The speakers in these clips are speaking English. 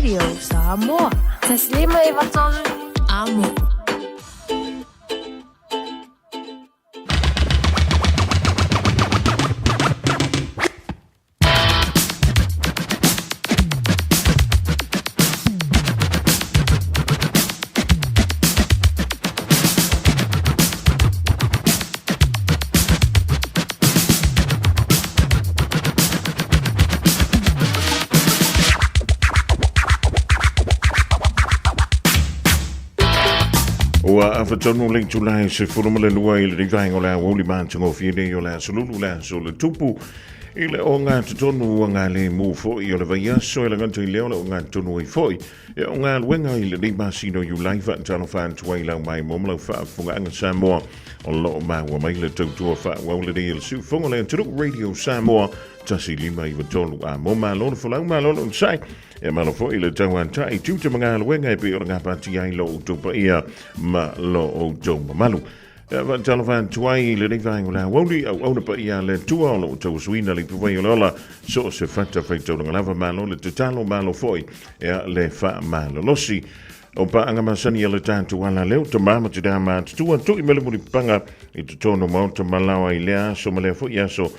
Radio Samoa. تسليمة يبطل Amo. Afatonu link July se fulumale lua ile rivango la woli mantango fiene yo la solulu la solo tupu ile onga tonu nga le mu fo i le vaya so ile nganto ile onga tonu i foi e onga wenga ile di masino you live at channel fan twai la mai momlo fa funga anga Samoa o lo ma wa mai le tu fa wa le di su funga le tu radio Samoa tasi lima i tonu a moma lo fo la ma lo sai e malo fo ile tawan tai tu te manga wenga pe o nga pati ai lo tu pa ia ma lo o jong malu van telefoon twai le ding van la woli o na pa ia le tu o to swina le pu vai ola so se fatta feito nga lava malo le totalo malo foi e le fa malo lo si o pa anga masani le tanto wala le to mama te dama tu i mele mo panga i to tono mo to malawa ile so mele fo ia so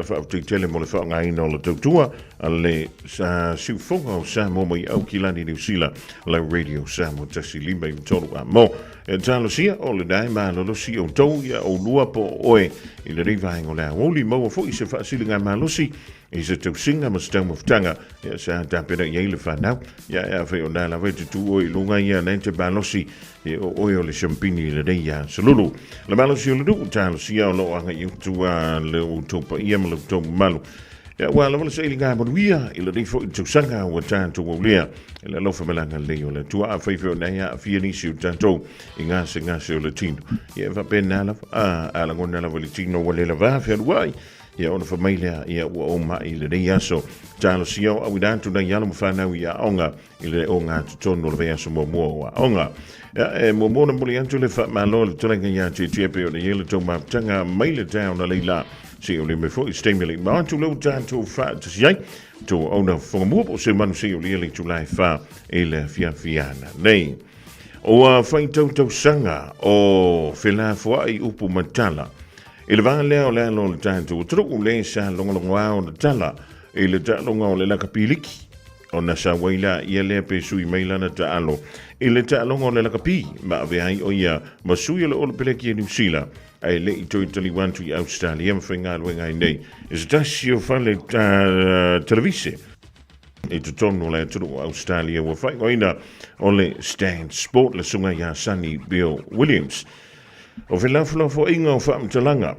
fa tu tele mo le fa nga ino le tua ale sa su fongo sa mo mo au kilani ni sila la radio sa mo tasi limba i tolu mo e talo sia o le dai ma lo si o to ia o lua po oe i le riva ngola oli mo fo i se fa silinga ma lo si i se tu singa ma stam of tanga ya sa ta pena ye le fa na ya fe ona la ve tu o i lunga ia na te ba lo si o le champini le dei ya solulu la malo si lo du talo sia o lo anga i tu le o to pa ia mo to malo ja wel wel se ilinga mo wia ile ding fo tu sanga o tanto o lea ile lo fa melanga le yo le tu a fa fo na ya fi ni si tanto inga se le tino ye va penala ala ngona la volitino wale la va fa wai ya ona familia ya o ma ile de yaso talo sio a widan tu na yalo fa na ya onga ile onga tono le yaso mo onga ya mo mo na mo le le fa ma lo tu nga ya ti pe o le yelo to ma tanga maile down na leila si o le me fo stimulate ma tu lo tanto fa tu si to ona fo mo po se manu si o le tu lai fa ele fiana nei o fa to sanga o fela fo ai upu matala il va leo lo tanto tru le sa longo o tala il ta longo le la kapiliki ona sa waila ia le pe sui maila na ta alo il ta longo le la kapi ma ve ai o ia ma sui le o peleki ni sila ai le i toi tali wantu i Australia mawhinga luenga i nei is dasio fale televise e tu tonu le turu Australia wa whai oina o le Stand Sport le sunga ya Sunny Bill Williams o whelafula fo inga o whaamtalanga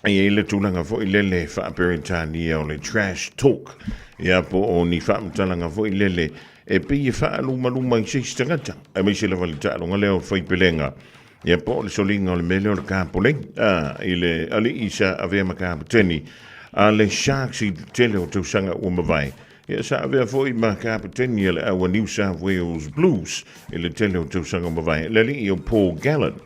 e le tūlanga fo i lele whaaperitani o le Trash Talk ia po o ni whaamtalanga fo i lele e pe i whaaluma i seis tangata e mai se le wale tālonga leo whai pelenga ia po le solinga o le mele o le kāpole ile ali isa avea makaputeni a le Sharks i tele o tausanga ua mawai ia sa avea fo i makaputeni le awa New South Wales Blues ile tele o tausanga mawai le li i o Paul Gallen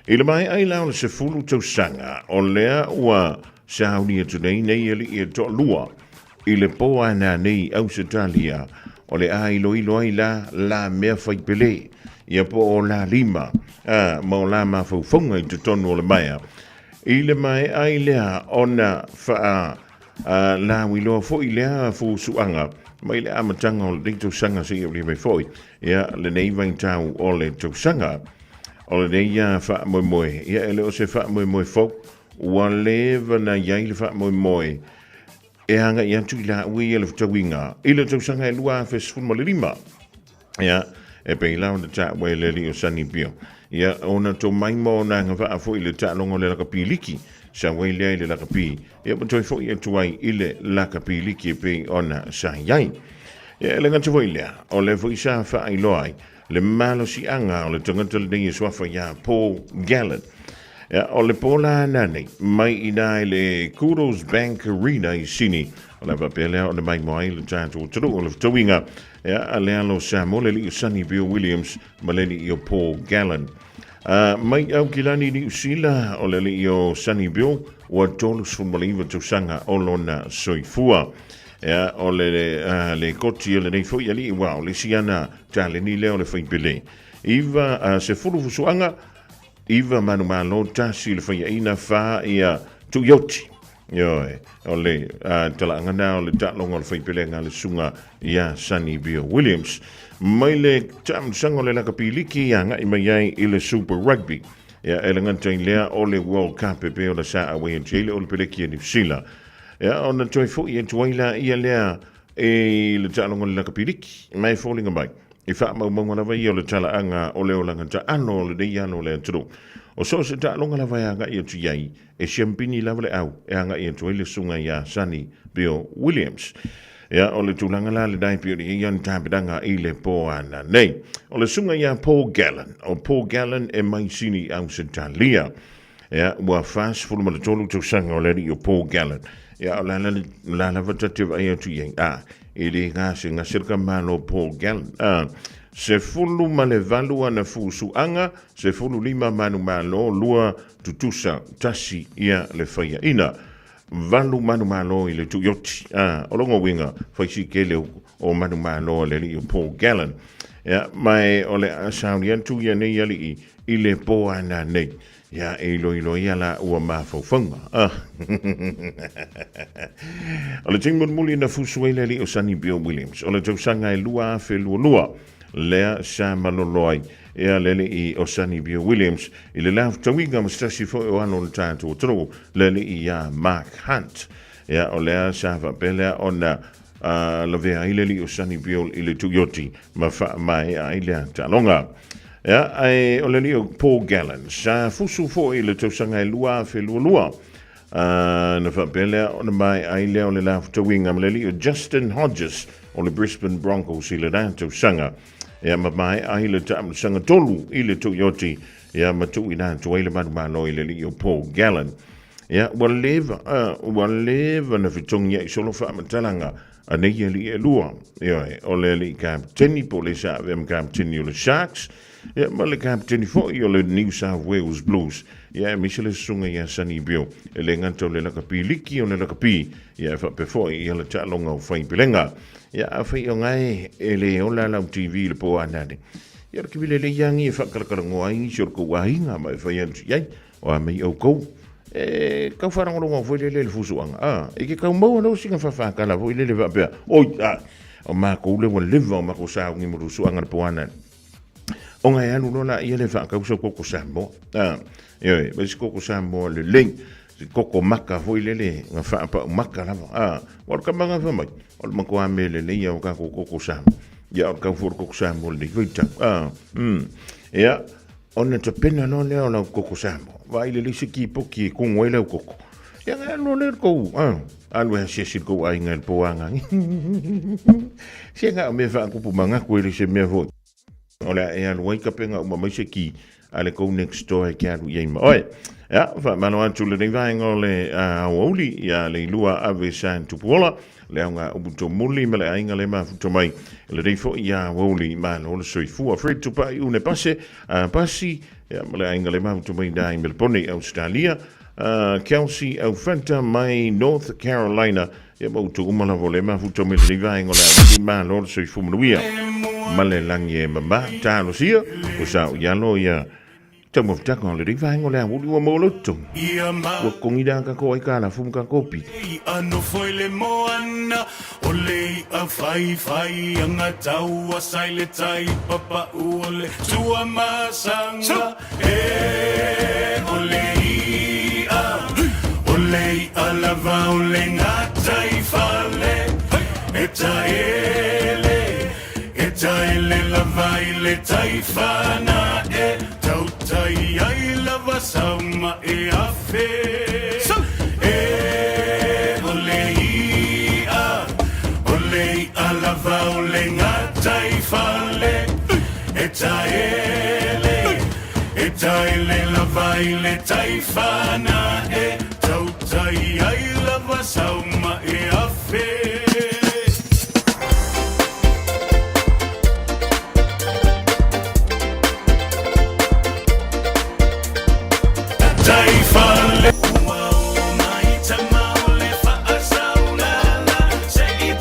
ile mai ai lau le se fulu tausanga o lea ua sauni atu nei nei ili i to lua ile po ana nei au se talia o le ai lo ai la mea fai pele ia po o la lima mo la ma fonga i te tonu o le maia ile mai ai lea ona faa la wilo fo i lea fu suanga mai le amatanga o le dito sanga si o le mai foi ia le nei vain tau o le to sanga o le nei ia faa moe ia ele o se faa moe fo ua leva na iai le faa moe e hanga i antu i la ui ele futawinga ile to sanga e lua fesfun mo le lima ia e pe lau na ta we le li o Sunny Bill ia ona to mai mo na nga fa fo ile ta longo le la kapiliki sa we le la kapi ia mo to fo ia to ai ile la kapiliki pe ona sa yai ia le nga to ile o le fo isa fa ai loi le malo si anga o le tangata le ni so fa ya Paul Gallen ia o le pola nani mai ina le Kudos Bank Arena i sini o le va pele o le mai mai le tanto to o le towinga ia le alo Samoa le li Sunny Bill Williams ma le li o Paul Gallen mai au kilani ni usila o le li o Sunny Bill o tolu sumaliva to sanga o lona soifua ya o le koti le nei foi ali wa o le siana tale ni leo le foi pele iva se fulu fusuanga iva manu malo tasi le foi ina fa ia tu yoti yo o le tala ngana o le talonga le foi pele nga le sunga ia Sonny Bill Williams mai le tam sango le lakapiliki anga i mai ai i le Super Rugby ya elanga lea o le World Cup pe o le sa away in Chile o le pele ki ni Sila ya ona toi fo i tuaila ia lea e le talonga le lakapiliki mai falling by i fa ma mo na vai o le tala anga o le olanga ta ano le dei ano le tru o so se talonga la vai anga i tu yai e champini la vale au e anga i tuaile sunga ya Sonny Bill Williams ya o le tulanga la le dai pio i yan tapidanga i le po ana nei o le sunga ya Paul Gallen e mai sini au se talia ya wa fast fulu ma le tolu tu sanga o le i Paul Gallen ya la vata vai tu yai e le nga sirka malo Paul Gallen se fulu ma le valu ana fusu anga se fulu lima manu malo lua tutusa tasi ia le faya ina valu manu malo i le tu yoti o longo winga faisi kele o manu malo le li Paul Gallen ya mai o le asaulian tu ia nei ali i le po ana nei ya e lo ia la ua mafaufunga o le tingmon muli na fusu ele li o Sonny Bill Williams o le tausanga e lua fe lua lea sa maloloi ea lele i o Sonny Bill Williams i le laf tawinga mastasi fo o ano le tātou tro lele i a Mark Hunt ea o lea sa vapelea o na la vea i lele i o Sonny Bill i le tuyoti ma wha mai a i lea talonga ea ai o lele i o Paul Gallen sa fusu fo i le tausanga e lua fe lua na vapelea o na mai a i lea o le laf tawinga ma lele i o Justin Hodges o le Brisbane Broncos i le tausanga ya mai ai le tam sanga tolu i le Toyota ya matu ina toile manu i le li Paul Gallen ya whatever na fitongia i solo fa matalanga ane ye li lua ya o le li captain po le sa vem captain le Sharks ya ma le captain fo i le New South Wales Blues ya Michele sunga ya Sonny Bill le nganto le la kapiliki o le la kapi ya fa pe fo i le talonga o fai pilenga ya afai o ngai ele o la TV le po anane ya ki le yangi e fakala ngoi sur ko wainga mai fai an yai o mai o ko ka fara ngolo fo le fusuanga e ke ka mo no singa fa kala fo le va pe o ma ko le won live ma ko sa ngi mo suanga po anane o ngai anu no la ia le fa ka so ko sambo e ba ko sambo le leng koko maka foi lele nga fa pa maka la or ka manga fa mai or ma ko amele le ia ka koko sam ya ka for koko sam le vita ya on te pena no le ona koko sam vai le siki poki ku ngwele koko ya nga no le ko alwe se ko ai ngal poanga se nga me fa ku pu manga ku le se me vo ola e alwe ka penga ma mai se ki ale ko next door ka lu ye ma oi ja, fa mano atu le vaingo le auli ya le lua ave san tupola le nga ubuto muli mele ainga le mafuto mai le rifo ya woli man o soi fu afraid to pay une passe passi ya mele ainga le mafuto mai dai Melbourne Australia Kelsey au Fanta mai North Carolina ya mo tu umala vole mafuto mai le vaingo le man o soi fu mnuia male langie mama talo sia o sa ya lo ya Tamoftaka o le rivaingo le awuli wa moloto. Wa kongida ka ko ai kala fum ka kopi. Ano foi le moana o le a fai anga tau a saile tai papa ole tua masanga ole a lava ole ngata I fale ele lava ile tai fana tai ai lava sauma e afe ole a lava ole ngata I fale ele lava ile tai fana tai ai lava sauma e afe Fale, wow, my tamale fa asaulala, say it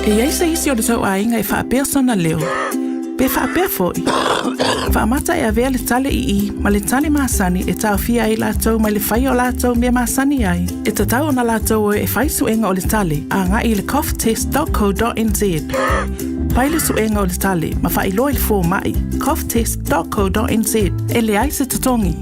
E ai se isi o le tau ainga e whaapea sona leo. Pe whaapea foi. Whaamata e avea le tale i ma le tale maasani e tau fia ai lātou ma le whai o lātou mea maasani ai. E tatau ona lātou e whai suenga o le tale a ngā i le coughtest.co.nz. Pai le suenga o le tale ma whai loa le fō mai coughtest.co.nz e le ai se tatongi.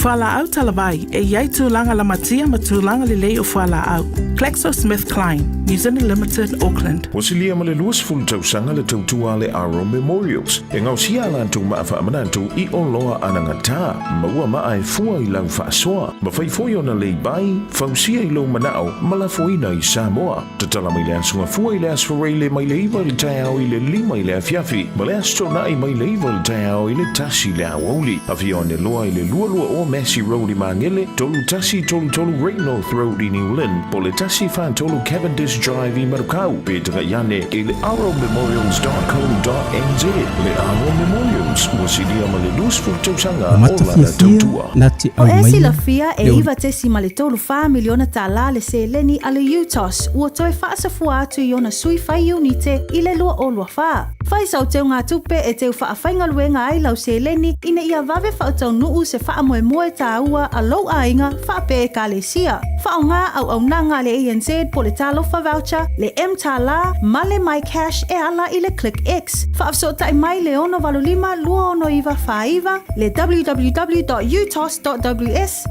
Whala au talawai e iai tūlanga la matia ma tūlanga le lei o whala au. GlaxoSmithKline, New Zealand Limited, Auckland. Wasilia ma le luasfulu tausanga le tautua le Aro Memorials. E ngau sia lantou ma whaamanantou i o loa anangata. Maua maa e fua i lau whaasoa. Ma whaifoi ona lei bai, fausia i lau manao, ma la foina i Samoa. Tatala mai le asunga fua i le asfarei le mai le iwa le taiao i le lima i le afiafi. Ma le astona i mai le iwa le taiao i le tasi le awauli. Awhi o ne loa i le lua o Massey Road i Mangele, tolu tasi tolu Great North Road i New Lynn, po le tasi fan tolu Cavendish Drive i Marukau, pe taga yane e le arrowmemorials.co.nz. Le Arrow Memorials, wasilia ma le lusful tausanga o lana tautua. O esi la fia e iwa tesi ma le tolu wha miliona tala le se leni a le UTOS, ua toi whaasafua atu i ona sui whai unite i le lua o lua wha. Whai sau teo ngā tupe e teo whaafainga luenga ai lau se leni ina ia vave whaatau nuu se whaamoe ta ua a lau ainga whaape e ka le sia. Whao ngā au nanga le ANZ po le talofa voucher, le M-Tala, ma le My Cash e ala i le Click X. Whaafsota i mai le ono valulima lua ono iwa whaiva, le www.utos.ws,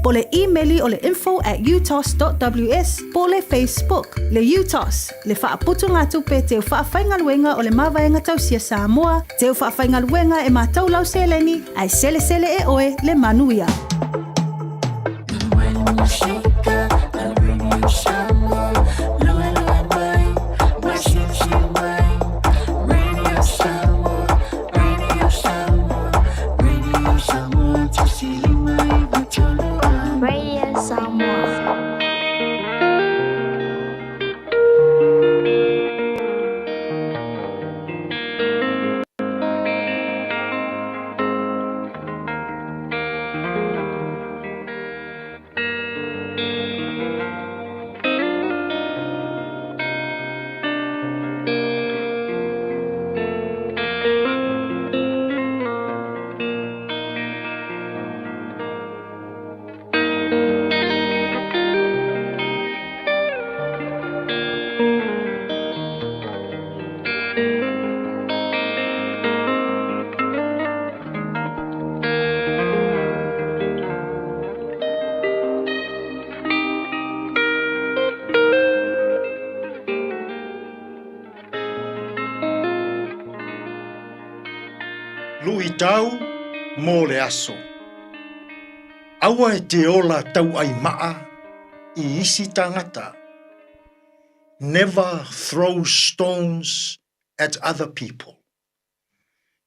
po le e-maili o le info@utos.ws, po le Facebook, le UTOS, le whaaputu ngā tupe teo whaafainga luenga o le mawaenga tausia Samoa, teo whaafainga luenga e mātou lau seleni, ai sele e oe le manuia. Lui tau mō le aso. Aua e te ola tau ai maa I isi tangata. Never throw stones at other people.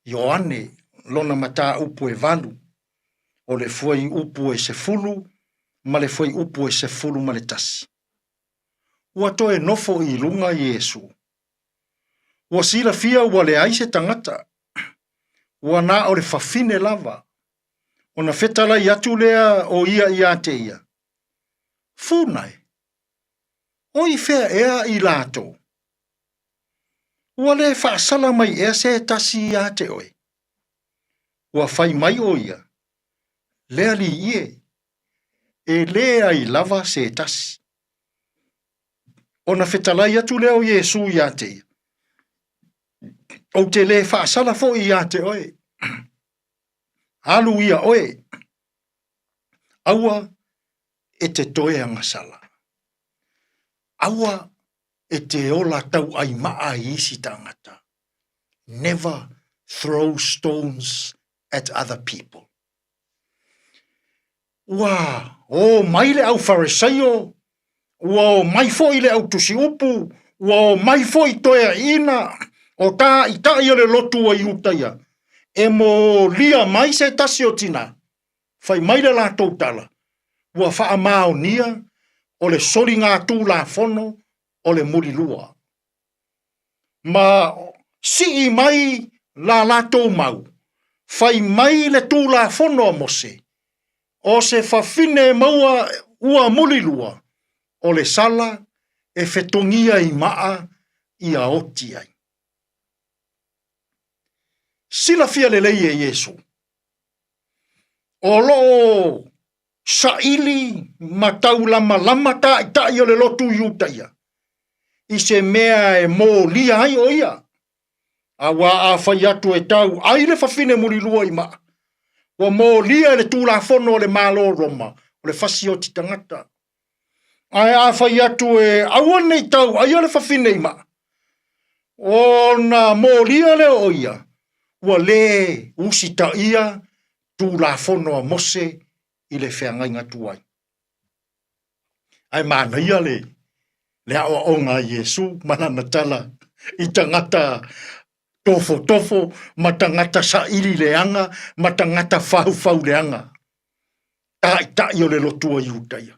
Ioane lona mata upu e valu. O le fuai upu e se fulu, ma le fuai upu e se fulu ma le tasi. Ua toe nofo I lunga Yesu. Ua sila fia ua le aise tangata. Ua na o le fafine lava. O na fetala I atu lea o ia te ia. Funai. O I fea ea I lato. Ua le faasala mai ea se tasi ia te oe. Ua fai mai o ia. Lea li ie. E lea I lava se tasi. O na fetala I atu lea o Yesu ia te ia. O te le faasala fo ia te oe. Alu ia oe. Aua e te toe anga sala. Aua e te ola tau ai maa I isi tangata. Never throw stones at other people. Ua, o mai le au farisaio. Ua o mai fo I le au tusi upu. Ua o mai fo I toea ina. O ta I ta ia le lotu ai utaia. E mo lia mai se tasi o tina. Fai mai le la tautala. Ua faa mao nia. O le sori ngā tū la fono. O le muri lua. Ma si I mai la tau mau. Fai mai le tū la fono mose. O se fafine maua ua muri lua. O le sala e fetongia I maa ia oti ai. Sila fia lelei e Yesu. O lo saili matau lama ta i o le lotu iutaia. I se mea e mō lia ai o ia. A wā a whai atu e tau, ai le whawhine muri lua i maa. Wa mō lia le tūla whono o le mālo roma, o le whasi o ti tangata. Ai a whai atu e awane i tau, ai le whawhine i maa. O na mō lia le o ia, wa le usita ia, tūla whono a mose i le whengai ngatuai. Ai mana ia le awa o ngā Yesu, manana tala, i tangata tofo, ma tangata sa iri leanga, ma tangata fau leanga. Tai o le lotua iutaia.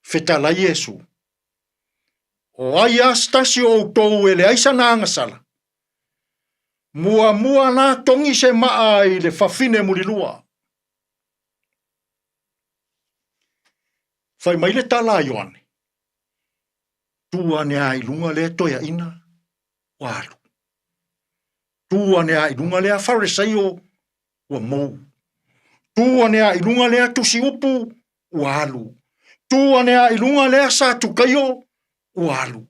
Fetala Yesu. O ai astasi o tau e le aisa na angasala. Mua na tongi se maa i le whawhine murilua. Whai mai le tala Ioane. Tua nea i lunga le toia ina, walu. Tua nea i lunga le a farisaio, wa mou. Tua nea i lunga le a tusi upu, walu. Tua nea i lunga le a sa tukaio, walu.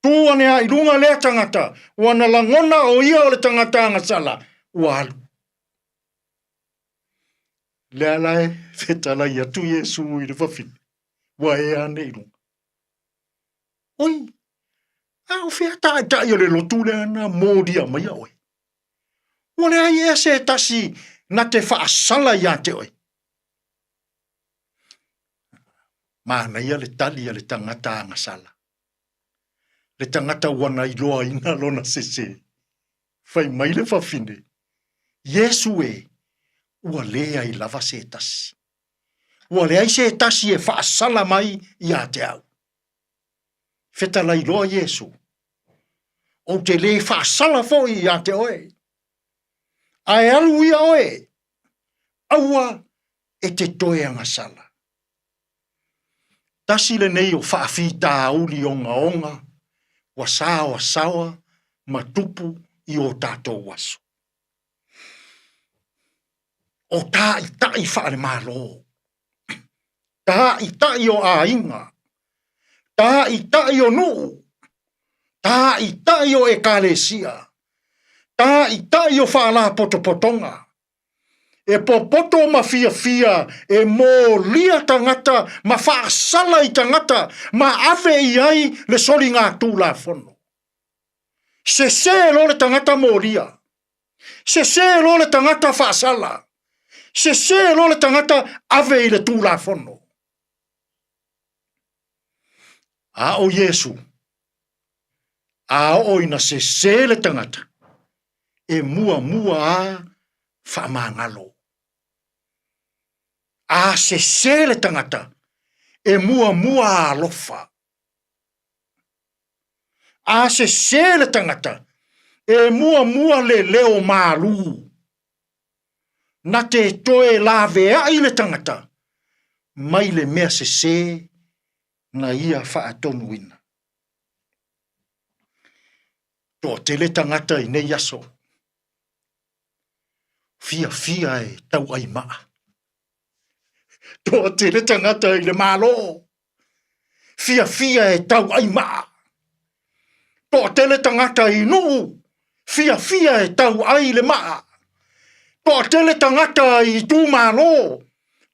Tua nea i lunga le a tangata, wana langona o ia o le tangata angasala, walu. Lea lai, fetala ia tu Yesu i le whawhine, wa e ane i lunga. Oi, au fea tai o le lotu le ana mōdia mai a oi. Wane ai e se tasi na te whaasala ia te oi. Mana ia le tali a le tangata angasala. Le tangata wana i loa ina lona sese. Whai mai le whawhine. Yesu e, ua lea i lava se tasi. Ua lea i se tasi e whaasala mai ia te au. Fetala i loa Yesu. O te le whaasala foi ia te oe. Ai alu ia oe. Aua e te toe angasala. Tasi le nei o whaafita auli onga. Wasawa, matupu i o tātou waso. O tā i tai whaare mālo. Tā i tai o a inga. Tā i tai o nuu. Tā i tai o ekalesia. Tā i tai o whaala potopotonga. E popoto ma fia e mō lia tangata, ma whaasala i tangata, ma awe i ai le soli ngā tūla whono. Se lo le tangata mō lia. Se lo le tangata whaasala. Se lo le tangata awe i le tūla whono. A o Yesu, a o ina se le tangata, e mua a whamangalo. A se le tangata, e mua a lofa. A se le tangata, e mua le leo malu. Na te toe la vea i le tangata, mai le mea se na ia whaatonuina. Tō te le tangata i nei aso. Fia e tau ai maa. Tō te le tangata i le malo. Fia e tau ai maa. Tō te le tangata i nuu. Fia e tau ai le maa. Tō te le tangata i tū malo.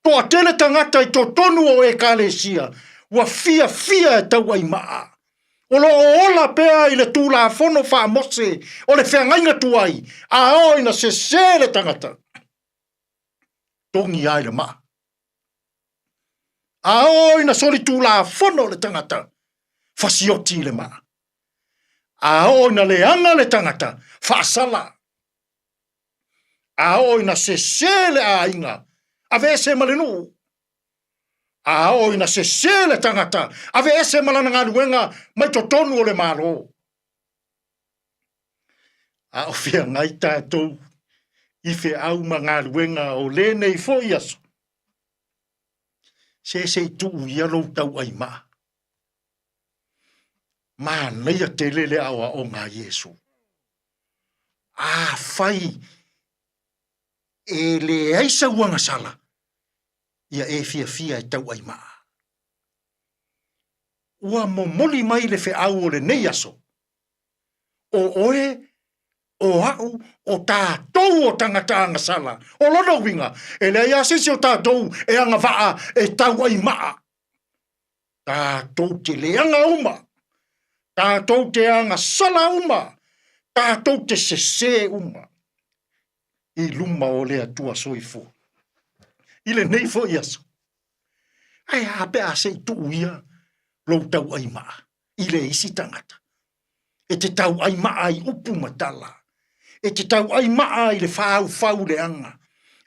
Tō te le tangata i tō tonu o e kalesia. Wa fia e tau ai maa. O lo ola pea i le tūla whono wha mose, o le whengainga tuai, a oina se le tangata. Tongi ai le maa. A oina soli tūla whono le tangata, whasioti le maa. A oina le anga le tangata, whaasala. A oina se le a inga, a vese malenu. A oina se le tangata, ave ese malana ngā ruenga, mai to tonu o le maro. A o fia ngai tātou, i fe au ma ngā ruenga o le nei fo i aso. Se tu ia lo tau ai maa. Ma neia te lele awa o ngā Yesu. A fai e le aisa uanga sala. Ia e fia e tau ai maa. Ua momoli mai le fe au o le nei aso. O oe, o au, o tātou o tangata anga sala. O lona winga, e le asisi o tātou e anga waa e tau ai maa. Tātou te leanga uma. Tātou te anga sala uma. Tātou te sese uma. I luma o lea tua soifo. I le nei fo i aso. Ai hape a se tu uia lo tau ai maa. I le isi tangata. E te tau ai maa i upu matala. E te tau ai maa i le fau le anga.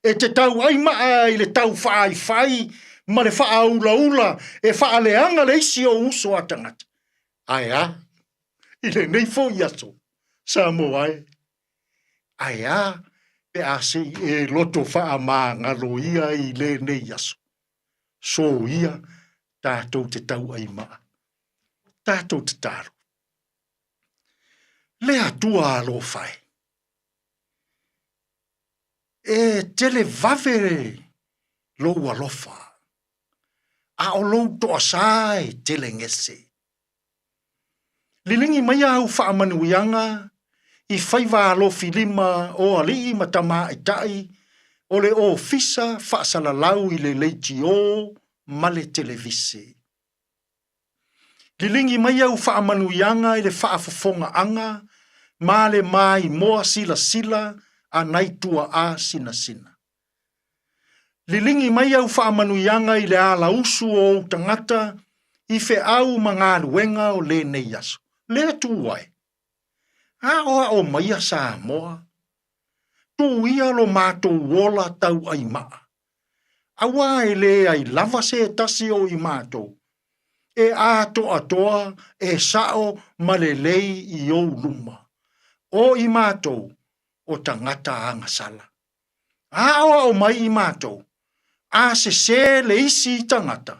E te tau ai maa i le tau fai ma le faa ula e faa le anga le isi o uso a tangata. Ai a, i le nei fo i aso. Sa mo ai. Ai a, pe a se e loto faa maa ngalo ia i le nei aso. So ia, tātou te tau ai maa. Tātou te tāro. Lea tua alo fai. E tele vavere lo alofa. A o lo to asai tele ngese. Lilingi mai au wha manuianga i whaiva alo filima o ali matama i tai o le o fisa wha salalau i le leiti o male televise. Lilingi mai au wha manuianga i le wha fofonga anga ma le mai moa sila a naitua a sina. Lilingi mai au wha manuianga i le ala usu o tangata i fe au mga luenga o le nei aso. Le tuai. A oa o maia sa moa. Tu ia lo mātou wola tau ai maa. Awa e le ai lava se tasi o i mātou. E a toa e sao malelei i o luma. O i mātou o tangata anga sala. A oa o mai i mātou. A se le isi tangata.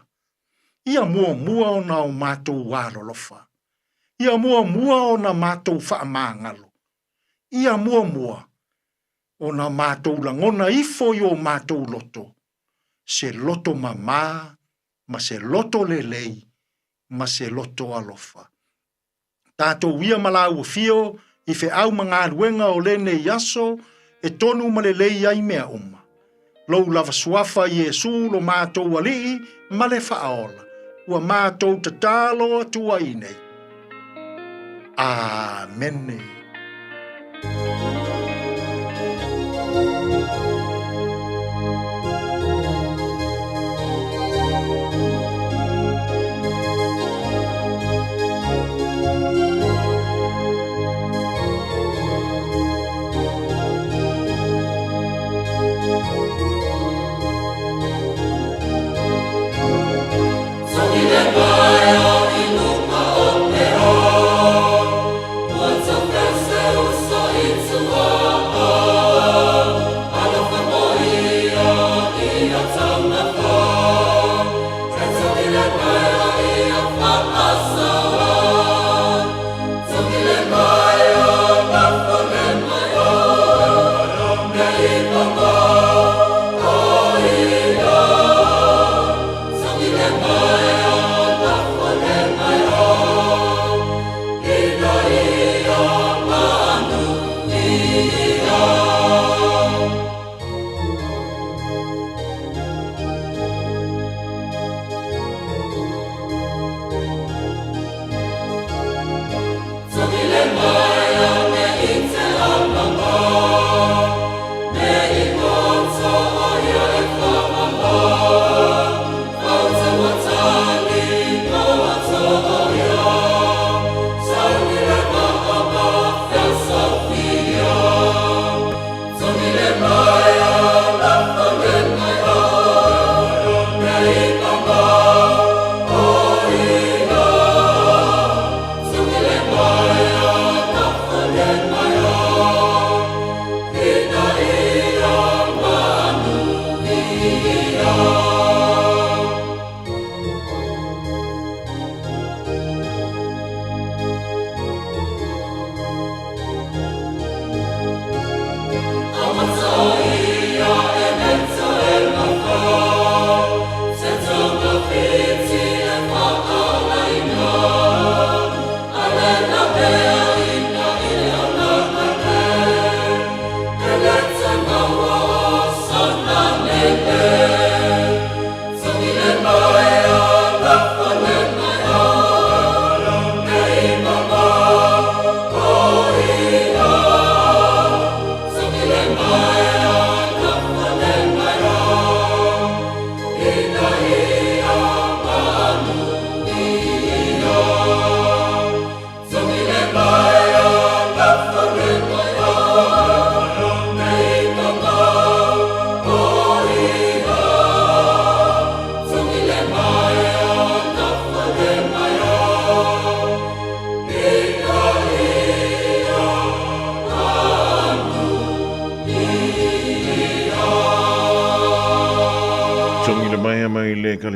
Ia mua o na o mātou wārolofa. Ia mua o na mātou whaamangalo. Ia mua o na mātou langona ifo i o mātou loto. Se loto mamā, ma se loto lelei, ma se loto alofa. Tātou ia malau fio, i fe au mga ruenga o lene yaso, e tonu malelei ai mea uma. Lou lava suafa Yesu lo mātou alii, male whaola. Ua mātou tatalo atua inei. Amen.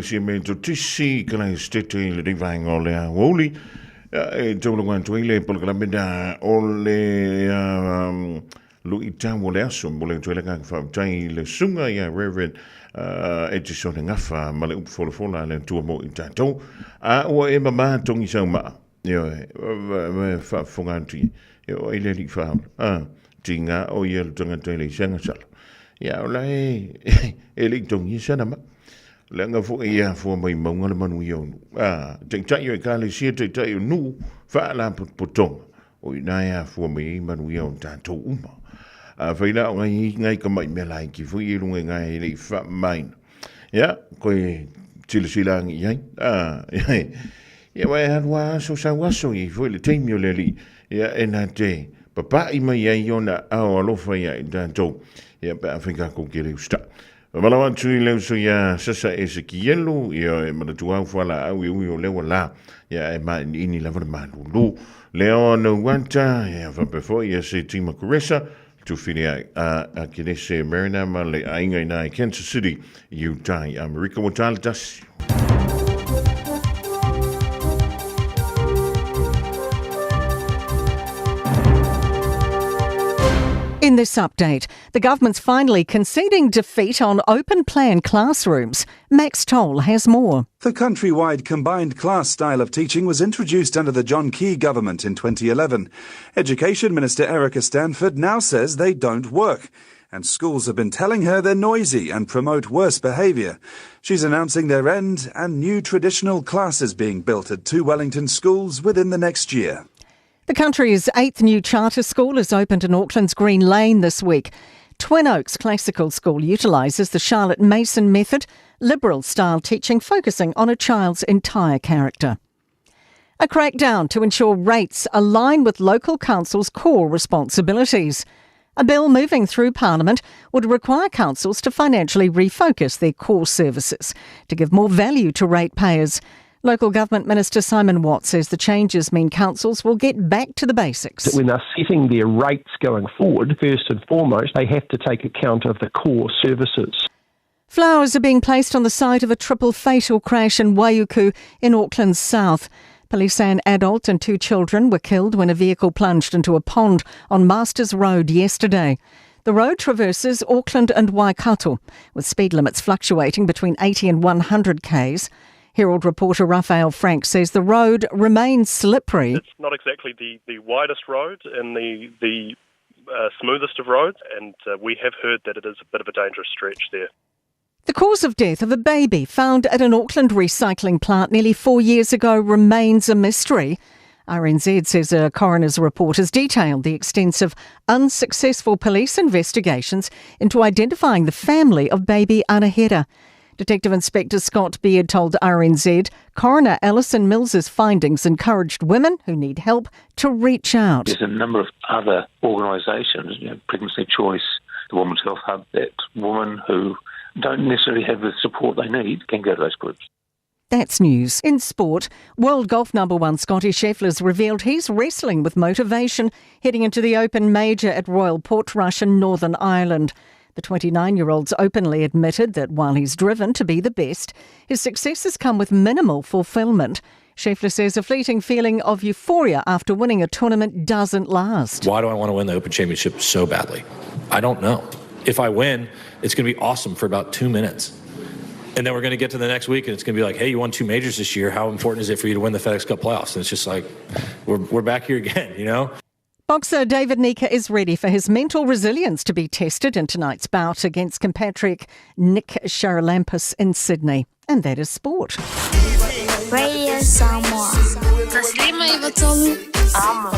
le si me to tisi kala stete le divang o le woli e tolo ngan tuile por kala meda o le lu ita wo le aso mo le tuile ka fa tai le sunga ya reverend e te so ngafa ma le fola le tu mo ita to a o e mama tongi sa ma yo fa fonganti yo ile li fa tinga o yel tonga tuile sanga sal ya ola e le tongi sa na ma lenga fu ia fu mai maunga le manu yo te tai yo ka le si te tai nu fa la potong o ina ya fu mai manu yo ta to uma fa ina ngai ka mai me lai ki fu i lunga ngai le fa mai ya ko tilsilang ia ya wa han wa so sa wa so i fu le te mi le li ya enate papa i mai ya yona a lo fa ya ta to ya pa Afrika ko kile usta Malawan tui leo so ya sasa e se kielu ia e manatua fala au iu o leo la ia e ma ini lava malulu leo no wanta ia fa before ia se tima kuresa tu finia a kinese marina ma le ainga ina Kansas City Utah America Watalatas. In this update, the government's finally conceding defeat on open plan classrooms. Max Toll has more. The countrywide combined class style of teaching was introduced under the John Key government in 2011. Education Minister Erica Stanford now says they don't work, and schools have been telling her they're noisy and promote worse behaviour. She's announcing their end and new traditional classes being built at 2 Wellington schools within the next year. The country's 8th new charter school has opened in Auckland's Green Lane this week. Twin Oaks Classical School utilises the Charlotte Mason method, liberal-style teaching focusing on a child's entire character. A crackdown to ensure rates align with local councils' core responsibilities. A bill moving through Parliament would require councils to financially refocus their core services to give more value to ratepayers. Local Government Minister Simon Watt says the changes mean councils will get back to the basics. When they're setting their rates going forward, first and foremost, they have to take account of the core services. Flowers are being placed on the site of a triple fatal crash in Waiuku in Auckland's south. Police say an adult and 2 children were killed when a vehicle plunged into a pond on Masters Road yesterday. The road traverses Auckland and Waikato, with speed limits fluctuating between 80 and 100 k's. Herald reporter Raphael Frank says the road remains slippery. It's not exactly the widest road and the smoothest of roads, and we have heard that it is a bit of a dangerous stretch there. The cause of death of a baby found at an Auckland recycling plant nearly 4 years ago remains a mystery. RNZ says a coroner's report has detailed the extensive, unsuccessful police investigations into identifying the family of baby Anahera. Detective Inspector Scott Beard told RNZ Coroner Alison Mills's findings encouraged women who need help to reach out. There's a number of other organisations, Pregnancy Choice, the Women's Health Hub, that women who don't necessarily have the support they need can go to those groups. That's news. In sport, world golf number 1 Scotty Scheffler's revealed he's wrestling with motivation heading into the Open Major at Royal Portrush in Northern Ireland. The 29-year-old's openly admitted that while he's driven to be the best, his success has come with minimal fulfilment. Scheffler says a fleeting feeling of euphoria after winning a tournament doesn't last. Why do I want to win the Open Championship so badly? I don't know. If I win, it's going to be awesome for about 2 minutes. And then we're going to get to the next week and it's going to be like, hey, you won 2 majors this year. How important is it for you to win the FedEx Cup playoffs? And it's just like, we're back here again, you know? Boxer David Nika is ready for his mental resilience to be tested in tonight's bout against compatriot Nick Charalampus in Sydney. And that is sport. Radio Samoa. Taslima Ivatolu. Amo.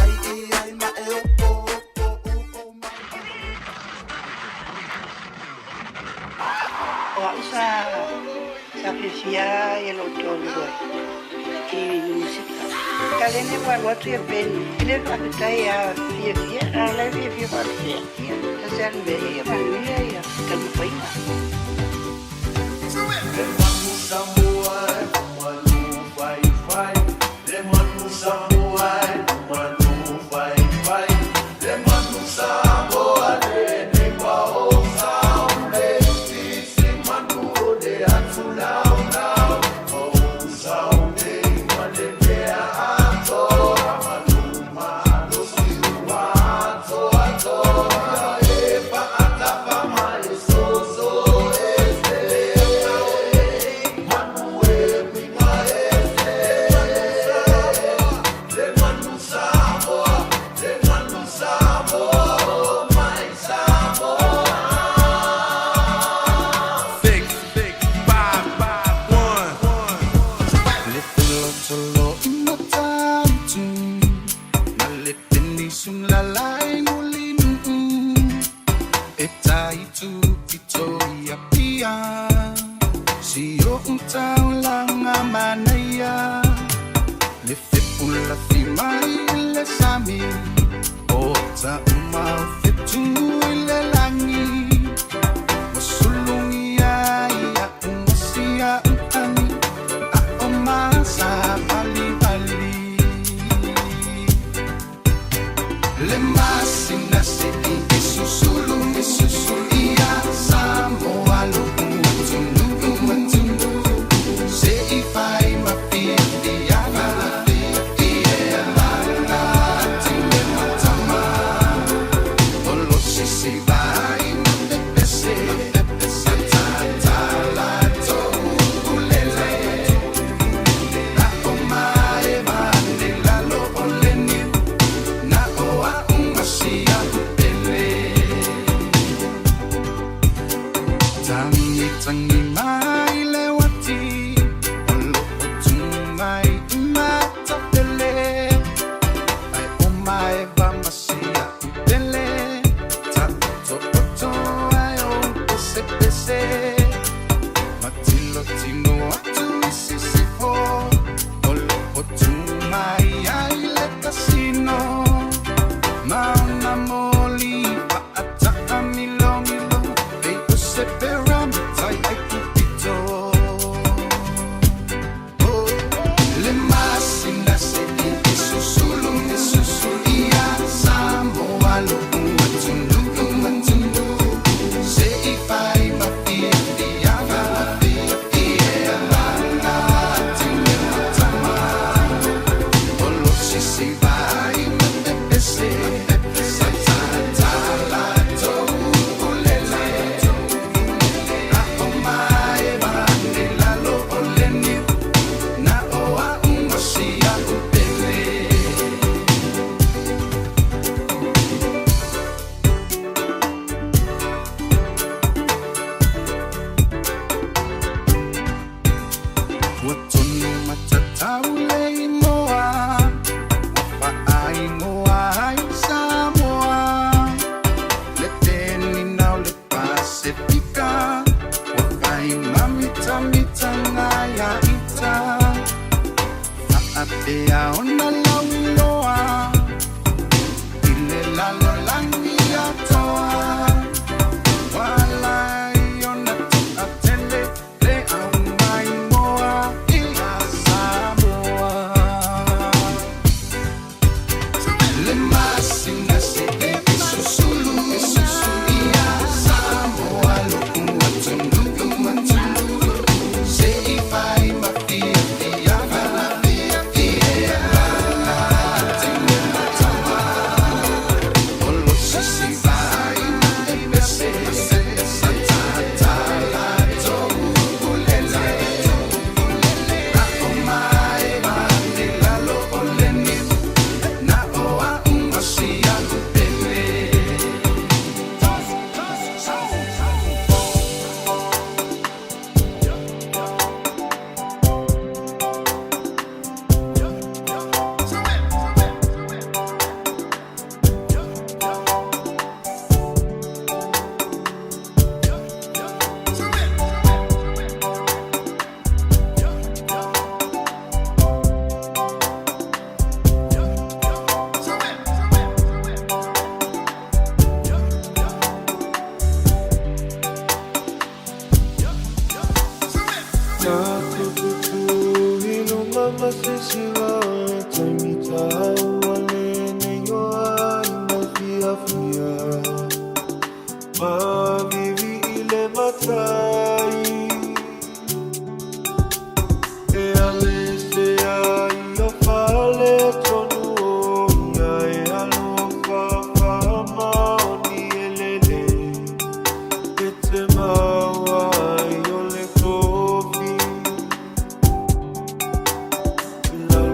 Kalene wa watu ya peni ile akutai ya fia na la fia pa fia sasa nbe ya manuia ya kalufaina Now manaya le fipula fi mai le sami o ta uma fitu le langi wasulungi ya umasia ani a omasa bali bali le masina se isusulu isusulia samoa lo Love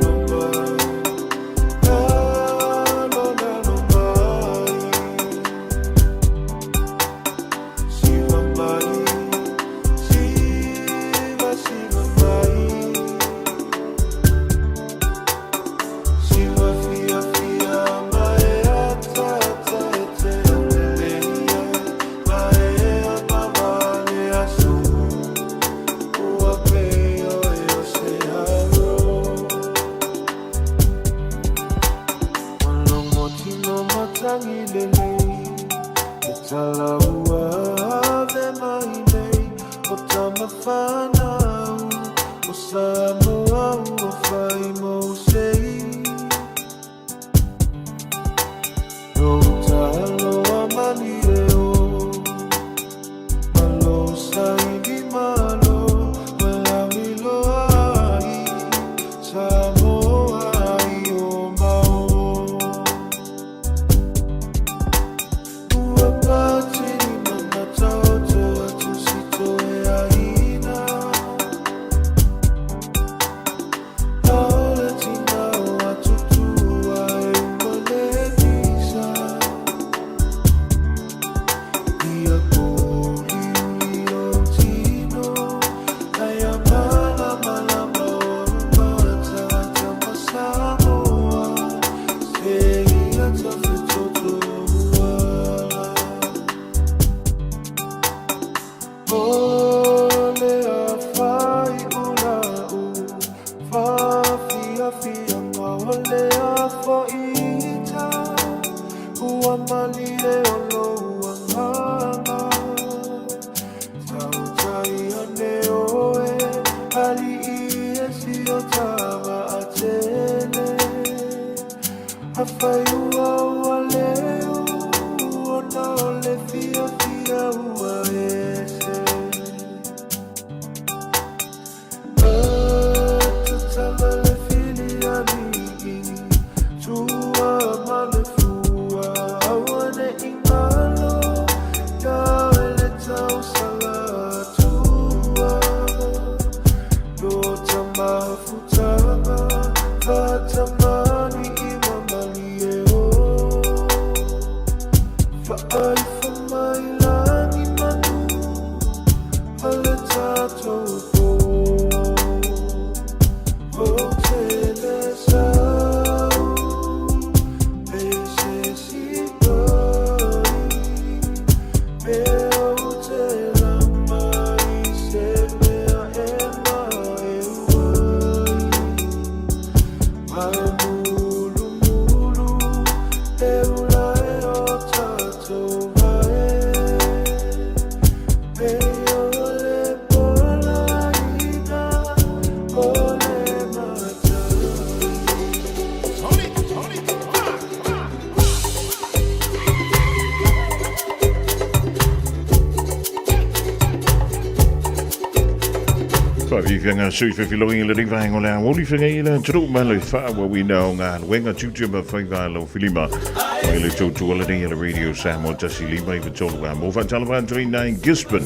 Whanga sui whiwhiloinga le ringwahanga o le angoli whenga i le tru ma le whawa wina o ngā wenga tūtua whaiva lo whilima o le tautua le nei le radio Samoa tasi lima i watolu a mo whatalama 39 Gisborne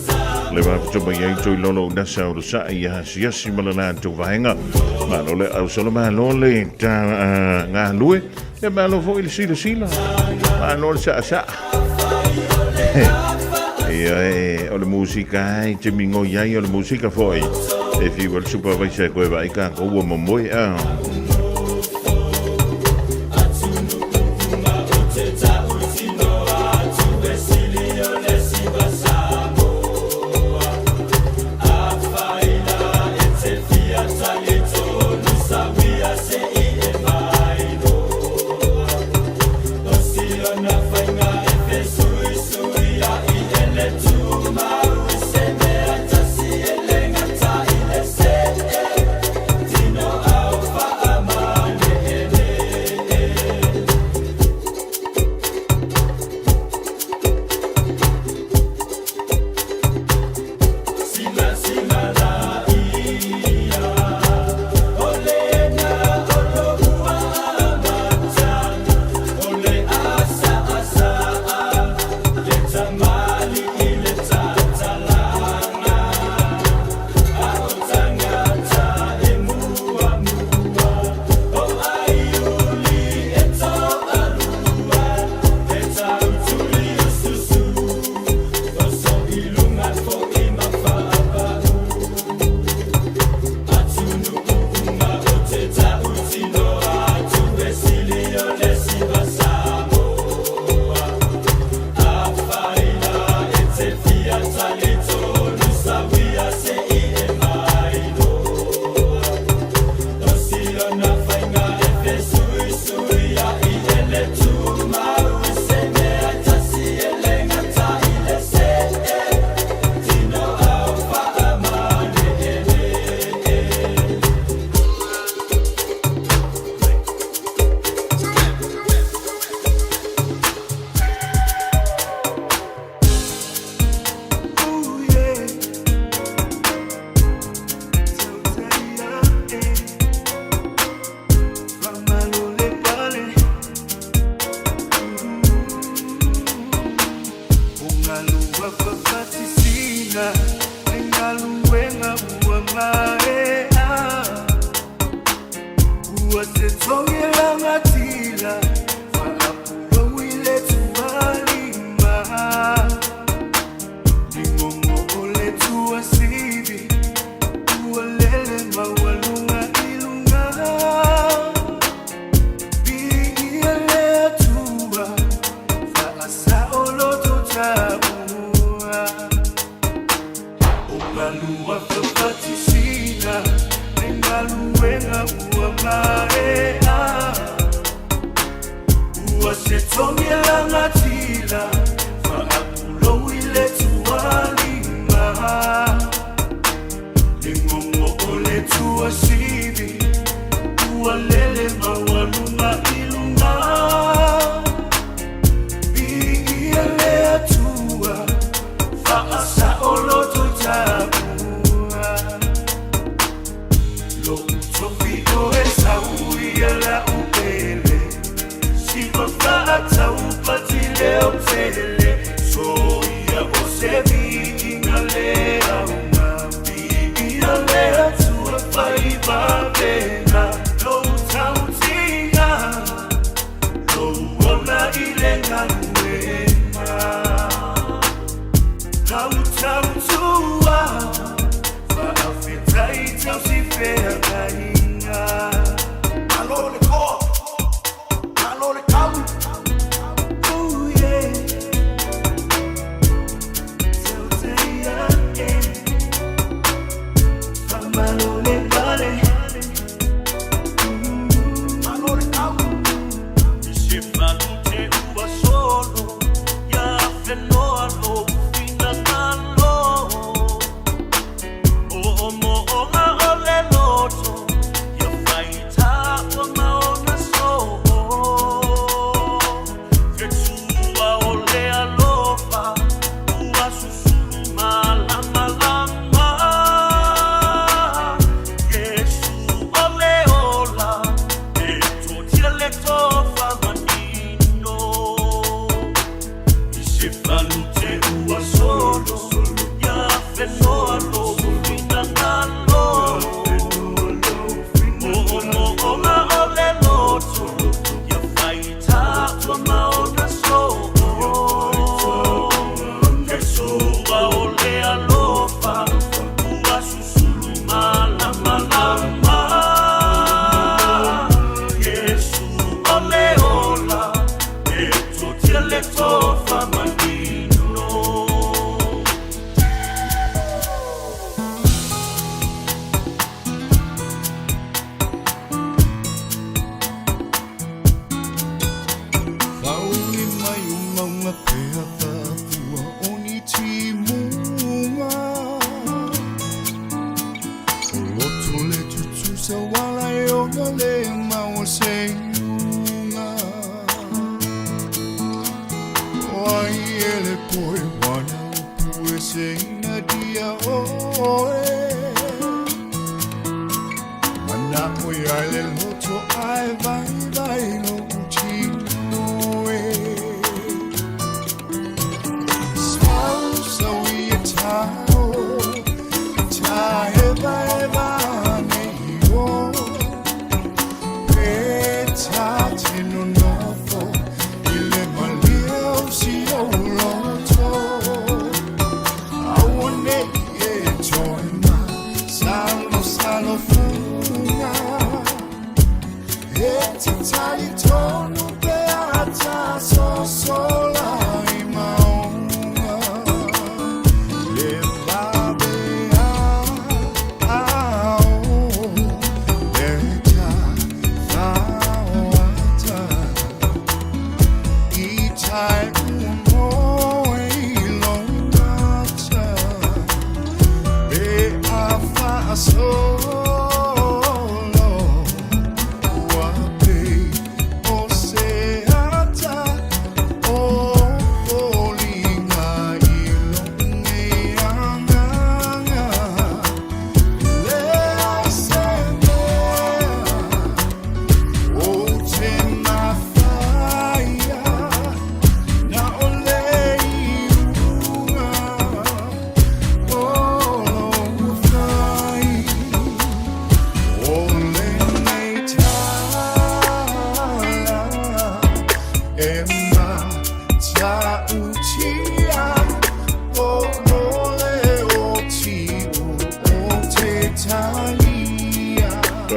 le whapatoma i eitoi lolo nasa o le sa i hasi ma le lātou wahenga ma lo le au salama lo le ta ngā lue e ma lo fo i le sila ma lo le sa o le musika ai te mingo iai o le musika foi if you will supervise koe vai ka ko mo moi Tino au fa wenga uamaea Uasetomela ngatila Faapulo ile tualima Lingongo ole tuasibi Ualele mawalunga ilunga Bigielea tua Faasa oloto tabua Lo utofio esa uiela upele Sigo fata upatile otele Soia osebi ingalea uma Bigielea tua faiba vena Lo utautinga Lo uona ilenga nuema Tautua Faafetaita usifea kainga Alole ko Alole kau Oh yeah Tautea Famalole vale Alole kau Ishifalute uwa solo Ya fenoa lo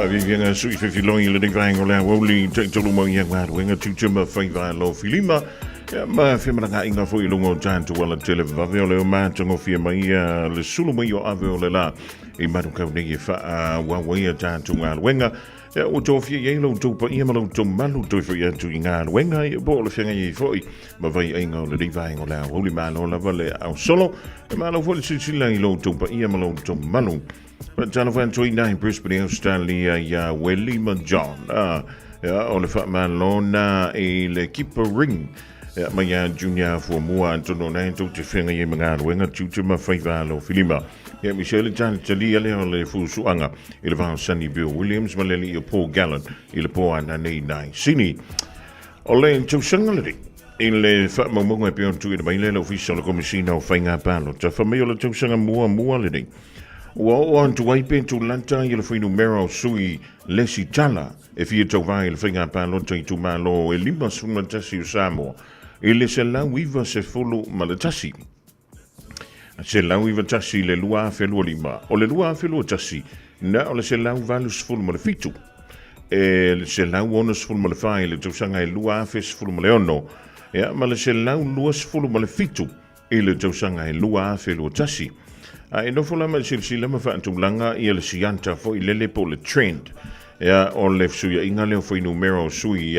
Vivianga sui fe filongi le dingwaingo le woli te tolu mo yanga wenga tuchuma faiva lo filima ma fe manga inga foi lungo jantu wala tele va le ma tango fi mai le sulu mai o ave le la I manu kau nei e wha wawai a tātou ngā luenga. O tō fia iei lau tō pa ia malau tō malu tō fia atu I ngā luenga. I po le whianga iei fōi. Ma vai ainga o le rivai o la holi malo lava le au solo. E malau fōi sisila I lau tō pa ia malau tō malu. Pa tāna whaen tōi nai Brisbane, Australia ia Welima John. O le wha malona e le kipa ring. Mai a junior for mua antono nei tō te whianga iei mga luenga tūte ma whaiva lo filima. Ia Michelle Jan Talia le o le fusuanga I le vau Sunny Bill Williams ma leli I Paul Gallen I le po ana nei nai sini. O le tausanga leri I le whaamamunga e peon tu I le maile le ofisa le komisina o whainga palo. Ta whamei o le tausanga mua leri. Ua o antu waipe tu lanta I le whainu mera o sui lesi tala e fia tau vai I le whainga palo ta I tu malo e lima sunga tasi o Samoa. I le se lau iwa se fulu ma le tasi. Se lau iwa tasi le lua whelua lima. O le lua whelua tasi, na o le se lau valu sfulu ma le fitu. E se lau ono sfulu ma le whai, le tausanga e lua whe sfulu ma le ono. Ma le se lau lua sfulu ma le fitu, I le tausanga e lua whelua tasi. E no fulama silsila ma whaantumlanga I le sianta fo I lele po le trend. O le fsuia inga leo fo I numero sui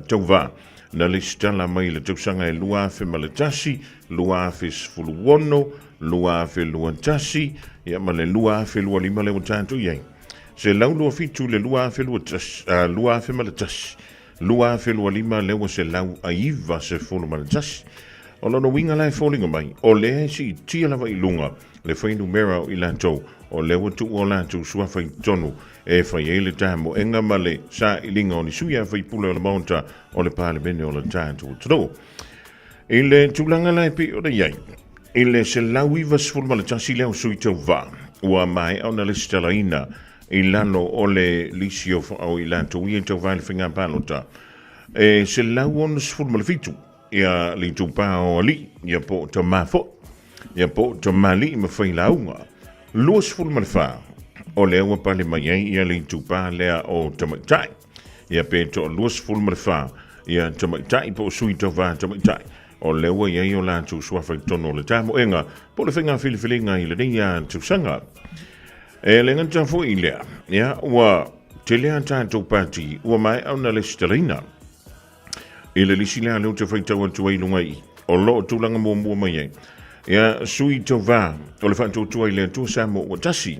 tauva. Na le stala mai le tausanga e lua whe ma le tasi, lua whe sfulu wono, lua fe lua tasi ia ma le lua fe lua lima le tantu iei se lau lua fitu le lua fe lua tasi lua fe ma le tasi lua fe lua lima le se lau aiva se fulu ma le tasi o lono winga lai fōlinga mai o le si tia lava I lunga le whainu mera I lantou o le watu o lantou sua whai tonu e whai e le tamo enga ma le sa I linga o ni suia whai pula o le maunta o le pāle bene o le tantu taro I le tūlanga lai pi o le iei I le se lau iwa sfulu ma le tasi leo sui tau wā. Ua mai au na le stalaina I lano o le lisio au I lanto I tau wā le whinga pālota. Se lau ono sfulu ma le fitu. Ia li tu pā o ali. Ia po ta mafo. Ia po ta mali I ma whai launga. Lua sfulu ma le whā. O le awa pale mai ai ia li tu pā lea o tamaitai. Ia pe to lua sfulu ma le whā. Ia tamaitai po sui tau wā tamaitai. O lewa iei o lantu suafa I tono le tamo enga, po le whinga whiliwhilinga I le reia tusanga. E le nganta fo I lea, ia, ua te lea tātou pāti, ua mai au na le stalina. I le lisi lea leo te whaitau atu ai lunga I, o lo tūlanga mua mai ei. Ia, sui tau vā, o le whantou tua I lea tua Samo ua tasi.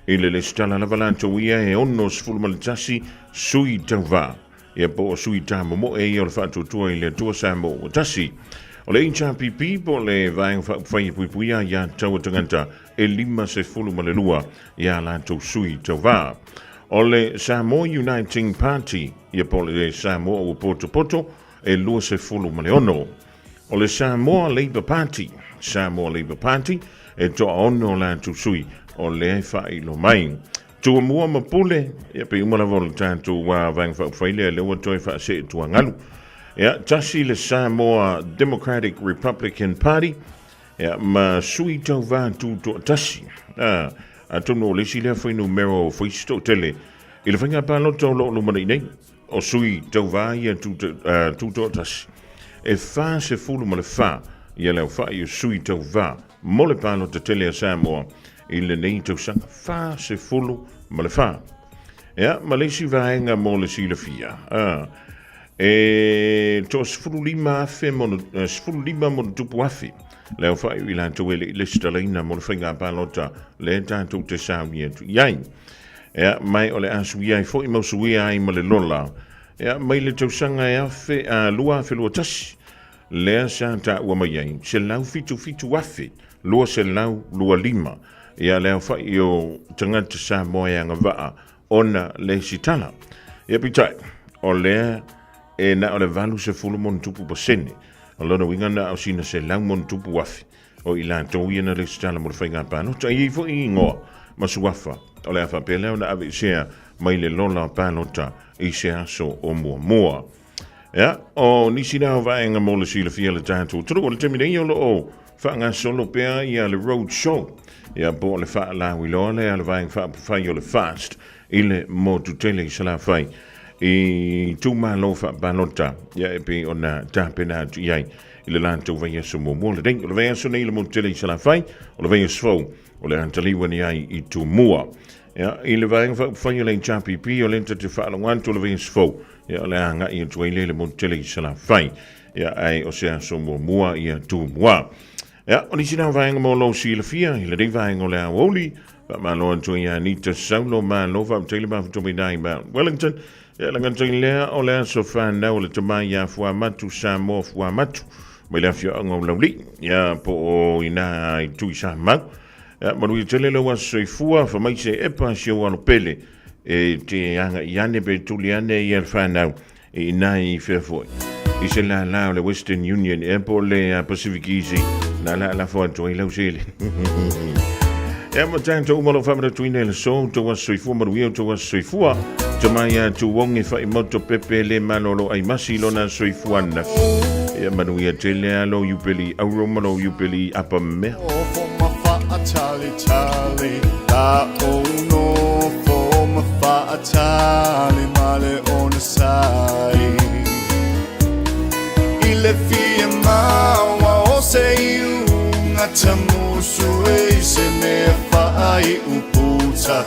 I le stala lava lantou ia e ono sfulu ma le tasi, sui tau vā. Ia po sui tamo mo e o le whātua tua I le tua Samo o tasi. O le incha pipi po le vaeng whai puipuia ia tau tanganta e lima se fulu ma le lua ia lantou sui tau vā. O le Samoa Uniting Party ia po le Samoa o Poto e lua se fulu ma le ono. O le Samoa Labour Party e toa ono lantou sui o le whai lo mai. Tua mua mapule, ia pe umara volu tātou wā vang whaile le ua toi wha se tua ngalu. Ia, tasi le Samoa Democratic Republican Party, ia, ma sui tau vā tūtua tasi. A tono le si lea whainu mero whaisto tele, I le whainga pālota o lo lumana I nei, o sui tau vā ia tūtua tasi. E whā se fulu ma le whā, ia leo whā I sui tau vā, mo le pālota tele a Samoa, I le nei tau sanga whā se fulu ma le whā. Ia, ma le si vaenga mo le si le fia. E to sfulu lima afe mono tupu afe. Leo whai I lantou ele I le stalaina mo le whainga pālota le tātou te sāwi atu. Iai, ia, mai o le asu iai fo I mausu ai ma le lola. Ia, mai le tau sanga e afe lua afe lua tasi. Lea sa ta ua mai ai. Se lau fitu afe. Lua se lau lua lima. Ia leo whai o tangata sa moe anga waa ona le sitala. Ia pitai, o lea e na o le valu se fulu mon tupu pasene. O lona winga na au sina se lau mon tupu wafi. O I lantou ia na le sitala mo le whainga pāno. Ta I fo I ngoa masuafa. O le awha peleo na awe sea mai le lola pāno ta I se aso o mua. Ia, o nisi nao vaenga mo le sila fia le tātou. Turu o le temine I o lo o whaanga solo pea I a le road show. Ia po le wha la wiloa le ala vaeng whai o le fast I le mo tutele I sala whai I tūma lo wha banota ia e pe o na tāpena atu iai I le lantou vai so mo mo le ding, o le vai so nei le mo tele sala fai, o le vai so o le antaliwa ni ai I tu mua. Ja, I le vai fa le chapi pi o le te fa longan tu le vai so. Ja, le anga I tu le mo tele sala fai. Ja, ai o se so mo mua I tu mua. Ja, o ni sina vai mo lo si le fia, I le ding vai o le woli. Ma lo tu ia ni te saulo ma lo fa tele ba tu mi dai ba Wellington. Ja, la gantu le o le so fa na o le tama ia fua matu sa mo fua matu. Mai la fia ngo lauli. Ja, po o ina I tu sa ma. Ja, ma lui tele lo was fua fa mai se e pa si o ano pele. E te anga iane pe tuliane I el fa na e nai fe foi. I se la le Western Union e po le Pacific Easy na la fo to I lo sele. Ja, ma tanto umalo fa mara tuine le so to was fu ma wi to was fu. Jamaya tu wongi fa imoto pepe le manolo ai masilo na soifuana. Ya manuia tele alo yupeli auromano yupeli apa me. Tali tali da ono for my fatali male on the side. Ile fie mawa o se ngatamu suwe se me fai uputa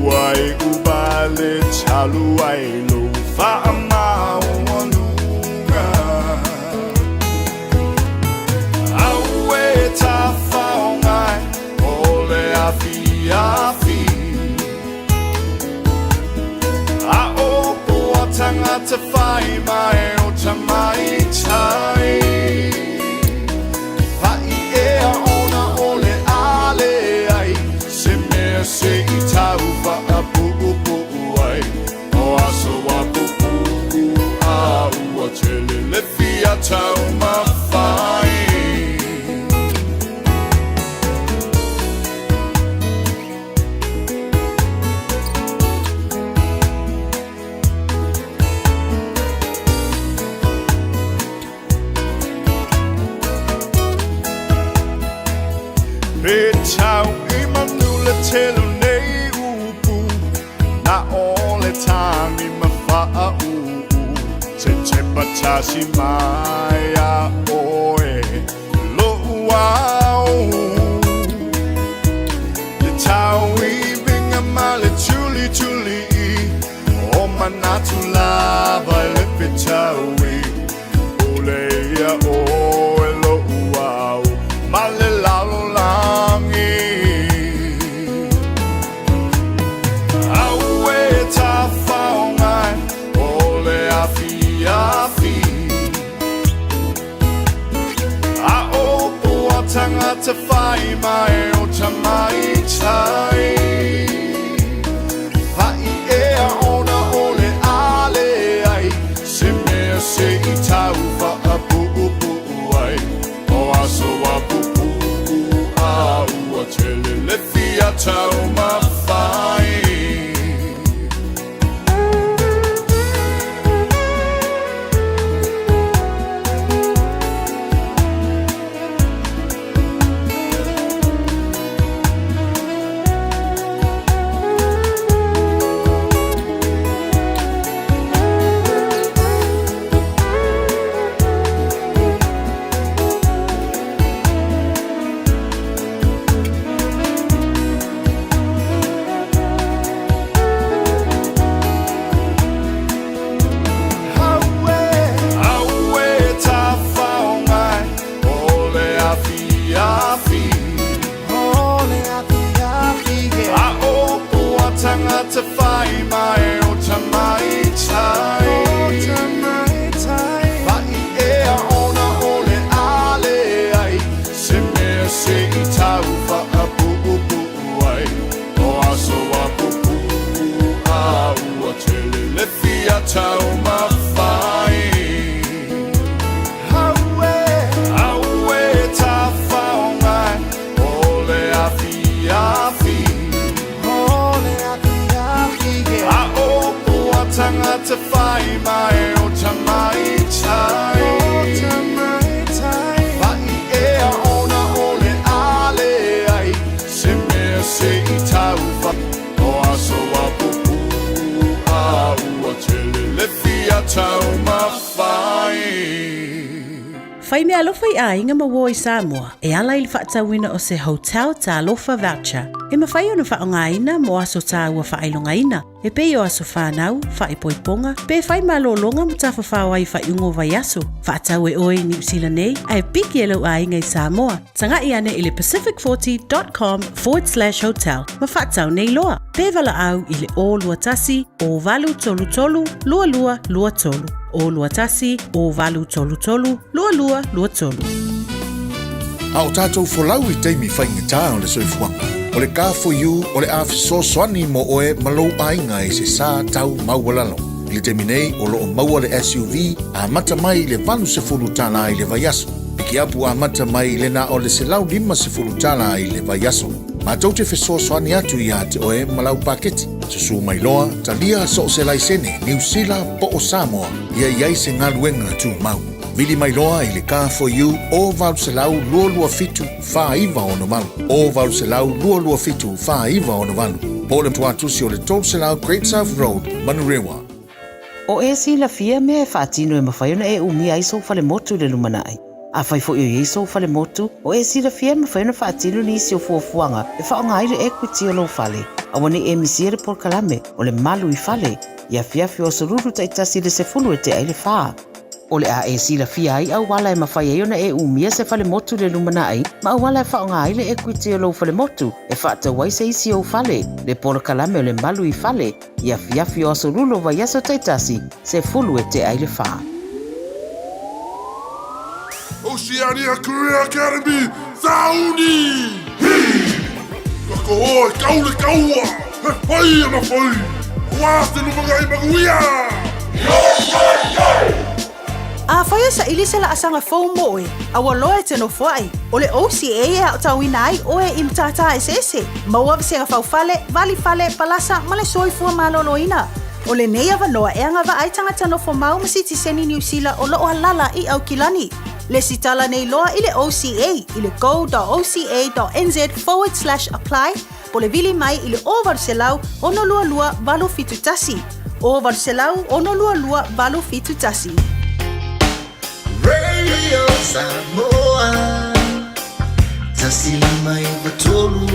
uai ubale chalu ai lo fa ma wanunga. Awe ta fa ngai ole afi afi. A o po tanga te fai mai o tamai tai. Se I tau fa apu ai o aso apu a ua tele le fia tau mawhai. Pe tau I manula telu nei upu na ole tami mawha te patasi mai a oe lo uau le tau I vinga male tuli o manatu lava le petau I ole ia oe lo uau male lalo langi. Tanga te whai mai o tamai tai. Hai ea ona ole ale ai. Se mea se I tau wha apu ai. O aso apu a ua tele le fia tau mawhai. Te whai mai o tamai tai. Whai ea ona ole ale ai. Se mea se I tau wha apu ai. O aso apu a ua tele le fia tau mawhai. Aue ta whaongai ole afi afi. Tanga te whai mai o tamai tai. Whai ea ona ole ale ai. Se mea se I tau wha o aso apu a ua tele le Fai mea alofa I a inga mawo I Samoa, e ala I le whaatawina o se hotel ta alofa voucher. E mawhai ona whaongaina mo aso tā ua whailongaina. E pe o aso whanau, whaipoiponga, pe whai malolonga mo ta whawhawai whaiungo vai aso. Whaatau e oi New Zealand nei, ai piki e lau a inga I Samoa. Tanga I ane I le pacific40.com/hotel. Ma whaatau nei loa. Pe wala au I le o lua tasi, o valu tolu tolu, lua lua lua tolu. O lua tasi, o valu tolu tolu, lua lua lua tolu. Au tātou folau I teimi whaingatā o le soifuanga. O le ka for you, o le awhiso swani mo oe malou ainga I se sā tau maualalo. I le teimi nei, o loo maua le SUV, a mata mai le valu se fulu tala I le vaiaso. Piki apu a mata mai le na o le se lau lima se fulu tala I le vaiaso. Ma tau te whiso swani atu I a te oe malau paketi. Susu mai loa, talia so se laisene, New Zealand po o Samoa, ia iai se ngaluenga tu mau. Vili mai loa I le car for you, o valu se lau lua fitu, wha iwa ono malu. O valu se lau lua fitu, wha iwa ono malu. Po le tuatusi o le tol se lau Great South Road, Manurewa. O e si la fia mea e whaatino e mawhaiona e umi ai so fale motu le lumanai. A whai fo i so fale motu, o e si la fia mawhaiona whaatino ni isi o fuafuanga, e whaonga le equity o lo fale. A wane e misia le porkalame, o le malu I fale, ia fiafi o soruru taitasi le se fulu e te aile whaa. O le a e si la fia ai au wala e mawhai e ona e umia se fale motu le lumana ai, ma au wala e whaonga ai le equity o lo fale motu, e whaata wai se isi o fale, le porkalame o le malu I fale, ia fiafi o soruru vai aso taitasi, se fulu e te aile whaa. Oceania Career Academy, Sauni! Kako hoi, kaule kaua! He whai e mawhai! Wāste lumangai maguia! A whaia sa ili se la asanga fau moe, a waloe te no whai. O le OCA e au tauina ai oe I mtata e sese. Maua vise fau fale, vali fale, palasa, male soifua maloloina. O le nei avanoa e anga va ai tangata no whamau masiti seni New Zealand o loo halala I au kilani. Le sitala nei loa I le OCA, I le go.oca.nz/apply, po le vili mai I le o varselau ono lua lua valu fitu tasi. O varselau ono lua lua valu fitu tasi. Radio Samoa, tasi mai batolu,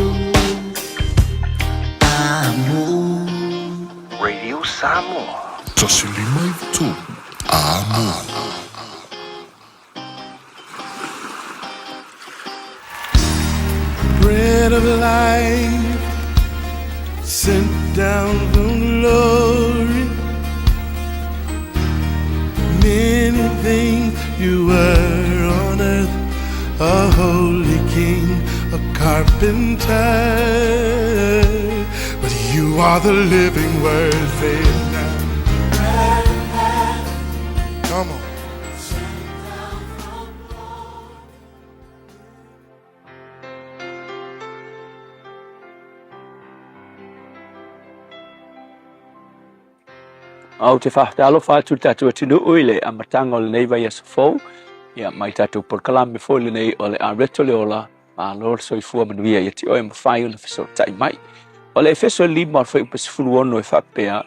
amo. Radio Samoa, tasi mai batolu, amo. Bread of life sent down from glory. Many things you were on earth, a holy king, a carpenter, but you are the living word. Say it now. Come on. Au te whahtalo whātu tātou atinu uile a matanga o le nei vai aso fau. Ia mai tātou porkalame fau le nei o le a reto le ola a lor soifua manuia ia ti oe mawhai o na wheso tai mai. O le wheso lima o whai upasifuru ono e whapea.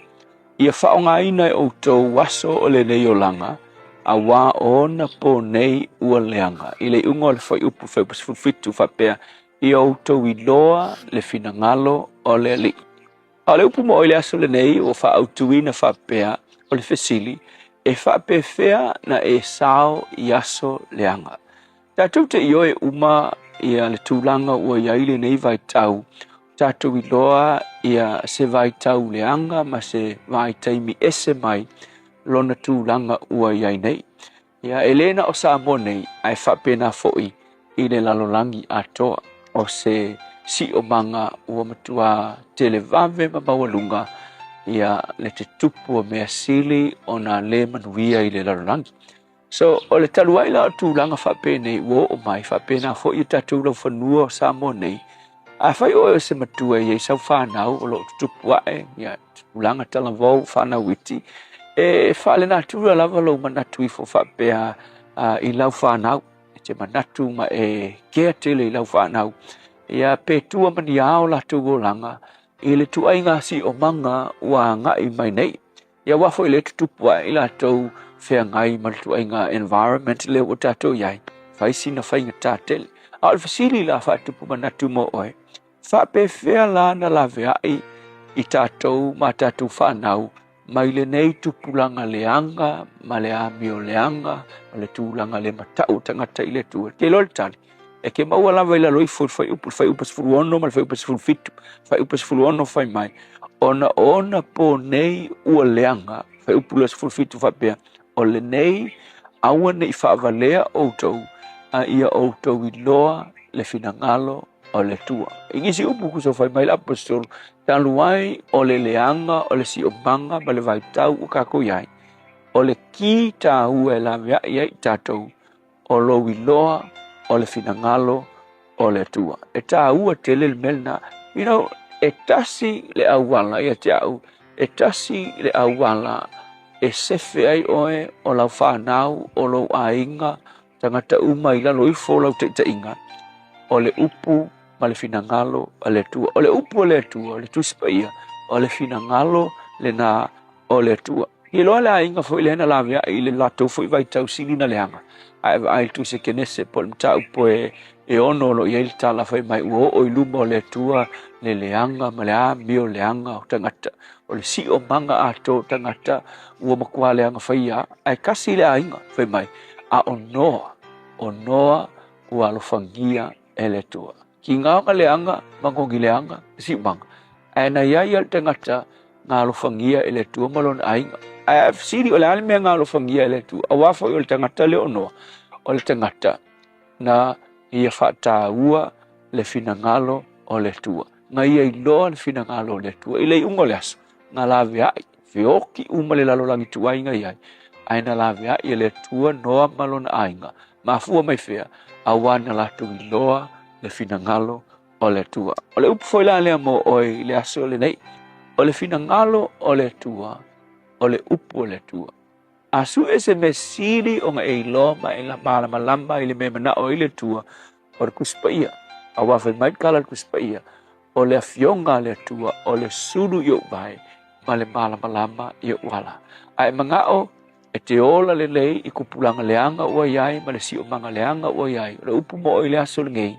Ia whaonga ina e outou waso o le nei o langa a wā o na po nei ua leanga. I le ungo le whai upu whai upasifuru fitu whapea I outou I loa le fina ngalo o le ali. A le upu mo ile aso le nei o wha autuina whapea o le whesili e whape whea na e sao I aso leanga. Tātou te ioe uma ia le tūlanga ua iaile nei vai tau. Tātou I loa ia se vai tau leanga ma se vai taimi ese mai lona tūlanga ua iai nei. Ia Elena o Samoa nei ai whape na foi I le lalolangi atoa o se si o manga ua matua televave ma mawalunga ia le te tupu o mea sili o na le manuia I le larangi. So o le taluai la tūlanga whape nei ua o mai whape na fo I tātou lau whanua o Samoa nei. A whai o se matua I sau whanau o lo tupu ae ia tūlanga talavau whanau iti. E whale nā tūra lava lau manatu I fo whapea I lau whanau. E te manatu ma e kea tele I lau whanau. Ia petua mani ao la tugolanga I le tuai ngasi o manga ua ngai mai nei. ia wafo ile tutupua ila tau fea ngai maltu ainga environment le o tatou iai faisi na fainga tatele al fasili la fa tupu manatu mo oe fa pe fea la na la vea i tatou ma tatou whanau mai le nei tupulanga leanga ma le amio leanga ma le tūlanga le matau tangata i le tua ke lol tali e ke maua lava i la loi fai upas furu ono ma le fai upas furu fitu fai upas furu ono fai mai ona po nei ua leanga fai upulas furu fitu fai pea o le nei aua nei whaavalea outou a ia outou i loa le finangalo o le tua. Ingisi upu kuso fai mai la apostol taluai o le leanga o le si omanga ma le vaitau o kako iai. O le ki ta ua e la mea iai tatou o lo wiloa o le finangalo o le tua. E ta ua tele le melna, you know, e tasi le awala ia te au, e tasi le awala e sefe ai oe o lau whanau o lau ainga tangata uma ila lo ifo lau te inga o le upu ma le finangalo o le tua. O le upu o le tua, o le tuspaia, o le finangalo le na o le tua. I loa le ainga fo ile hena lavia i le lato fo i vai tau sini na leanga. Ai tu se kenese po le mta upo e ono lo i ailta la fai mai uo o iluma o le tua le leanga ma le a mio leanga o tangata. O le si o manga ato tangata ua makua leanga fai a. Ai kasi le ainga fai mai a onoa ua alofangia e le tua. Ki ngā leanga, mangongi leanga, si manga. Ai na iai al tangata ngā alofangia e le tua malon ainga. Ai siri o le ale mea ngā alofangia e le tua. A wafo i o le tangata le onoa. O le tangata na ia whata ua le finangalo o le tua. Ngā ia i loa le finangalo o le tua. I le ungo le aso. Ngā lawe ai. Whioki uma le lalolangi tuai ngai ai. Ai na lawe ai e le tua noa malon ainga. Mafua mai fea. Awana la tu i loa le finangalo o le tua. O le upu foila lea mo oi le aso le nei. O le finangalo o le tua. O le upu o le tua. Asu e se me siri o nga e loa ma e la malama lamba i le me mana o i le tua. O le kuspaia. A wafe mait kala le kuspaia. O le afionga le tua. O le suru i o vai. Ma le malama lamba i o wala. Ai mga o e te ola le lei i kupulanga leanga ua iai ma le si o manga leanga ua iai. O le upu mo o i le aso le ngei.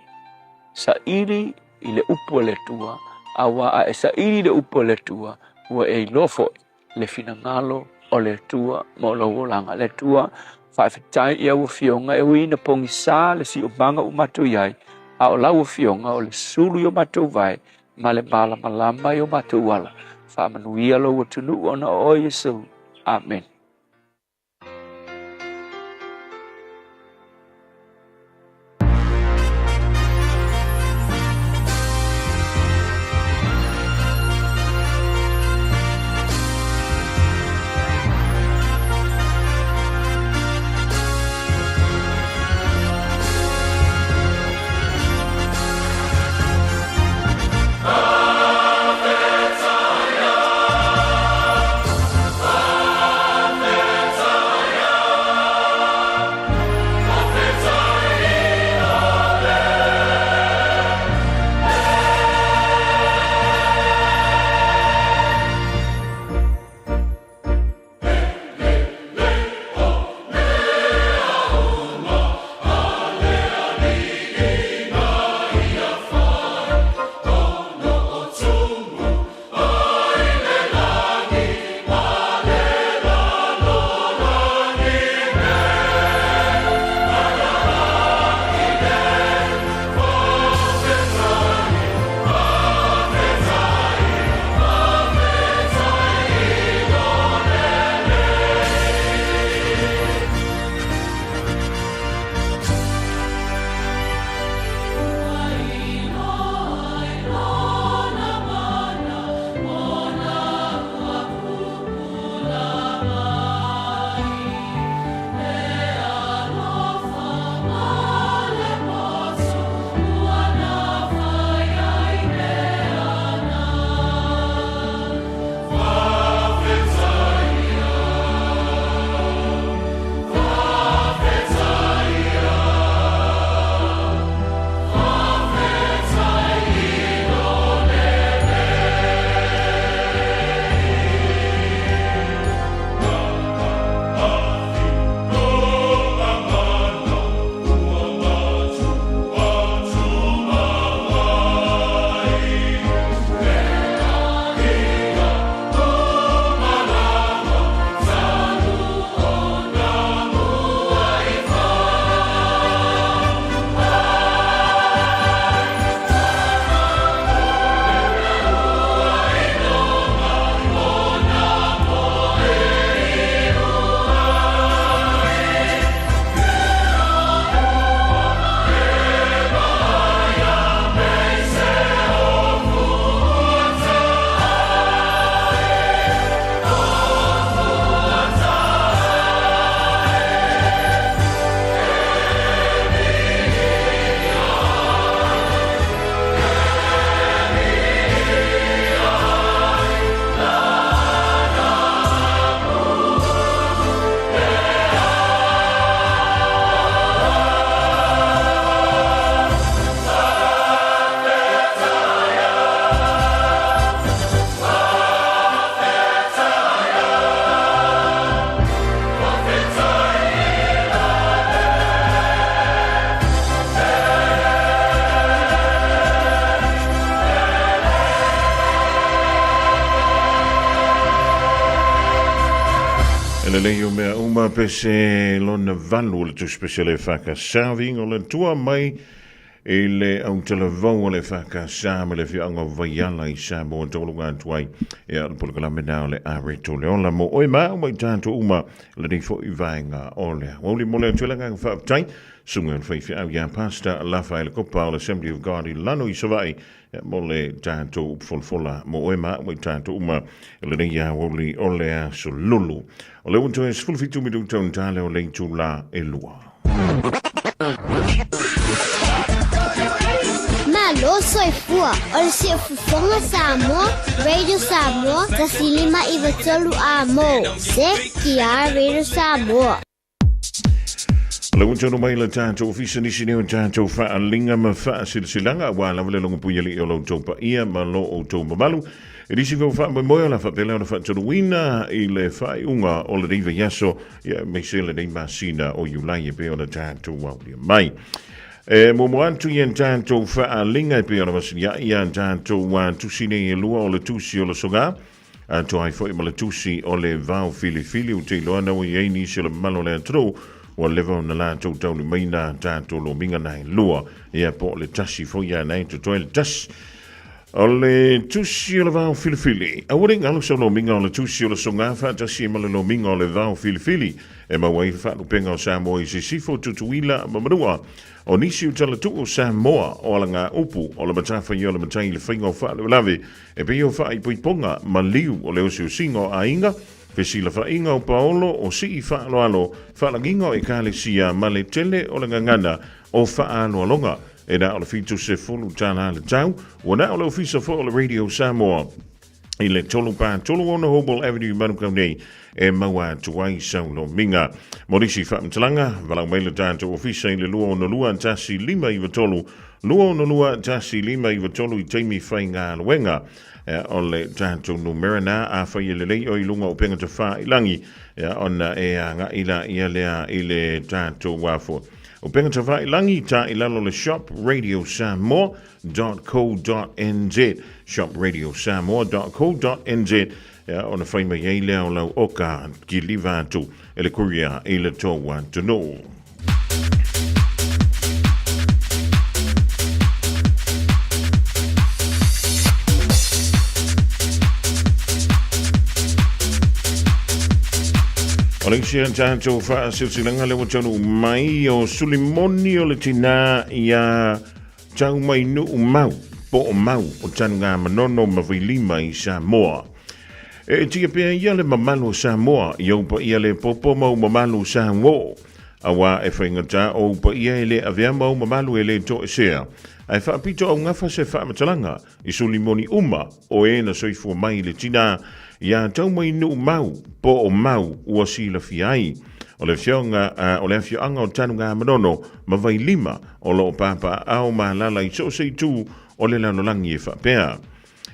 Sa iri i le upu le tua, awa a e sa iri le upu le tua, ua e lofo le finangalo o le tua, mo lo langa le tua, whaifetai ia ua fionga e uina pongi sa le si o manga u matu iai, a o lau fionga o le sulu o matu vai, ma le bala malama i o matu wala, whamanuia lo ua tunu ona o Yesu. Amen. le leo mea uma pese lona valu le tu speciale whakasawing o le tua mai e le au televau le whakasama le whianga vaiala I Samoa o tolunga tuai e al pulakala menao le areto le ola mo oi maa mai tanto uma le ni fo I vaenga o le wali mo le tuelanga whaptai sunga le whaifi au ya pasta la whaile kopa o le Assembly of God I lano I savai mo le tanto upfolfola mo oi maa mai tanto uma le ni ya wali o le a solulu o le unto e sfulfitu mi du ton tale o le tula e lua Malo soy fua, o si fufonga Samoa, Radio Samoa, tasilima iwatolu amo, se kia Radio Samoa. Le unto no mai le tanto ofisa nisi neo tanto wha linga ma wha silanga wa la wale longa puya li o lo topa ia ma lo o topa malu. E disi vau wha moe la wha pele ona wha tonu wina I le whai unga o le riva yaso ia me se le nei masina o yulai e pe ona tanto waulia mai. E mo moantu I tanto wha linga e pe ona masina ia tanto wa tusine e lua o le tusi o le soga. Anto ai fo I ma le tusi o le vau fili fili u te loana o I eini se le malo le atro. Wa lewa na la tau tau ni maina tātou lo minga nai lua ia po le tasi fo ia nai to toi le tasi o le tusi o le vau filifili a wuring alu sa lo minga o le tusi o le songa fa tasi e male lo minga o le vau filifili e ma wai fa lupenga o Samoa I se sifo tutuila mamanua o nisi utala tu o Samoa o ala ngā upu o le matafa I o le matai le whainga o fa le lawe e pe o fa I puiponga ma liu o le o siu singo a inga Pesi la whainga o Paolo o si I whaalo alo, whalanginga o I kāle sia ma le tele o le ngangana o whaano alonga. E na o le fitu se fulu tāna le tau, o na o le ofisa fo o le Radio Samoa. I le tolu pā tolu ona Hobel Avenue Manukau nei, e maua tuai saulo minga. Morisi whaamtalanga, walau mai le tātou ofisa I le lua ona lua tasi lima I watolu, lua ona lua tasi lima I watolu I teimi whainga luenga. O le tātou numerana a whai le lei o I lunga o penga te wha I langi ona e a ngā ila ia lea I le tātou wafo. O penga te wha I langi ta I lalo le shopradio.samoa.co.nz shopradio.samoa.co.nz ona whai mai ei lea o lau oka ki livātu e le kuria I le tōua tunu. O le kisia tātou wha silsilanga le watonu mai o sulimoni o le tina ia tau mai nu mau, po o mau o tanu ngā manono mawilima I Samoa. E tia pia ia le mamalu Samoa, I aupa ia le popo mau mamalu Samoa. Awa e whaingata o upa ia e le avea mau mamalu e le to e sea. Ai whaapito au ngafa se whamatalanga I sulimoni uma o e na soifua mai le tina ia tau mai nu mau, po o mau ua si la fiai. O le fionga, o le fionga o tanu ngā manono, ma vai lima o lo papa au ma lala I so sei tu o le lanolangi e whapea.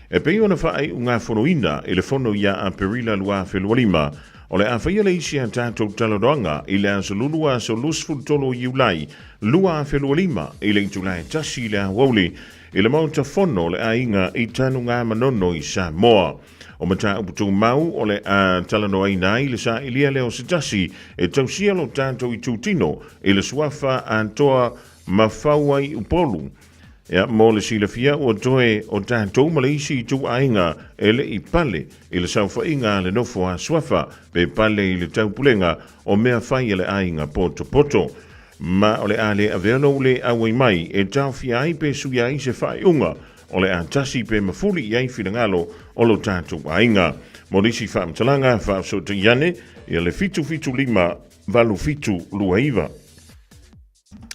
E pei ona whaai unga whonoina e le whono ia a perila lua whelualima, o le a whaia le isi a tātou talaroanga I le a solulua so lusful tolo iulai, lua a whelualima I le itulai tasi le a wauli, I le mauta whono le a inga I tanu ngā manono I Samoa. O mata uputu mau o le a talanoa I nai le sa ilia leo sitasi e tausia lo tātou I tūtino e le suafa a toa mawhauai upolu. Ia mo le silafia o toe o tātou malaisi I tu ainga e le I pale e le saufa inga le nofo a suafa pe pale I le taupulenga o mea whai le ainga poto poto. Ma o le a le aveano le awai mai e tau fiai pe suia I se whai unga. O le antasi pe mafuli iai finangalo o lo tātou ainga. Morisi whaamtalanga whaafsota iane I le fitu lima valu fitu luaiva.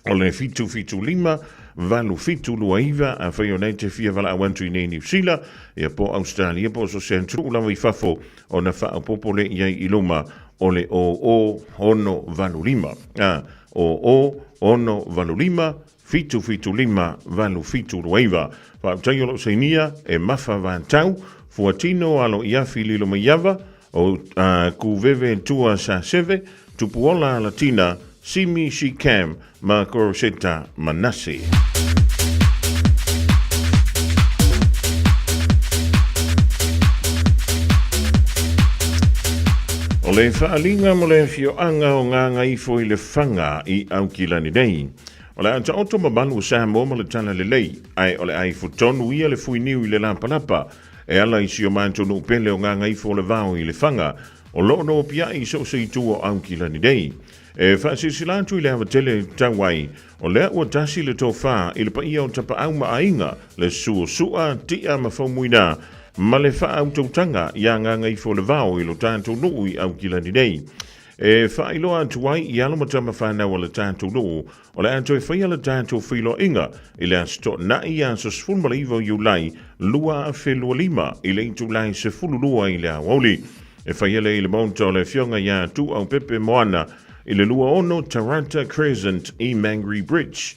O le fitu lima valu fitu luaiva a whaionei te fia vala awantu I nei New Zealand ia po Australia po so sentru ulawa I fafo o na whaapopole iai I luma o le o ono valu lima. O ono valu lima fitu lima valu fitu luaiva. Whaaptai o lo seinia e mafa vātau, fuatino alo iafi lilo maiava, o kuveve tua sa seve, tupuola latina, simi si cam, ma koroseta manasi. O le whaalinga mo le whioanga o ngā ngaifo I le whanga I Aukilani nei. O le anta oto mabalu sa mo le tana le lei, ai o le ai futonu ia le fui niu I le lampalapa, e ala I si o mantonu pele o ngā ngaifo le vau I le whanga, o loo no pia I so se tu o Aukilani nei. E whaasisilantu I le hawa tele tawai, o lea ua tasi le tō wha I le pa ia o tapa au maainga, le sua tia mawhaumuina, ma le wha au tautanga ia ngā ngaifo le vau I lo tātou nuu I Aukilani nei. E whailoa atuai I alomatama whanau o le tātou nuu, o le anto e whaia le tātou whilo inga, I le asto na I aso sfulmala iwo Iulai, lua a whelua lima, I le itu lai se fululua I le awauli. E whaia le I le monta o le fionga ia tu au pepe moana, I le lua ono Taranta Crescent I Mangere Bridge.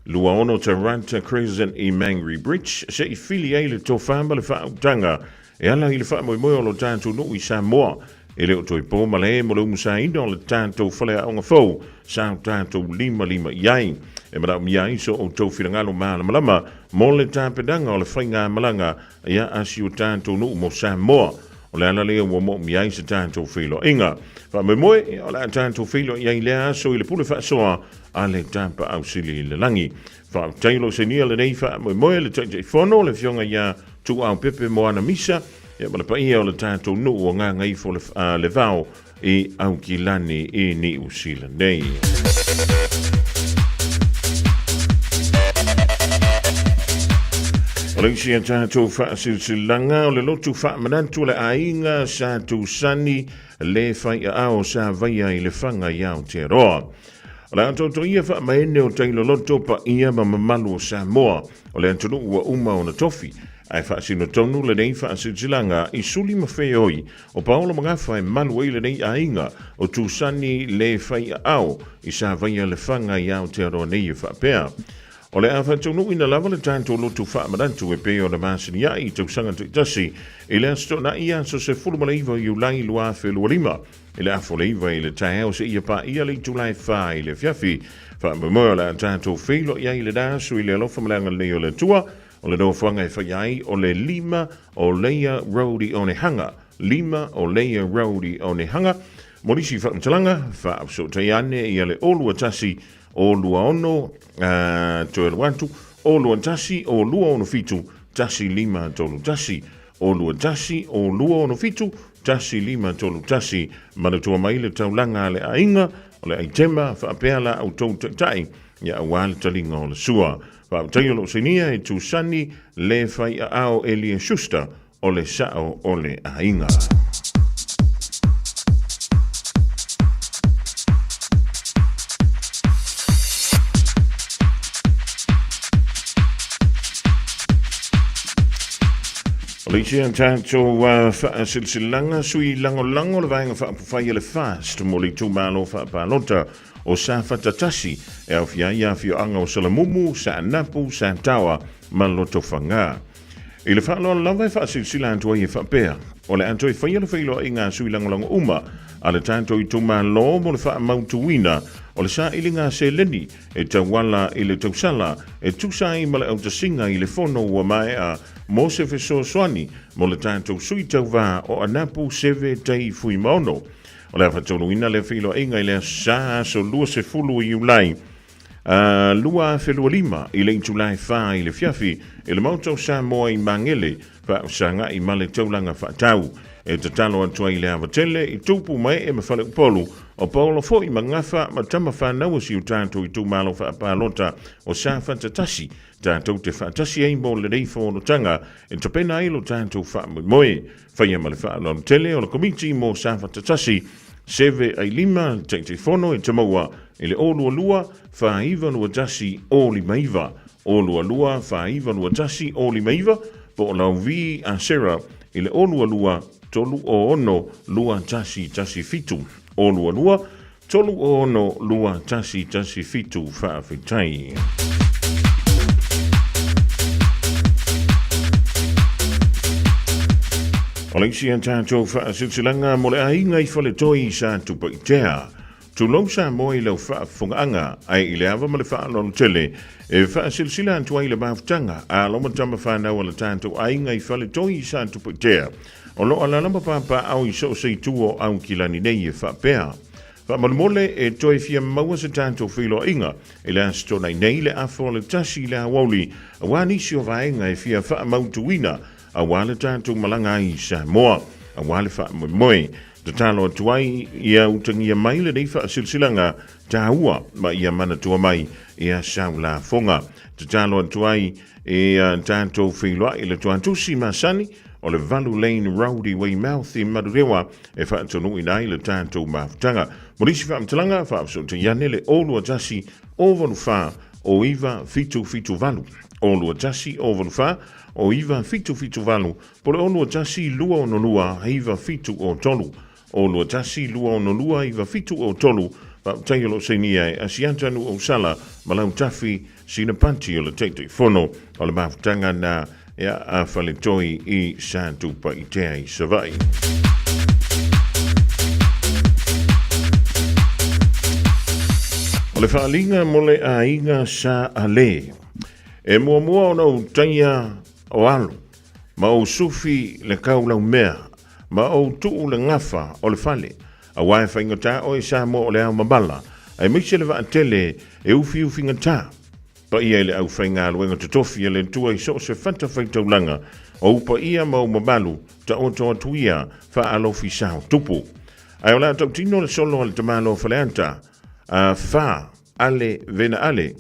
Lua ono Taranta Crescent I Mangere Bridge, se I fili ai le tō whamba le whautanga, e ala I le whaamoimoe o lo tātou nuu I Samoa, e leo toi pō male e mo le umusa ina o le tātou whale a onga fau, sa tātou lima iai. E marau miai so o tau whirangalo maala malama, mo le tāpedanga o le whainga malanga, ia asi o tātou nuu mo Samoa. O le ala leo mo miai sa tātou whilo inga. Wha me moe, o le tātou whilo iai lea aso I le pule whaasoa, a le tāpa au sili le langi. Wha tailo se nia le nei wha me moe le taitei whono, le fionga ia tu au pepe moana misa, ia ma le paia o le tātou nuu o ngā ngaifo le vau I Aukilani I New Zealand nei. O le isi a tātou whaasilsilanga o le lotu whaamanantu le ainga sa tu sani le whai a ao sa vaia I le whanga I Aotearoa. O le ato to ia whaamaene o tailo loto pa ia ma mamalu o Samoa, o le antonu ua uma o na tofi, ai whaasino tonu le nei whaasilsilanga I suli mawheoi o paolo mangafa e malu le nei ainga o tūsani le whai a ao I sa vaia le whanga I Aotearoa nei e whaapea. O le awha tonu ina lava le tātou lotu whaamarantu e peo na māsini ai tau sanga tuitasi I le asto na ia so se fulumala iwa Iulai lua whelua lima. I le afo le iwa I le tae se ia pa ia le tulai wha I le fiafi. Whaamamoa le tātou whilo ia I le dasu I le alofa malanga leo le tua o le dofuanga e whaiai o le lima o leia roadi o ne hanga. Lima o leia roadi o ne hanga. Morisi whaamtalanga whaapso taiane ia le olua tasi o lua ono to el wantu o lua tasi o lua ono fitu tasi lima tolu tasi o lua tasi o lua ono fitu tasi lima tolu tasi mana tua mai le taulanga le ainga o le aitema whaapeala au tau tai ia awale talinga o le sua whaamtaio lo sinia e tu sani le whai a ao Elia Schuster o le sao o le ainga. Leisi an tātou silsilanga sui lango le vaenga whaapawhai le fast mo le tūmalo whaapalota o sa whatatasi e au whiai a whio anga o salamumu, sa anapu, sa tawa ma loto whanga. I le whaaloa lawa e whaasilsila antua I e whaapea o le anto e whaiala whailo I ngā sui lango uma a le tātou I tūmalo mo le whaamautuina o le sa ilinga se leni e tawala I le tausala e tusai ma le autasinga I le fono ua mai a mo se feso soani mo le tātou sui tauwa o anapu seve tei fui maono. O le awhatonu ina le whilo inga I le sa so lua se fulu I Iulai. Lua whelua lima I le intulai wha I le fiafi I le mautau sa moa I mangele wha usanga I male taulanga whaatau. E tatalo atua I le awatele I tupu mai e mawhale upolu o paulo fo I mangafa ma tama whanau si utātou I tūmalo whaapalota o sa whatatasi tātou te whaatasi ei mo le rei whaonotanga e tapena ai lo tātou whaamoe whaia ma le whaalon tele o le komiti mo sa whatatasi seve ai lima te whono e tamaua I le olua lua whaiva nua tasi o li maiva olua lua whaiva nua tasi o li maiva po o lau vi a sera I le olua lua tolu o ono lua tasi fitu olua lua tolu o ono lua tasi fitu whaafitai. O leisi an tātou whaasilsilanga mo le ainga I whale toi sa tupa I tea. Tu lau sa moi lau whaafunganga ai I le awa ma le whaalon tele e whaasilsila an tuai le maftanga a loma tama whanau ala tātou ainga I whale toi sa tupa I tea. O lo ala lama papa au I so sei tuo au kilani nei e whapea. Whamalmole e toi fia maua se tātou whilo inga, e le asto nei nei le afo le tasi le awali, a wānisi o vaenga e fia wha mautuina, a wale tātou malanga I Samoa, a wale wha moe. Te talo atuai ia utangia mai le nei wha silsilanga tāua, ma ia mana tua mai ia sau la fonga. Te talo atuai e tātou whiloa i le tuantusi masani, o le Valu Lane Rowdy Weymouth I Marurewa e whaatonu I nai le tātou mawhtanga. Morisi whaamtalanga, whaapso te iane le olua tasi o vanu wha o iwa fitu valu. Olua tasi o vanu wha o iwa fitu valu. Pole olua tasi lua o nolua iwa fitu o tolu. Olua tasi lua o nolua iwa fitu o tolu. Whaamtaiolo seinia e asiantanu o sala malau tafi sina panti o le teitei fono o le mawhtanga na ia a faletoi I Santupa I tea I Savai. O le whaalinga mole a inga sa ale. E mua o nau taia o alu. Ma o sufi le kaulau mea. Ma o tuu le ngafa o le fale. A wae whaingata o e sa mo o le au mabala. Ai miksi le vaatele e ufi ngata. Pa ia le au whainga luenga te tofi le tua I so se whanta whaitaulanga o upa ia mau mabalu ta o toa tuia wha alofi sao tupu. Ai o la tau tino le solo le tamalo whaleanta wha ale vena ale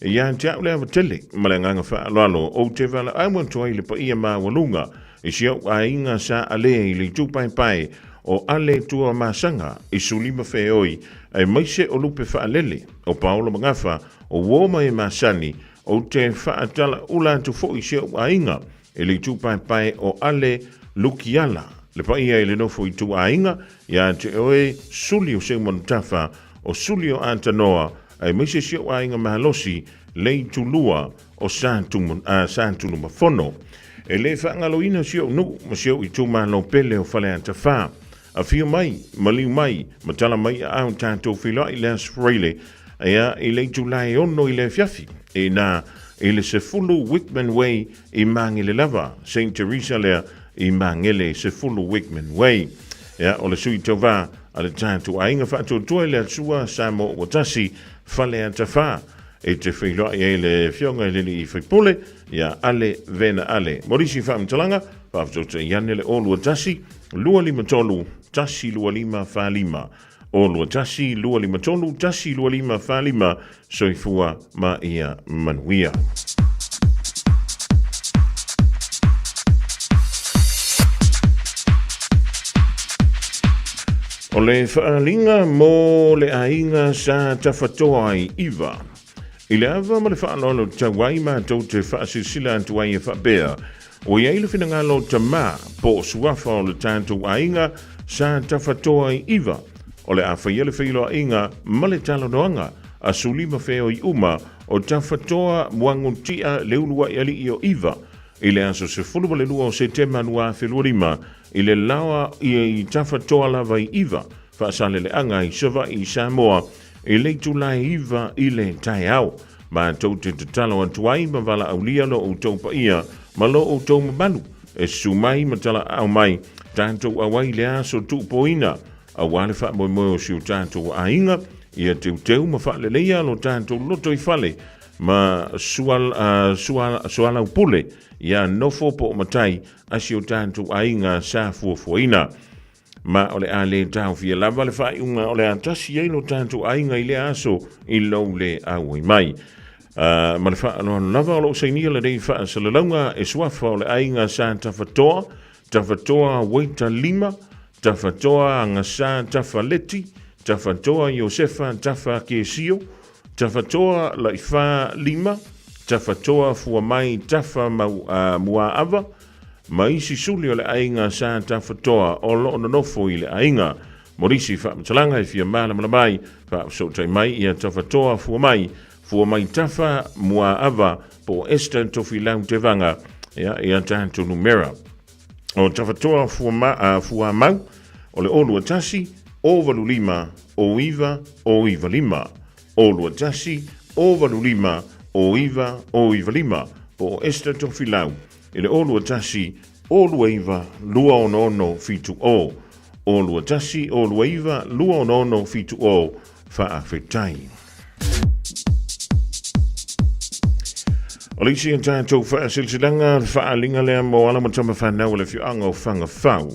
ia te au le avatele malenganga wha aloalo o te wala aiwan toa le pa ia maa walunga I si au a inga sa ale I le tupai pai o ale tua masanga I sulima wheoi ai maise o lupe wha alele o Paolo Mangafa o woma e masani o te whaatala ula tu fo I seo a inga e le tupai pai o ale lukiala. Le pa ia e le nofo I tu a inga ia te oe suli o seo montafa o suli o antanoa ai meise seo a inga mahalosi le tulua o santunu mafono. E le whaangaloina seo nu ma seo I tu malo pele o whale antafa. A fio mai, maliu mai, matala mai a au tātou whiloa I le asfreile ia I le tulai ono I le fiafi e na I le sefulu Wickman Way I mangele lava St. Teresa lea I mangele sefulu Wickman Way ia o le sui tauwa a le tātou a inga whātou tua le atua sa mo watasi whale atafa e te whiloa I le fionga I lili I whaipole ia ale vena ale morisi whaamtalanga whātou te iane le o lua tasi lua lima tolu tasi lua lima whalima o lua tasi lua lima tolu tasi lua lima whalima soifua ma ia manuia. O le whaalinga mo le ainga sa tawhatoa I iwa. I le awa ma le whaalolo tawai mātou te whaasisila antuai e whapea. O iei le whinangalo tamā po suafa o le tātou ainga sa tawhatoa I iwa. O le awhaiele whiloa inga male talo noanga a sulima wheo I uma o tawhatoa muangutia leulua I ali I o iwa. I le aso se fuluma le lua o se te manua whelurima I le lawa I tawhatoa lava I iwa. Whaasale le anga I sava I Samoa I le tulai iwa I le tai au. Ma tau te talo antuai ma wala au lia lo o tau pa ia ma lo o tau mabalu. E sumai ma tala au mai tātou awai le aso tupoina. A wale wha moi moi o siu tātou a inga, ia teu ma wha le leia lo tātou loto I whale, ma suala upule, ia nofo po o matai a siu tātou a inga sa fuafuaina. Ma ole a le tau fia lava le wha iunga ole a tasi ei lo tātou a inga I le aso I lau le awai mai. Ma le wha alo lava o lo seinia le rei wha sa le launga e suafa ole a inga sa tawhatoa weita lima, tawhatoa angasa tawhaleti, tawhatoa Iosefa tafa Kesio, tawhatoa laifa lima, tawhatoa fuamai tafa muaava, maisi suli o le ainga sa tawhatoa o lo nofo I le ainga. Morisi whaamatalanga I fia mala malamai, whaamsautai mai ia tawhatoa fuamai tafa muaava po esta tofi lau te vanga, ia tātou numera. O tawhatoa fuamau, o le olua tasi, o valulima, o iwa lima. Olua tasi, o valulima, o iwa lima. Po esta tofi lau, i le olua tasi, o luaiva lua ono fitu o. O lua tasi o luaiva lua ono fitu o whaafetai. O leisi an tātou whaasilsilanga whaalinga lea mo ala matama whanau le whianga o whanga whau.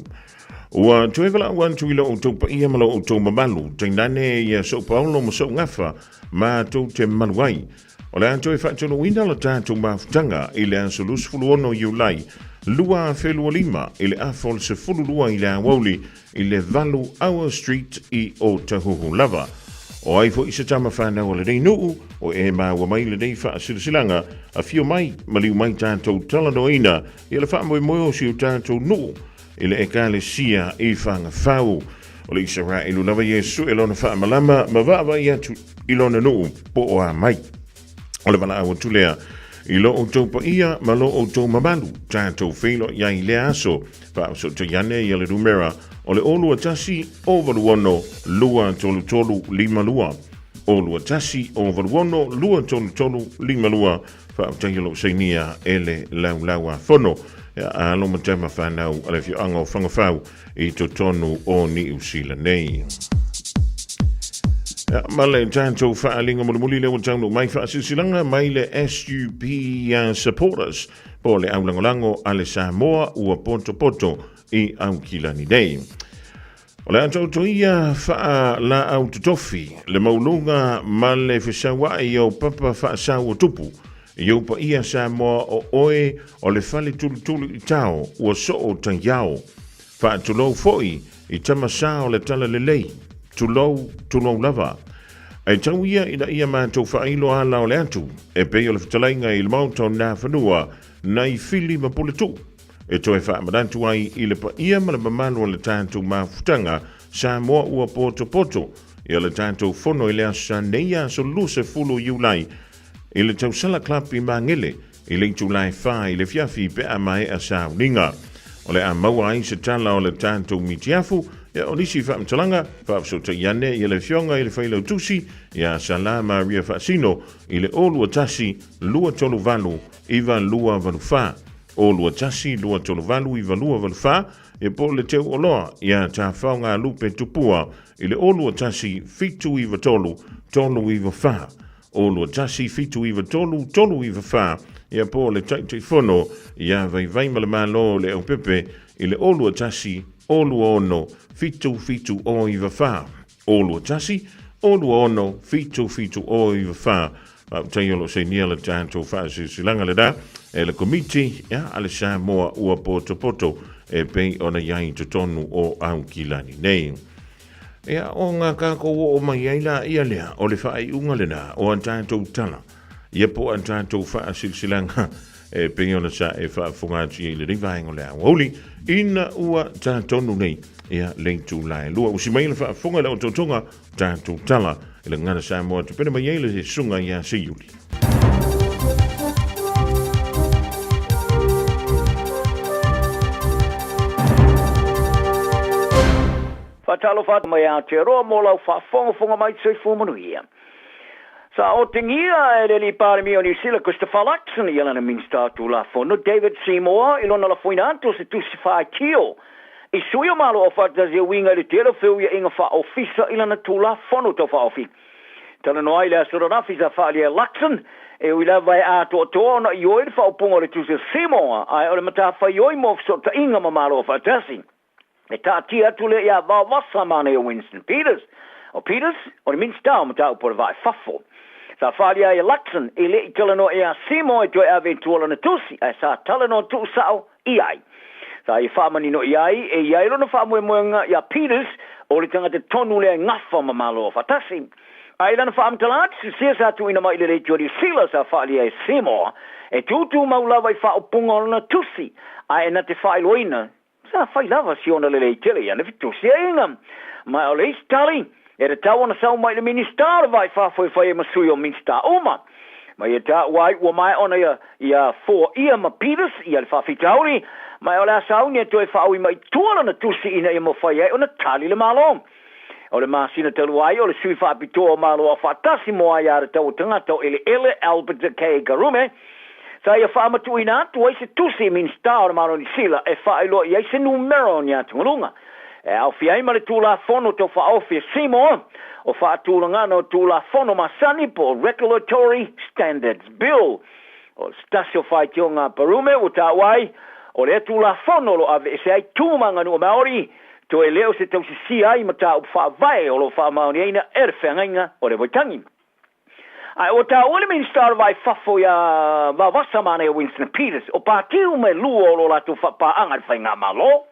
Ua tuewala wan tuila o tau pa ia malo o tau mamalu, tainane ia so paulo mo so ngafa ma tau te maluai. O le anto e whaatolo wina la tātou mafutanga i le ansolus fuluono iulai, lua whelua lima i le afol se fululua i le awauli i le Valu Hour Street i o Tahuhu Lava. O ai fo isa tama whanau le rei nuu, o e maua mai le rei whaasilasilanga, a fio mai maliu mai tātou talanoina i le whaamoe moe o si o tātou nuu, i le ekale sia i whanga whau. O le isa ra ilu lava Yesu e lona whaamalama, ma vava i atu i lona nuu po o a mai. O le wana awa tulea, i lo o tau pa ia, ma lo o tau mamalu, tātou whilo ia i le aso, pa so te yane i le rumera, o le olua tasi o valuono, lua tolu tolu lima lua. Olua tasi o valuono, lua tolu tolu lima lua, pa o tangelo seinia ele lau laua fono, a alo matema whanau, ale fio anga o whangawhau, i to tonu o ni usila nei. Male tātou whaalinga mulimuli leo tāunu mai whaasilsilanga mai le SUP supporters po le aulangolango ale Samoa ua poto i Aukilani Nei. O le antou toia wha la au tutofi le maulunga ma le whesawa i au papa whaasau tupu i au pa ia Samoa o oe o le whale tulu i tau ua so o tangiao wha tulou foi i tamasa o le tala le lei tulou lava. Ai tau ia ina ia mātou whailo ala o le atu, e pei o le whatalainga i le mautau nā whanua, na i whili ma pole tū. E toi whaamadantu ai i le pa ia ma le mamalo o le tātou mawhutanga, sa moa ua poto, i le tātou whono i le asa neia so luse fulu iulai, i le tau sala klapi mangele, i le tulai wha i le fiafi pe a mai a sa uninga. O le a maua ai se tala o le tātou mitiafu, o nisi whaamtalanga, whaapsota iane i le fionga i le whailau tusi, ia Sala Maria Fasino i le olua tasi, lua tolu valu, iwa lua valu wha. Olua tasi, lua tolu valu, iwa lua valu wha, e po le teu oloa, ia tā whaunga lupe tupua, i le olua tasi, fitu iwa tolu iwa wha. Olua tasi, fitu iwa tolu iwa wha, ia po le taitei whono, ia vai male malo le au pepe, i le olua tasi, olua ono, fitu o iwa wha. Olua tasi, olua ono, fitu o iwa wha. Taiolo se nia le tātou wha silanga le da, e le komiti, ale Samoa ua poto, e pei ona iai tonu o Aukilani Nei. Ea o ngā kako o mai aila ia lea, o le wha unga lena, o an tātou tala. Ia po an tātou wha silanga, e pei ona sa e wha whungati i le rivaengo lea. Wauli, ina ua tātonu nei, ia leitu lai lua. Usi mai le wha whunga leo tautonga, tātou tala, i le ngana Samoa, te pene mai eile se sunga ia se yuli. Fatalo fat mai a te roa mo lau whafonga mai tsui fumanuia. Sa o te ngia e le li pare mi o New Zealand Christopher Luxon i alana minsta tu la fono David Seymour i lona la foinanto se tu si fai kio. I sui o malo o fata zi winga le telo feu ia inga fa ofisa i lana tu la fono to fa ofi. Tala no ai le asura rafi za fa lia Luxon e ui la vai a to na i oir fa opunga le tu se Seymour ai o le mata fa ioi mo fso ta inga ma malo o fatasi. E ta tia tule ia va wasa mane o Winston Peters. O Peters, o le minsta o mata upor vai fafo. Sa falia e Luxon, e le i talano e a Seymour e toi ave tuola na tusi, e sa talano tu sao i ai. Sa i whamani no i ai, e i ai rona whamue moenga i a Peters, o le tangata tonu le ngafa ma malo o fatasi. Ai lana whaamtalat, si sa tu ina mai le Jody Sila sa falia e Seymour, e tutu maulawa i whaupunga o na tusi, ai na te whailoina, sa fai lava si ona le tele ia na fitu si inga. Ma o le istari, e re tau ona sau mai le ministar vai whawhai masui o minsta uma. Ma ia ta wai ua mai ona ia fo ia ma Peters, ia le whawhitauri, ma o le asau ni atu e whaui mai tuala na tusi ina ia mo whai ona tali le malo. O le masina talu ai, o le sui whapitoa malo a whatasi mo ai ara tau tangata o ele Albert K. Garume, Sa ia whaamatu ina atu ai se tusi min star maro ni sila e whaelo i ai se numero ni atu ngalunga. E au fiai ma le tūla fono tau whaofia simo o whaatūlanga no tūla fono masani po Regulatory Standards Bill. O stasio whai ki o ngā parume o tā wai o le tūla fono lo ave e se ai tūmanga nu o Māori to e leo se tau si si ai ma tā upa whaavai o lo whaamaoni eina e rewhengainga o le voitangi. Ai o tā ole min star vai fafo ya wawasa mane o Winston Peters o pātiu me luo o lo latu whapaanga whai ngā malo.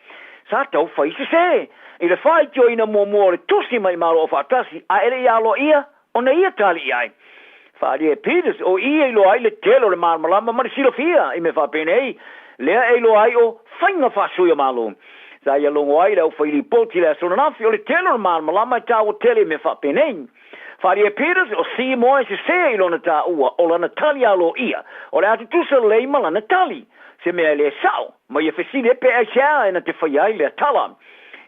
Sa tau whai se i le whai kio ina mua le tusi mai malo o whaatasi a ere ia lo ia o na ia tali ai. Whaari e Peters o ia ilo ai le telo le marmalama mara silo fia i me whapenei lea ilo ai o whainga whasuia malo. Sa ia longo ai rau whai li poti le asona nafi o le telo le marmalama i tā o tele me whapenei. Whaari e Peters o si moe se ilo na tā ua o la Natali alo ia o le atu tusa leima la Natali. Se mea le sao, ma ia whesine pe ai sea ena te whai ai le tala.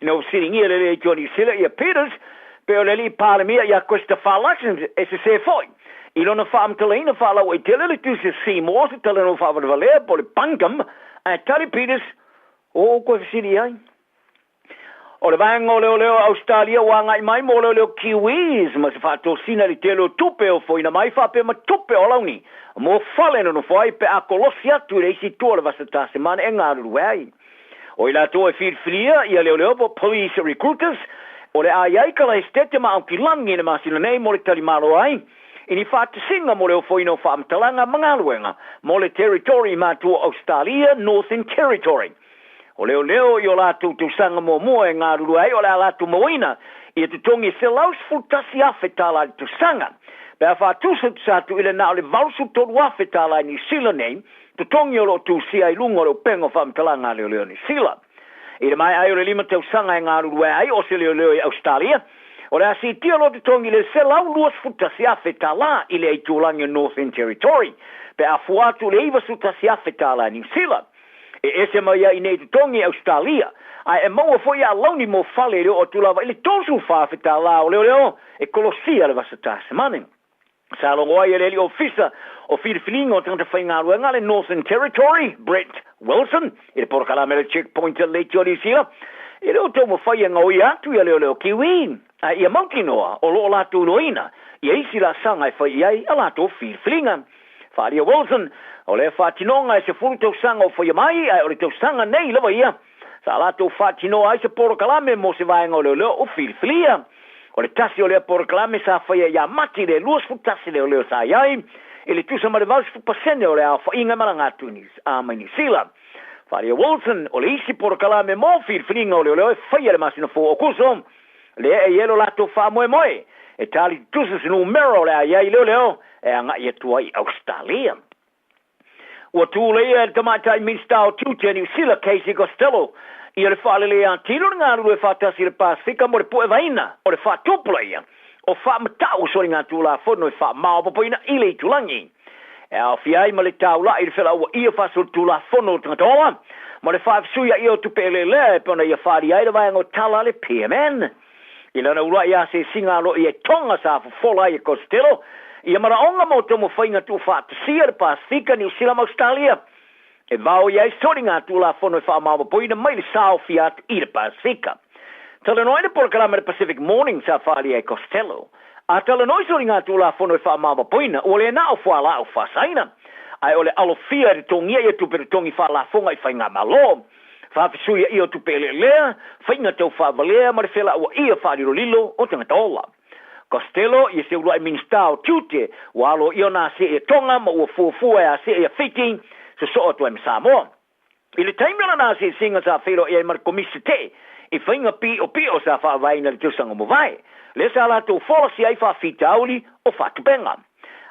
Ina o sitting ia le Johnny Silla ia Peters, pe o le li pāramia ia Christopher Luxon e se foi. Ilo na whaamtaleina whalau e tele le tu se Seymour se tele no whaavadvalea po le Pankam, a tali Peters, o koe whesine ai. O le vanga o leo Australia wanga i mai mo leo Kiwis ma se whātou sina li telo tupe o fo ina mai whape ma tupe o launi. Mo whale no whai pe a kolosi atu le isi tōle vasata se mana e ngāru wai. O ila tō e whirwhiria i a leo po police recruiters o le ai kala estete ma au ki langi na masina nei mo le tarimaro ai. Ini whātu singa mo leo fo ino whaamtalanga mangaluenga mo le territory ma tō Australia Northern Territory. O leo i o lātou tu sanga mua e ngā ruru ai o le lātou moina i te tongi se laus futasi awhi tāla tu sanga. Pea whātusa tu sātu ile nā o le valsu toru awhi tāla ni sila nei, tu tongi o lo tu si ai lunga o pengo whamtalanga leo ni sila. I le mai ai o le lima tau sanga e ngā ruru ai o se leo i Australia, o le asi tia lo tu tongi le se lau luas futasi awhi tāla i le ai tūlangi Northern Territory. Pea fuatu le iwa sutasi awhi tāla ni sila. E ese mai ia i nei te tongi Australia. Ai e maua fo ia launi mo fale leo o tulawa ili tosu whawhita la o leo e kolosia le vasata se mani. Sa longo ai ele ofisa o whiriwhilinga o tangata whaingarua ngale Northern Territory, Brett Wilson, i le porokala mele checkpoint le tiori sila. I leo tau mo whaia ngau i atu ia leo kiwi. Ai ia mauti noa o loo latu noina. Ia isi la sanga i whai ai a latu whiriwhilinga. Wharia Wilson, o le whatinonga e se furu tau sanga o whaia mai, ai o le tau sanga nei lawa ia. Sa la tau whatinoa ai se porokalame mo se vaenga o leo o whiriwhilia. O le tasi o le porokalame sa whaia ia mati le luas futasi leo sa iai. E le tusa ma le vaus fupasene o le a whainga marangatu ni ni sila. Wharia Wilson, o le isi porokalame mo whiriwhilinga o leo e whaia le masina fo o kuso. Le e ielo la tau wha moe moe. E tali tusa sinu mero le a iai leo e anga ia tua i Australia. Ua tūle ia e tamatai minsta o tūtia New Zealand Casey Costello. Ia le whaale le antino ngā ruru e whātasi le Pasifika mo le poe vaina o le whātopula ia. O whāmatau sori ngā tūla whono e whāmao papoina i le tulangi. E au fiai ma le taula i le whela ua ia whāsol tūla whono tangatoa. Mo le whāwsuia ia o tupe le le pona ia whāri ai le vaenga o tala le PMN. I lana ura ia se singalo i e tonga sa fola i Costello. Ia maraonga mo tomo whainga tu whātasia le Pasifika New Zealand Australia. E vau iai sori ngā tūla whono e whaamawa poina mai le sao fiat i le Pasifika. Talanoi le porkalama le Pacific Morning sa whaari ai Costello. A talanoi sori ngā tūla whono e whaamawa poina o le nao whaala o whasaina. Ai o le alofia re tongia i tupe re tongi whaala whonga i whainga malo. Whawhisuia i o tupe le lea, whainga tau whavalea ma le whela ua ia whaari lilo o tangatola. Costello i se urua i minsta o tute walo i ona se e tonga ma ua fuafua e a se e fiti so so atu em Samoa. I le taimela na se singa sa whero e mar komisi te i whainga pi o sa whaavaina le tiusanga mo vai. Le sa la tau whola si ai whawhita auli o whatupenga.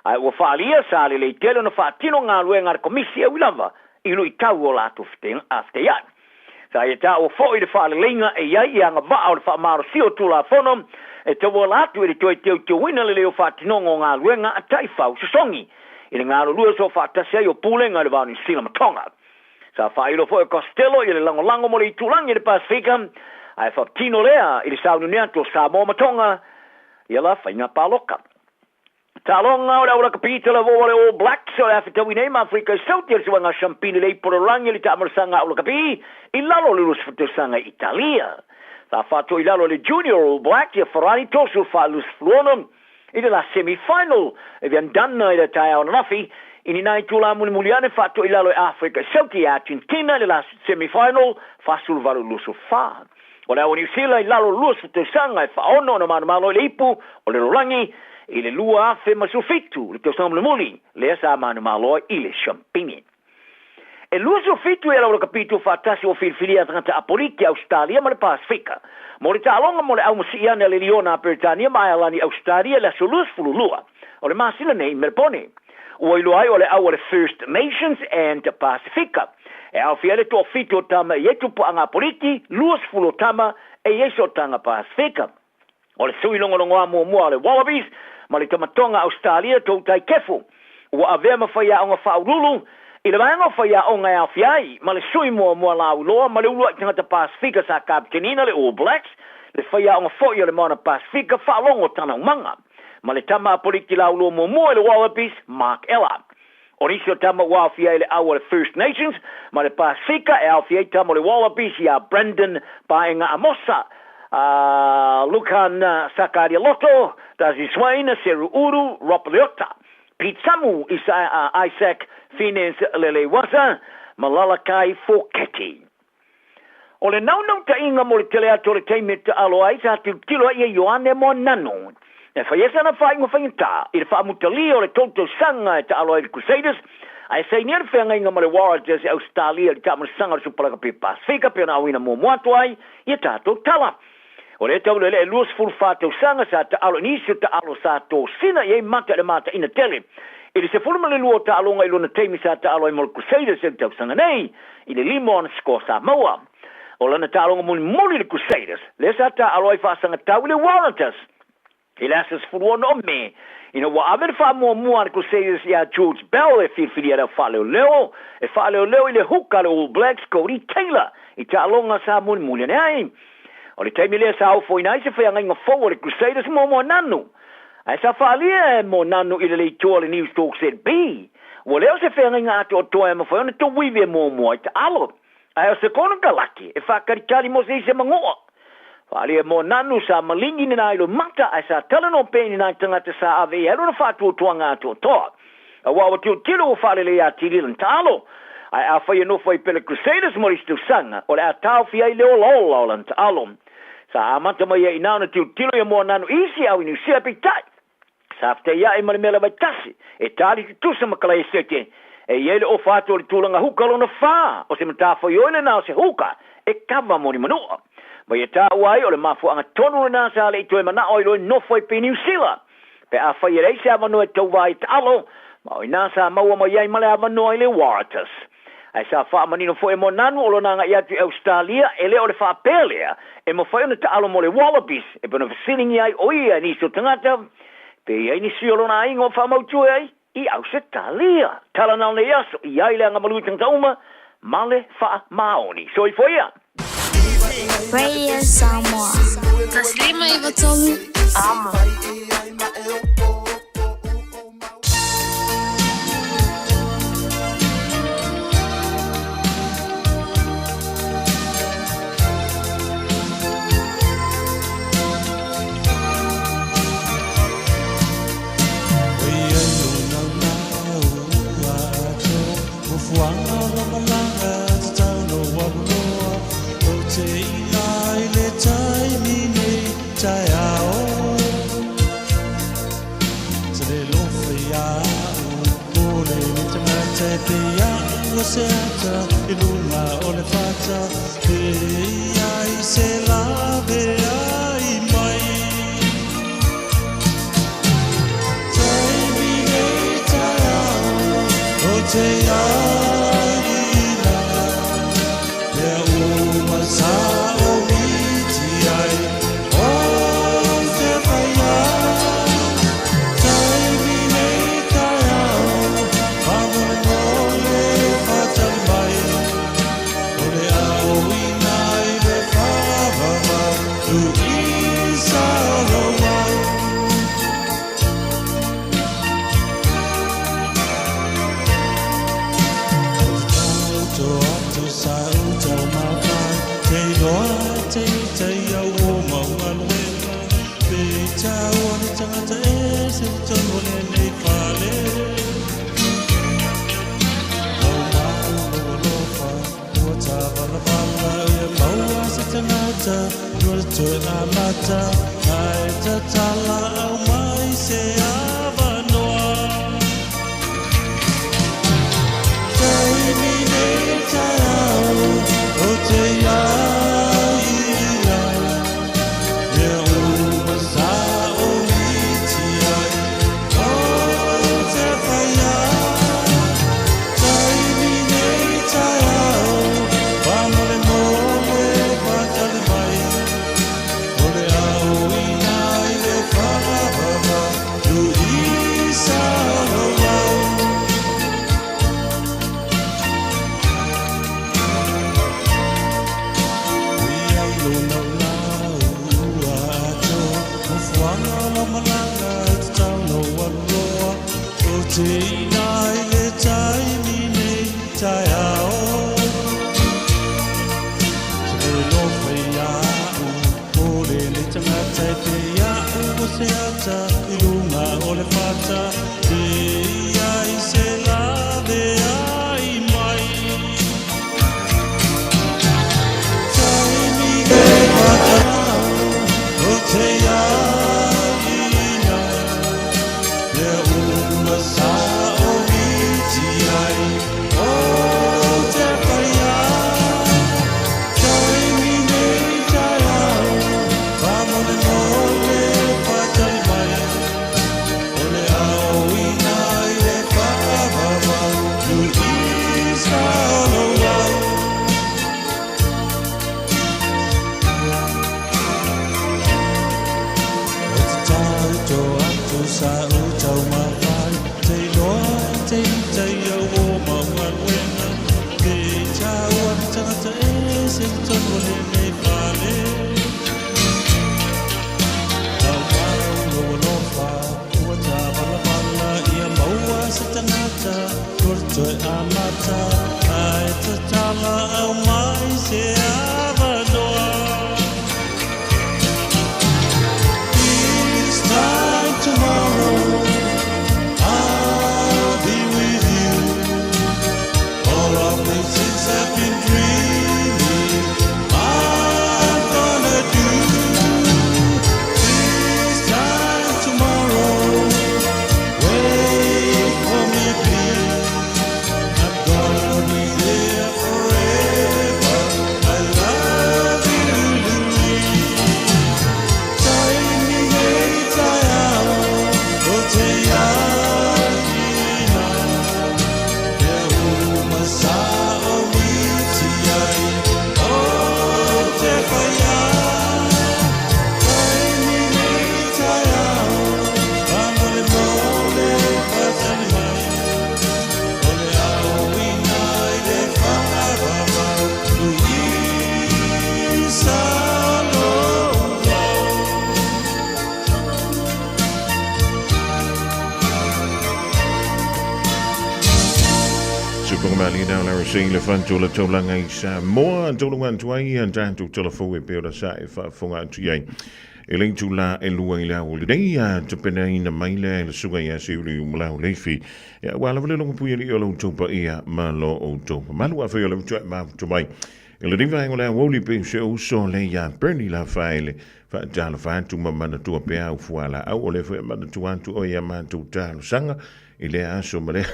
Ai ua whaalia sa le tele no whaatino ngā ruenga komisi e wilava i lui tau o la tu afte iat. Sa e ta o fo i le whaalelenga e iai i anga vaa o le whaamaro si o tula whono e te wala atu e le toi te wina le leo whaatinongo ngā ruenga a tai whau sasongi. I le ngā rua so whaatasi ai o pūlenga le vāni sila matonga. Sa whailo fo e Costello i le lango mo le i tūlangi le Pasifika, ai whaatino lea i le saunu nea to Samoa matonga, i la whainga paloka. Talonga o la kapitala vo le All Blacks o after we name Africa South years wanga champine le porangi le tamarsanga o la kapi ilalo le lus futosanga Italia. Ta fatto ilalo le Junior All Black e Ferrari tosu fa lus fluonum in la semi-final e vi andanna ida taia on nafi in inai tula muliane fatto ilalo Africa South Argentina la semi-final fa sul valu lusu fa. Ora o New Zealand ilalo lus futosanga fa ono no mano le ipu o le rolangi i le lua afe masufitu, le teo samle muli, le asa manu malo i le champini. E lua sufitu e la kapitu fatasi o filfilia tangata apoliti Australia ma le Pasifika. Mo le talonga mo le au musiana le liona Britania ma alani Australia la solus fululua. O le masina nei Melbourne. O iluai o le au le First Nations and Pasifika. E au fiele to fitu tama yetu po anga apoliti, luas fulutama e yeso tanga Pasifika. O le sui longo mua le Wallabies, ma le tamatonga Australia tau tai kefu. Ua avea mawhaia o ngā whaurulu, i le maenga whaia o ngā awhiai, ma le sui mua la uloa, ma le ulua i tangata Pasifika sa Kaptenina le All Blacks, le whaia o ngā whoi o le mauna Pasifika whaalongo tana umanga. Ma le tama apoliti la uloa mua i le Wallabies, Mark Ella. O nisi o tama ua awhiai le awa le First Nations, ma le Pasifika e awhiai tama le Wallabies i a Brendan Baenga Amosa, Lukan Sakaria Lotto, Dazi Swain, Seru Uru, Rob Leota, Pete Samu, Isaac Finance Lele Wasa, Malalakai Foketi. O le nau ta inga mo le tele ato le teimeta aloai sa tilo ia Ioane mo nano. E whaiesa na whaingo whainta, i le whaamutali o le toto sanga e ta aloai le Crusaders, ai sei nere whenga inga mo le Warriors e Australia le tamar sanga le Supalaka Pi Pasifika pe na awina mo muatuai, i tato tala. O le tau le luas fulfato sanga sa ta alo nisi ta alo sa to sina ye mata le mata ina tele. Ili se fulma le luo ta alonga ilona teimi sa ta alo i mol Crusaders e tau sanga nei, i le limon sko sa maua. O lana ta alonga muli le Crusaders, le sa ta alo i whaasanga tau le Warriors. Ili asas furuona o me, ina wa aver wha mua le Crusaders ia George Bell e whiwhiria rau whaleo leo, e whaleo leo i le huka le All Blacks Cody Taylor, i ta alonga sa muli ane ai. O le taimi lea sa au fo ina se whea ngai ngā whau le Crusaders mo nanu. Ai sa whaalia mo nanu i le leitua le News Talk said B. Wa leo se whea ngai ngā ato o toa e mawhai ona to wiwe mo ai ta alo. Ai o se kono kalaki e whakarikari mo se mangoa. Whaalia mo nanu sa malingi ni nai lo mata ai sa talano pēni nai tangata sa ave e alo na whātua toa ngā ato o toa. A wawa tilo o whale le a tiri lan ta alo. Ai a whai no whai pele Crusaders mo ristu sanga o le a tau fiai leo lola o lan ta alo. Sa amata mai e inauna tilo ya mo nanu isi au inu sia pitai. Sa afte ia e marimela vai tasi. E tali tusa makala e sete. E iele o fatu o le tulanga huka lo na wha. O se matafo i oile na o se huka. E kava moni manua. Mai e tā uai o le mafu anga tonu na sa le ito e mana o ilo e nofo i pe New Zealand. Pe a whai e reise avano e tau vai ta alo. Ma o i nasa maua mai ai male avano i le Warriors. Ai sa wha manino fo e mo nanu o lo nanga i atu Australia e le o le wha pelea e mo whai ona ta alo mo le Wallabies e pano whasiningi ai o ia ni so tangata pe ai ni si o lo na ingo wha mautu ai i Australia tala nao le yaso i ai le anga malui tangta uma male wha maoni so i fo ia Radio Samoa. Taslima Ivatolu. Ama. Sila fantola tolanga isa moa tolungan tuai and to telephone peora sa fa fonga tuai eling tula elua ila holiday to pena ina maile suga ya siuli umla lefi ya wala vele long pu ili olo topa ia malo o topa malu afa yo tu ma to mai ele diva ngola woli pe so le ya bernie la faile fa jala fa tu mama tu pe au fuala au ole fa ma tu antu o ya ma tu talo sanga ile aso mare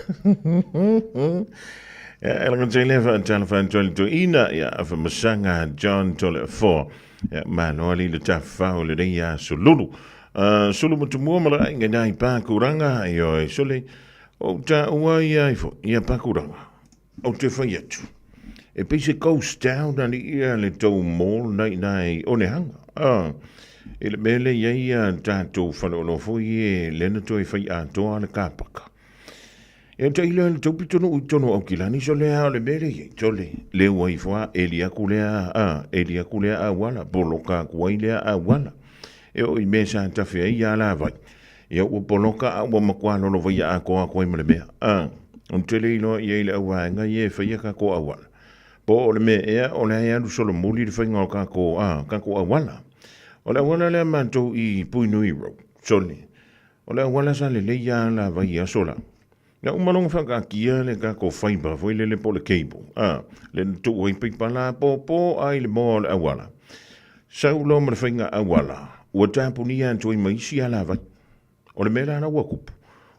Elangan leva telefoon to ina ya of masanga John tole 4 ya manoli le tafa le ya sululu sulu mutu muamala ngai pa kuranga yo sole o ta wa ya ifo ya pa kuranga o te fa yetu e pise goes down and the le to mall nai one hanga ele mele ya ta to fa no fo ye le no to fa ya to ala kapaka e te ile to pitono utono o kilani so le le bere tole le wai fa elia kulea wala boloka kuailea a wala e o mesa ta fe ia la vai e o boloka a o makwano lo vai a ko ko me me on tele no ye le wa nga ye fa ye ka ko a wala po le me e o le ya lu solo muli de fa nga ka ko a wala o le wala le manto I puino iro Soli. O le wala sa le ia la vai a sola. Ya umalong whaka kia le ka ko fiber foi le po le cable. Le tu oi pipala po ai le mo le awala. Sau lo me whainga awala. Ua tāpunia antoi maisi ala vai. O le mera na wakupu.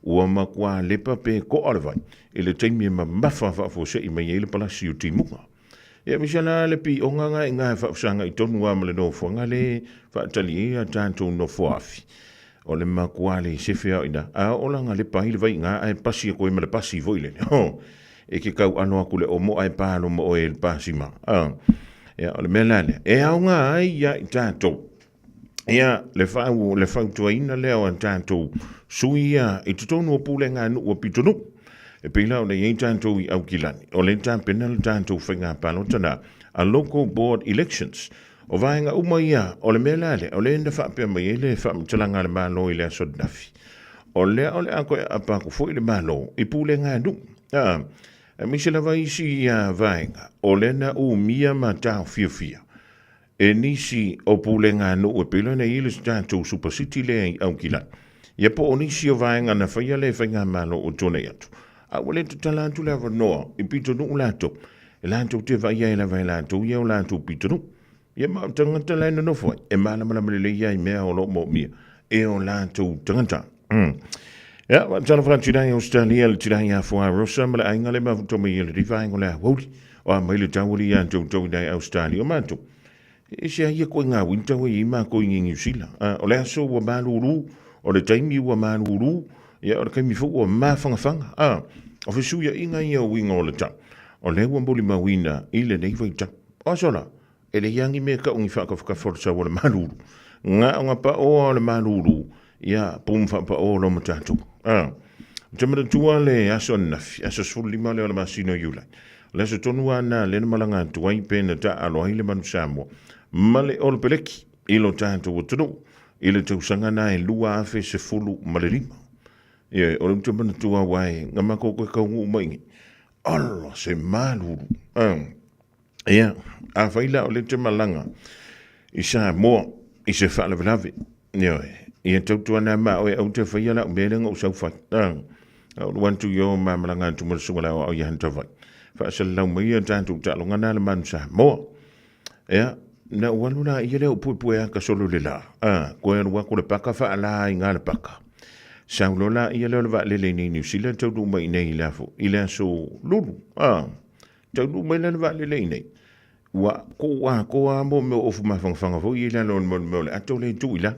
Ua makua lepa pe ko ala vai. E le teimi ma mafa fo se i mai ele palasi o timunga. Ya misana le pi o nganga i ngai whausanga i tonu ama le no fuanga le whaatali ea tātou no fuafi. O le makua le sefe au ina. A olanga le pahi le vai ngā ai pasi a koe ma le pasi voile. E ke kau ano aku le o mo ai pālo mo o e le pasi ma. Ya o le mea le. E au ngā ai ia i tātou. Ia le whau tua ina leo an tātou. Suia i tutonu o pule ngā nu o pitonu. E pila o le iei tātou i au kilani. O le tāpena le tātou whainga pālo tana. A local board elections. O vaenga umaia, o le mea lale, o le enda whapea mai ele whamtalanga le malo i le asod nafi. O le ako e apako fo i le malo, i pule ngā nu. Misi la vaisi ia vaenga, o le na u mia ma tau fia. E nisi o pule ngā nu, e pila na ilis tātou Super City le i au kilan. Ia po o nisi o vaenga na whaia le whainga malo o tone atu. A wale tu talantu le wanoa, i pito nu ulato. E lanto te vaia e la vai lanto, ia o lanto pito nu. Ia ma tangata lai no foi e mana le ia i mea o lo mo mia e o la tu tangata ya wa tala franchina i Australia le tira ia fo rosa mala ainga le ma to me le riva ngola woli o mai le tawuli ia to dai Australia ma to e sia ia ko nga winter we ma ko i New Zealand o le so wa maluru o le taimi wa maluru ia o ke mi fo o ma fanga o fe su ia inga ia winga o le ta o le wa boli ma wina ile nei vai ta o sola e le yangi me ka ungi whaka forza o le maluru. Ngā onga pa o le maluru, ia pum wha pa o lo matatu. Jamara tua le aso nafi, aso suli ma le o le masino iulai. Le aso tonu ana le na malanga tuai pena ta alo hai le manu Samoa. Ma le o le peleki, ilo tātou o tunu, ilo tau sangana e lua afe se fulu ma le lima. Ia, o le jamara tua wai, ngā mako koe kaungu maingi. Allah, se maluru. Ia, a whaila o le te malanga i sa moa i se whaala walawe. Ia tautua nā ma o e au te whaiala o merenga o sau whai. O wantu yo ma malanga tu marasunga lau au yahanta whai. Whaasala lau mai a tātou tālonga nā le manu sa moa. Ia, na waluna i leo pui a ka solo le la. Koe anua ko le paka whaala i ngā le paka. Saulola i leo le wa lele ni New Zealand tautu mai nei lafo. I lea so lulu. Tau mai lana vale lei nei. Wa ko mo me ofu mafanga fo i lana mo le ato le tu ila.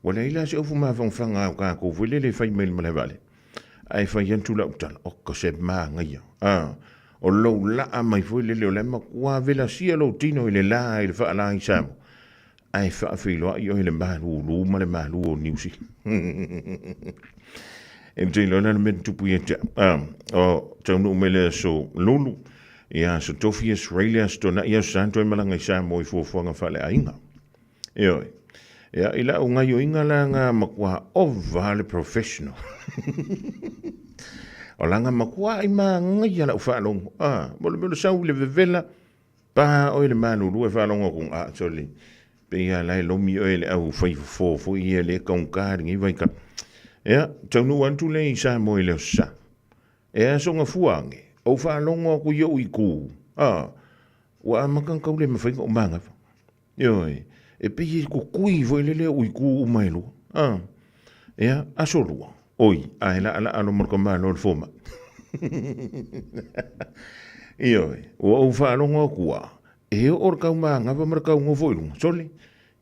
Wala ila se ofu mafanga ka ko vele le fai mel male vale. Ai fai yantu la utal o ko se ma ngai. O lo la mai fo le le ma kwa vela sia lo tino ile la il fa la isam. Ai fa filo io ile ma lu male ma lu o niusi. Ente lo na me tu puia. O tonu mele so lulu. Ia so tofi Australia stona ia santo e malanga sa mo i fuafuanga fale ainga. Ioi. Ia ila o ngai o inga la nga makua o vale professional. O langa makua i ma ngai ala ufalongo. Molo sau le vevela pa o le manu lue falongo kung soli. Pe ia lai lomi o ele au fai fo i ele kaungkari ngi vai ka. Ia, taunu antu le i sa mo i leo sa. Ia so nga fuange. O whanonga ko iau i kū. Wa makan kau le mawhainga o manga. Ioi. E pei ko kui voi lele o i kū o mailu. Ea, asorua. Oi, aela ala alo marka mana o le foma. Ioi. O whanonga kua. E o kau manga wa marka o ngofoilu. Soli.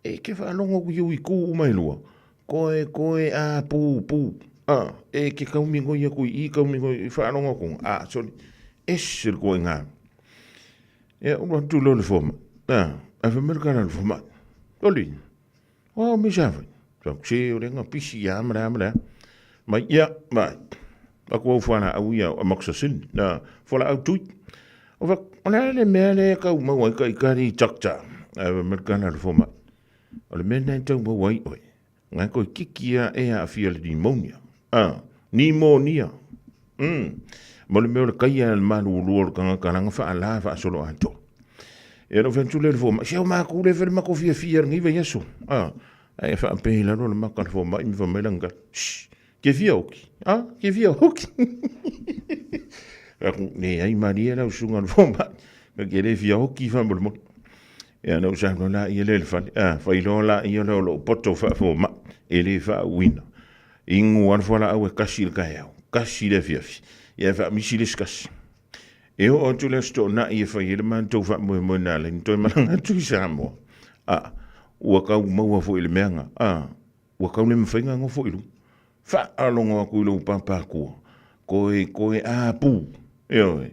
E ke whanonga ko iau i kū o mailu. Koe a pū. E ke kau mingo ia kui i kau mingo i whanonga kong. Soli. Esir koe ngā. E ua tu lo le foma. A whamerikana le foma. Oli. O mi sawai. So se o renga pisi ya mara. Mai ia, mai. Ako au whana au ia a maksa sin. Whala au tui. O wha, le mea le kau mawai ka i kari takta. A whamerikana le foma. O le mea nei tau mawai oi. Ngai koe kikia e a fia le pneumonia. Pneumonia. Mole me le kaia le malu luor kanga karanga fa ala fa solo anto. E no fentu le fo ma sia ma ku le fer ma ko fia ngi ve yeso. Ai fa pe la no ma ka fo mai mi fa melanga. Ke via oki. Ah, ke via oki. Ne ai Maria la usunga fo mai. Ke le via oki fa mo. Ya no sa no la i le fa. Ah, fa i lo la i lo poto fa fo ma. Ele fa wina. Ingu an fo la au kasi ka ya. Kasi le via. Ya fa mi si le kasi. E o tu le sto na i fa i le man to fa mo na le to malanga tu sa mo. Ah, ua kau maua fo i le meanga. Ah, ua kau le mwhainga ngo fo i lu. Fa alongo aku i lu papa kua. Koe a pu. Eoe,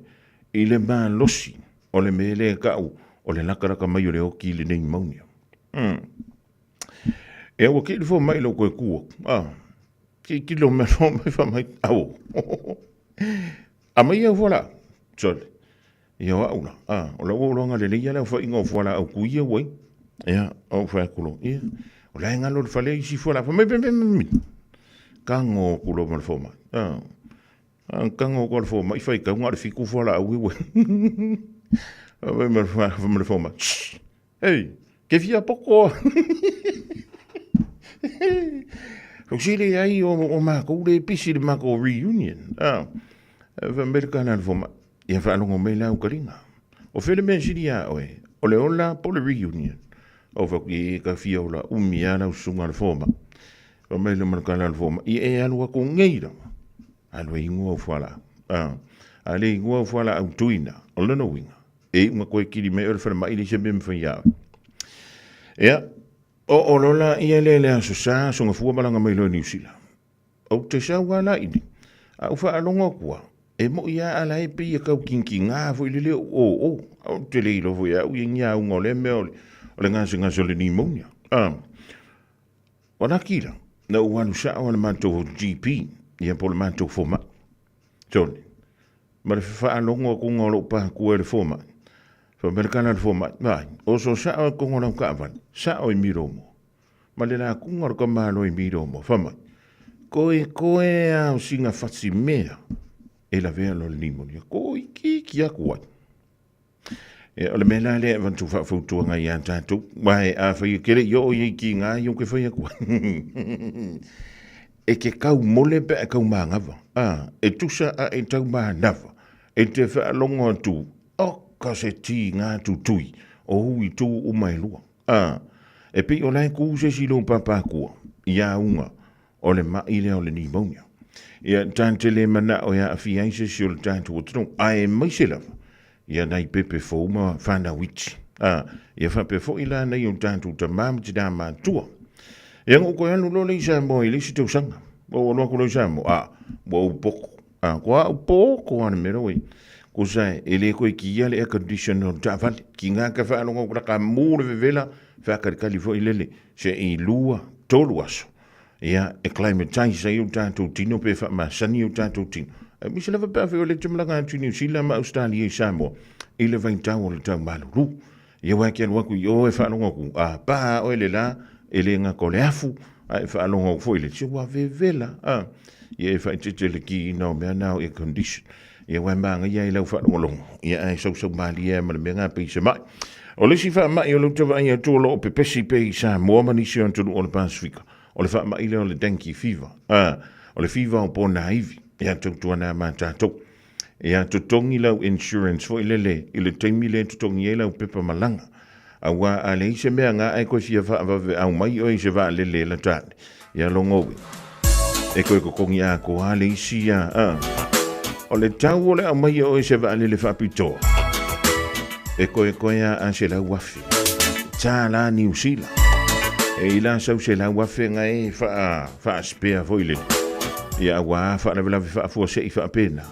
i le maa losi. O le mele kau. O le lakaraka mai o le oki le nei maunia. E ua ki le fo mai lo koe kua. Ah, ki lo me lo me fa mai. Au. A mai au fola. Tole. Ia wa aula. Ah, o la uolonga le leia le fa ingo fola au kuia wai. Ia, au fa kulo. Ia. O la ngalo le fale isi fola fa me. Kango kulo mal foma. Ah. Kango kulo foma. I fai ka ngare fiku fola au we. Me foma. Hey, que via pouco. Auxili ai o mako le pisi de mako reunion. Ah. Va mercana foma. Ia fa longo me la ukaringa. O fele me sidia oe. O le ola po le reunion. O fa ki ka fiola umia na usunga foma. O me le mercana foma. I e anu ko ngeira. Alo ingo fala. Ah. Ale ingo fala au tuina. O le no winga. E uma koe kiri me ora mai le se bem fa ya. Ja. O lola ia le aso sa so nga fu balanga mai lo New Zealand. O te sa wala ini. Au fa alonga kua. E mo ia ala e pe ka kinkinga fo ile o te le lo fo ya u nya u ngole me o le nga singa so le pneumonia. Wana kila. Na u anu sa o le manto GP. Ia po le manto fo ma. Tony. Ma le fa alonga ko ngolo pa ku le fo ma. Fa merkana fo ma. Vai. O so sa o ko ngolo ka van. Sa o miromo. Ma le la ku ngolo ka ma lo miromo. Fa ma. Koe a o singa fatsi mea. E la vea lo limonia. Koe ki a kuat. E o le mena le van tu fa futu nga ia tatu. Mai a fa i kere yo i ki nga yo ke fa ia kuat. E ke kau mole pe kau mangava. Ah, e tusa a e tau manava. E te fa longo tu. O ka se ti nga tu tui. O hui tu o mai lua. Ah, e pe o lai ku se silo papa kua. Ia unga. O le maile o le pneumonia. Ia tante le mana o ia afiaise si o le tante o tonu. Ae mai se lava. Ia nai pepe fouma whana witi. Ah, ia whape fo ila nei o tante o tamam te da mātua. Ia ngoko anu lo le isa mo i lisi tau sanga. O loa kulo isa mo. Ah, mo au poko. Ah, kua au poko ane mero wei. Ko sai, ele koe ki ia le air conditioner o tawhale. Ki ngā ka whaanonga kura ka mūre vevela. Whakarikali fo ilele. Se i lua tolu aso. Ia, e climate change sa i o tātou tino pe wha masani o tātou tino. Mi se lava pāwhi o le tamlanga atu New Zealand ma Australia i Samoa. I le vain tau o le tau maluru. Ia waki anu waku i o e whaanonga ku. A pā o ele la, ele ngā ko le afu. A e whaanonga ku fo ile. Se wa vevela. Ia e whaitete le ki nao mea nao e condition. Ia wai maanga ia i lau whaanonga longo. Ia ai sau mali ia ma le mea ngā peisa mai. O le si wha mai o lau tawa ia tōlo o pepesi pe i Samoa manisi o antonu o le Pasifika. O le wha mai o le dengue fever. O le fever o pōna iwi. Ia tautua nā mātātou. Ia tutongi lau insurance fo ilele. I le teimi le tutongi e lau pepa malanga. A wā a le ise mea ngā e koe fia wha awave au mai o ise wā lele la tāne. Ia longowe. E koe kokongi a ko a le isi a. O le tau o le au mai o ise wā lele wha pitoa. E koe a se lau wafi. Tā la New Zealand. E ila sau se la wafe nga e wha spea fo ile. Ia wā wha na vela wha fua se i wha pena.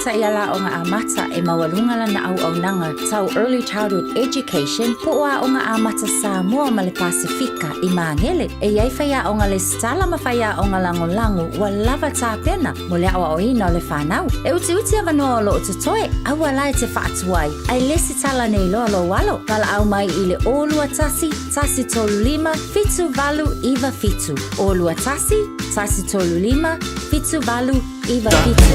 ta iala o ngā amata e mawalunga lana au nanga tau early childhood education po a o ngā amata Samoa ma le Pasifika i Mangele e iai whaia o ngā le stala ma whaia o ngā lango wa lava tā pena mo le awa o ina o le whanau. E uti avanoa o lo o te toe, awa lai te whaatuai, ai lesi tala nei loa lo walo, kala au mai i le olua tasi tolu lima, fitu valu iwa fitu. Olua tasi tolu lima, fitu valu iwa fitu.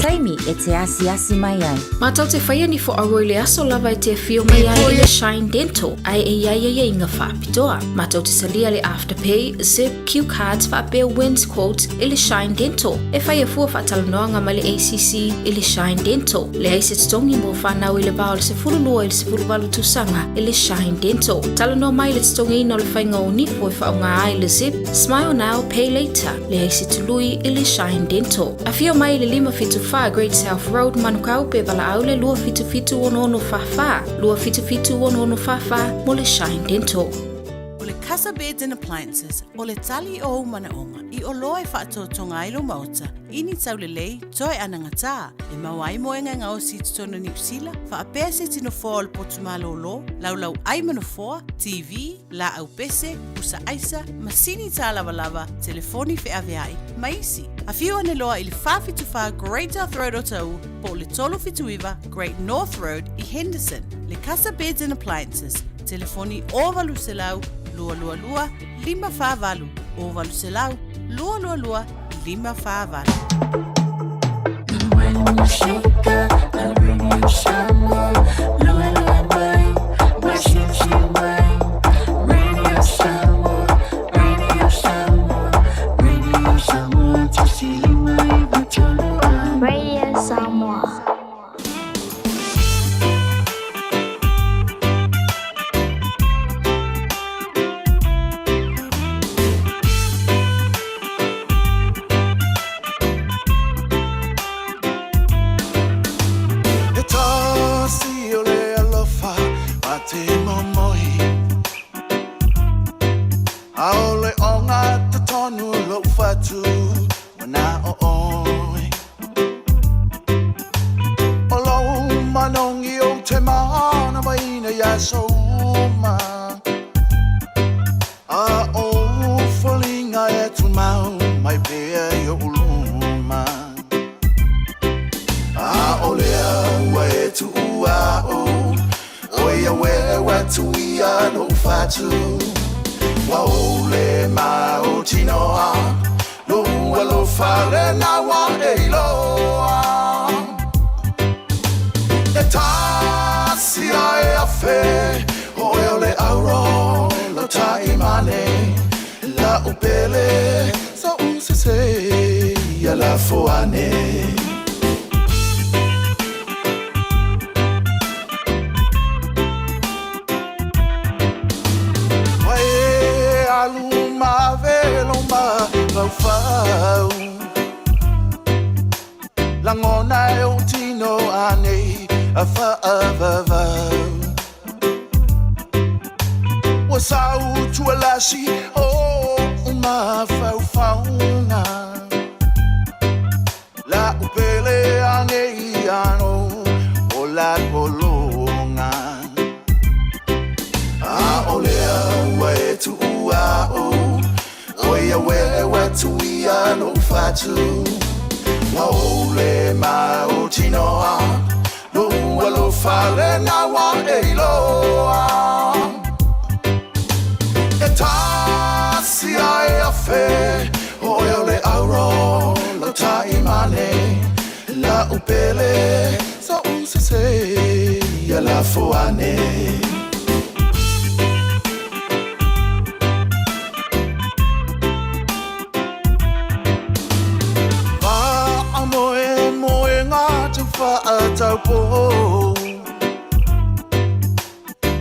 Taimi e te asi mai ai. Mātau te whaia ni fo aroi le aso lava e te whio mai ai i le Shine Dental, ai e iai inga whaapitoa. Mātau te salia le Afterpay, Zip, Q Cards, whaapea Wins Quotes i le Shine Dental. E whaia fua whaatalanoanga ma le ACC i le Shine Dental. Le aise tongi mo whanau i le bao le se furulua i le se furuwalu tusanga i le Shine Dental. Talanoa mai le tongi ino le whainga o nifo e whaunga ai le Zip, Smile Now, Pay Later. Le aise tului i le Shine Dental. A whio mai le 555 Great South Road manukau pe wala au le 255 255 mo le Shine Dental. O le Casa Beds and Appliances, o le tali o manaonga, i o loa e whaatotonga ilo mauta, ini tau le lei, toi ananga tā, e mawai moenga ngā o si tutona New Zealand, wha apea se tino fōa le potumalo lo, laulau ai manafoa, TV, la au pese, usa aisa, masini tā lava, telefoni fe aveai, maisi. A whio ane loa i le 555 Great South Road o tau, po le tolo fituiva, Great North Road i Henderson, le Casa Beds and Appliances, telefoni o valu se lau, lua, 5 valu, o valu se lau, lua, 5 valu. When you shake the radio Samoa, lua, mai, washishi mai, radio Samoa, tasili mai, vatulu Radio Samoa.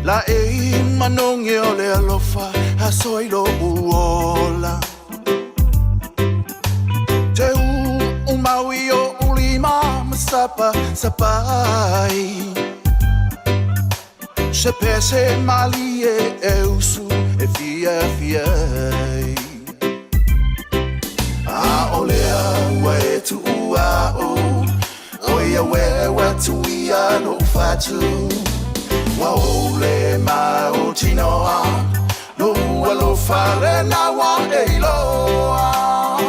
La e manongi o le alofa a soilo uola Te maui o ulima masapa sapai Se pese mali e usu e fia A olea ue tu ua o Oia wewe tuia no fatu Waole ma otinoa No walo fare na wa eiloa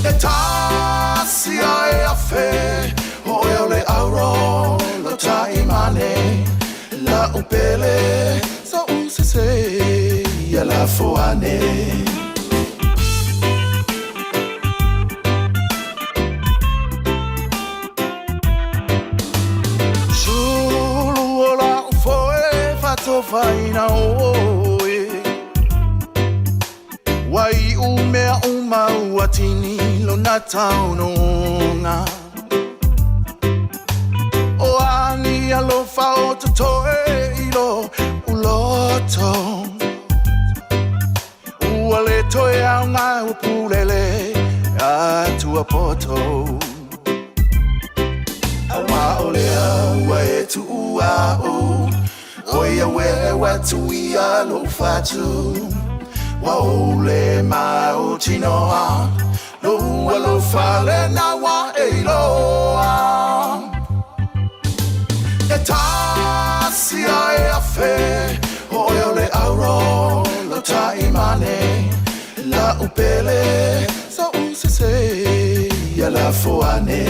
E tasi ai afe Oia le auro Lo taimane La upele Sa usese Ya la foane Faina oe Wai umea uma uatini lo na taunonga O ani alofa o totoe ilo uloto Uale toe au ngā upulele atua poto Awa olea wae tu ua o Oia wewe tuia lo fatu Waole ma utinoa Lo alo fale na wa eiloa E tasi ai afe Oia le auro Lo taimane La upele Sa usese Ya la foane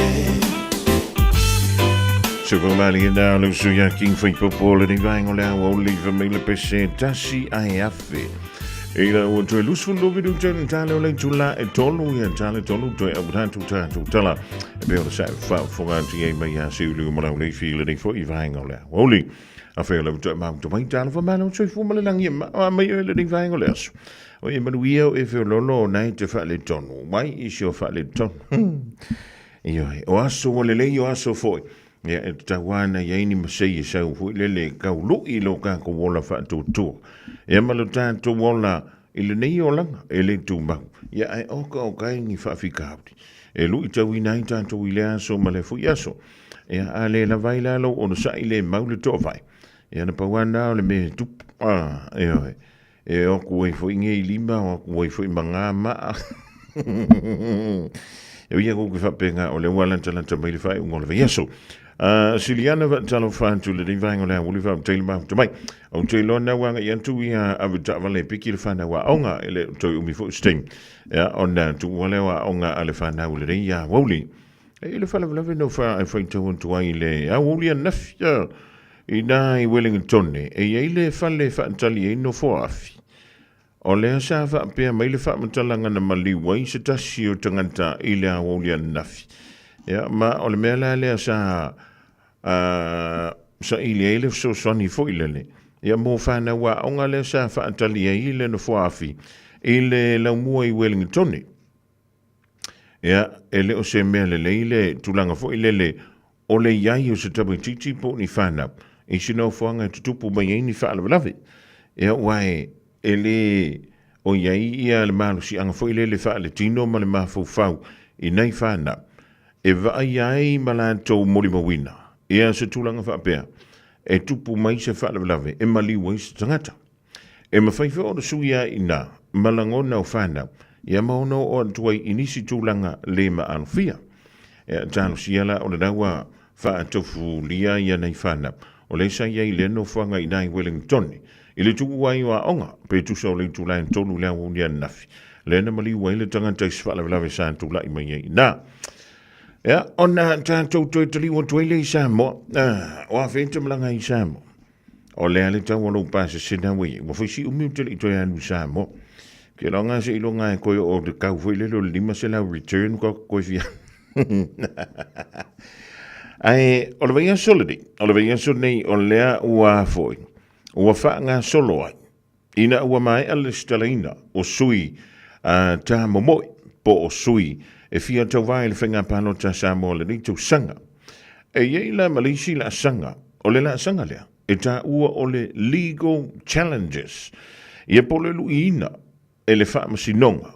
So van mij in daar zo ja king van popole die wijn al lieve mele pc tassi aiaffe e la o to lus fundo vi du jen tale le jula e tolu ya tale tolu to e bran tu tala e be o sa fa foranti e ma ya se lu mo le file ding for i wijn al holy afele to ma to mai tale van mij so fu mo le lang je ma le ding wijn al o e ma wio e fe lo nai te fa le tonu mai i sio fa le ton io o aso le io aso foi ya e tawana ya ini masei sa fu lele ka lu I lo ka ko wala fa tu ya malo tanto wala ile nei ola ele tu ba ya ai o ka ni fa fikabti e lu ta wi nai tanto wi le so male fu yaso ya ale la vaila lo on sa ile maule to vai ya na pa wana le me tu e o ku e fu nge limba o ku e fu manga ma eu ia ko fa penga o le wala tala mai fa ngol va yaso Siliana va talo fan tu le divang ola wuli va tele ma to mai o tele na wanga yantu ia avita vale pikir fa na wa onga ele to umi fo sting ya ona tu wale wa onga ale fa na wuli ya wuli ele fa la no fa I find to to ile ya wuli naf ya ina I Wellington e ile fa le fa tali no fo afi o le sa fa pe mai le fa mtalanga na mali wai se tasi o tangata ile a wuli naf ya ma o le mela le sa ile so soni fo ile ya mo fa na wa onga le sa fa tali ile no fo afi ile la mo I Wellington ya ele o se mele le ile tulanga fo ile o le yai o se tabu titi po ni fana e sino fo anga tupu mai ni fa la lave ya wai ele o yai ia le malu si anga fo ile le fa le tino ma le ma fo fau I nei fana e va ai malanto moli mawina ia se tulanga fa pea e tupu mai se fa lave e mali wai se tangata e mawhai o suia ina malangona o fana ia maono o tuai inisi tulanga le ma anfia e tano siala o le dawa fa tofu lia ia nei fana o le sa ia ile no fanga I nai Wellington ile tu wai wa onga pe tu so le tulain tolu le unia nafi le na mali wai le tangata se fa lave sa tula I mai na ya ona tanto to tuli wo toile Samo o afente mlanga I Samo o le ale tawo lo pase sina we wo fisi umi tuli to ya Samo ke longa se ilonga ko o de ka foi le lo lima se la return ko fia ai o le via solidi o le ua foi o fa nga solo ai ina ua mai al stelina o sui ta momoi po o sui e fia tau vai le whenga pano ta Samo le ni tau sanga. E iei la malisi la sanga, o le la sanga lea, e ta ua o le legal challenges. Ia pole lu ina, e le wha masinonga,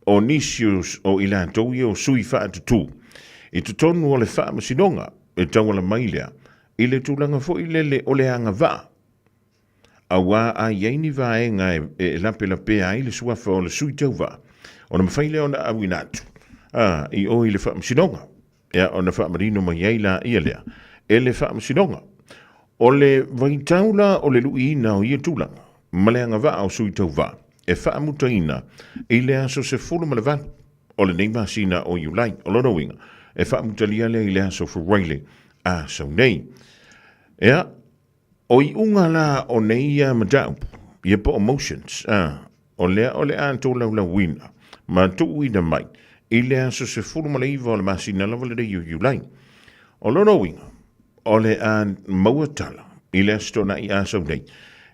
o nisius o ila tau ia o sui wha atu. I tu tonu o le wha masinonga, e tau ala mailea, I le tūlanga fo I le o le anga wha. A wā a iei wā e ngai e lape la pea I le suafa o le sui tau wha. O na mawhaile o na awinatu. I o I le wha masinonga. Ia ona whaamarino mai ei la ia lea. E le whaamasinonga. O le vaitaula o le luina o ia tūlanga. Maleanga wa au sui tau wa. E whaamutaina i le aso se fulu ma le valu. O le neima sina o Iulai, o lona winga. E whaamutalia le i le aso fuwaile a sau nei. Ea, o i unga la o neia madaupu. Ia po emotions. O lea o le anto lau wina. Ma tu wina mai. I le aso se fulu ma le iwa o le masina lava le rei o Iulai. O lona winga. O le an mauatala. I le astona i asau nei.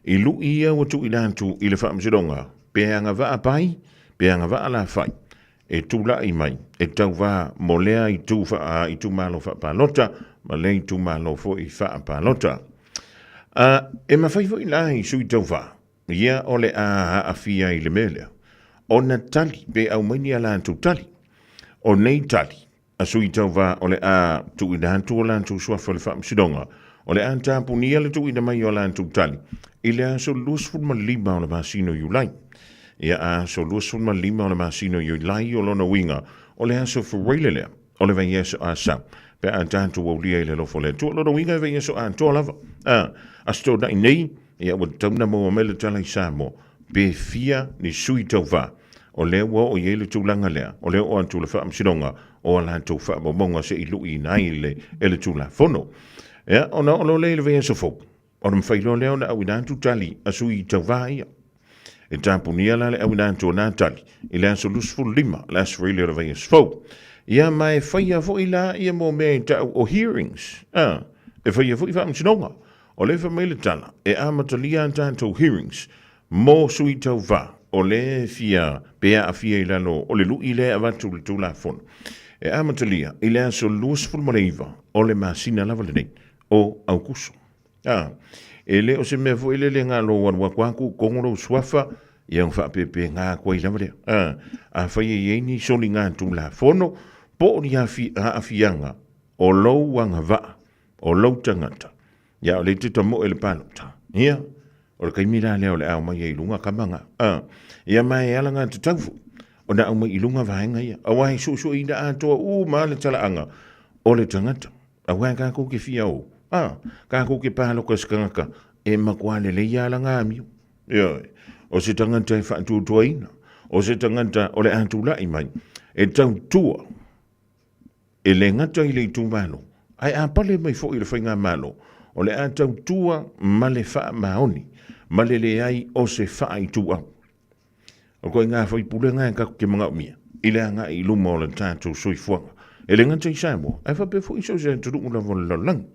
I lu ia o tu ilantu i le whaamsidonga. Peanga wa apai, peanga wa ala fai. E tūla i mai. E tau wa molea i tū wha i tū malo wha palota. Ma le i tū malo fo i wha palota. E mawhaifo i la i sui tau wha. Ia o le a fia i le melea. O na tali pe au maini ala antu tali. O nei tali. A sui tau wha o le a tu ilantu o lantu suafa le whaamsidonga. O le an tāpu nia le tu ina mai o lan tu tali. I le aso luasfun ma lima o le masino Iulai. Ia aso luasfun ma lima o le masino Iulai o lona winga. O le aso fureile lea. O le vai yeso a sa. Pe an tātu o lia i le lofo le. Tu o lona winga vai yeso a toa lava. Asto na i nei. Ia o tauna mo o mele tala i sa mo. Pe fia ni sui tau va. O le ua o iele tūlanga lea. O le o antu le wha amsidonga. O lan tu wha monga se i lui nai le ele tūla fono. Ia, ona olo le vea so fo. Ona mwhailo leo na awinantu tali asu i tau ia. E tāpunia la le awinantu o nā tali. I le aso lusfu lima, le aso reile o vea so fo. Ia mai whaia fo i la ia mo mea tau o hearings. E whaia fo i wha msinonga. O le whamele tala. E amatalia tātou hearings. Mo sui tau va. O le fia, bea a fia i lalo. O le lu i le avatu le tūla fono. E amatalia. I le aso lusfu mareiva. O le masina lava le nei. O au kuso. E o se mea fo ele le ngā lo wanwa kwaku kongoro swafa i ang whapepe ngā kwa i lama rea. A whai e yeini soni ngā tū la fono po ni a fianga o lau wanga va o lau tangata. Ia o le te tomo ele palota. Ia o le kaimira leo le au mai e ilunga kamanga. Ia mai e ala ngā te taufu o na au mai ilunga vahenga ia. A wahi susu i na atoa maa le tala anga o le tangata. A wahi kako ke fia o. Kako ke palo ka skangaka e makwale le yala ngamiu. O se tanganta e whaatu tuaina. O se tanganta o le antula i mai. E tau tua. E le ngata i le tu malo. Ai a pale mai fo i le whainga malo. O le a tau tua ma le wha maoni. Ma le ai o se wha i tua. O koe ngā whai pule ngā e kako ke mga umia. I le anga i luma o le tātou soi fuanga. E le ngata i saimo. Ai wha pe fo i so se turu ula vola lalangi.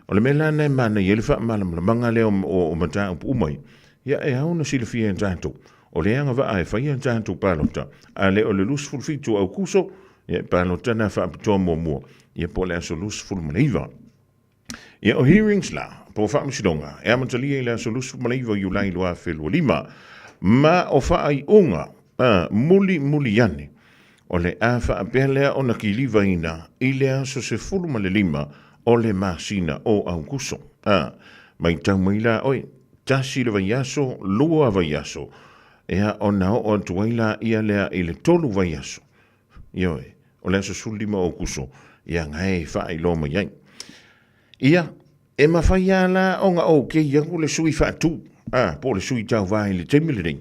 O le mela nei mana i ele wha manga leo o mata upu umai. Ia e hau na sila fia en tātou. O le anga wa e whai en tātou pālota. A le o le lusful fitu au kuso. Ia pālota na wha apitoa mua mua. Ia po le aso lusful maneiva. Ia o hearings la. Po wha amsidonga. E amatalia i le aso lusful maneiva Iulai loa whelua lima. Ma o wha ai unga. Muli yane. O le a wha apelea o na ki liva ina. I le aso se fulu ma le lima. O le masina o au kuso. Mai tau maila oi. Tasi le vaiaso, lua vaiaso. Ea o nao o tuaila ia lea i le tolu vaiaso. Ioe, o le aso sulima o kuso. Ia ngai whaai loma iai. Ia, e mawhai ala o nga o ke iangu le sui whaatu. Po le sui tau vai le temile ring.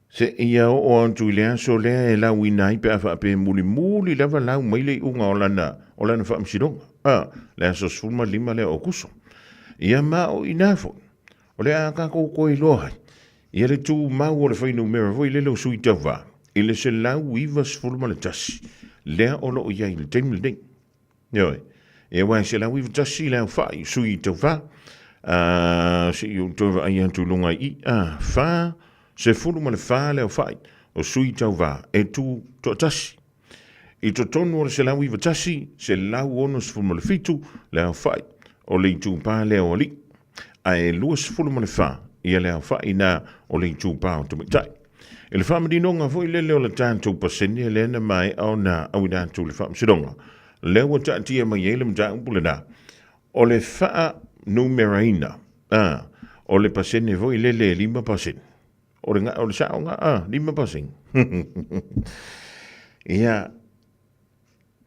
Se ia o antu i le aso lea e lau inai pe a whaape muli lava lau maile i unga o lana whaamsidonga. Le aso sulma lima le o kuso. Ia mao inafo. O le a kako koe lohai. Ia le tu mau o le whainu mera voi le leo sui tau wā. I le se lau iwa sulma le tasi. Lea olo o iai le teimile ding. Ioi. Ia wai se lau iwa tasi leo whai sui tau wā. Se i o toa ai antu lunga i. Whā. Se fulu ma le whā leo whai. O sui tau wā. E tu to tasi. I to tonu o le se lau iwa tasi. Se lau ono se fulu ma le fitu. Leo whai. O le tu pā leo li. A e lua se fulu ma le whā. Ia leo whai na o le tu pā o tumitai. E le whamadinonga foi leo le tātou paseni. E le na mai au na au i tātou le whamadinonga. Leo ta tia mai ele mta umpule na. O le wha numeraina. O le paseni foi le 5%. O le sao nga 5%. Ia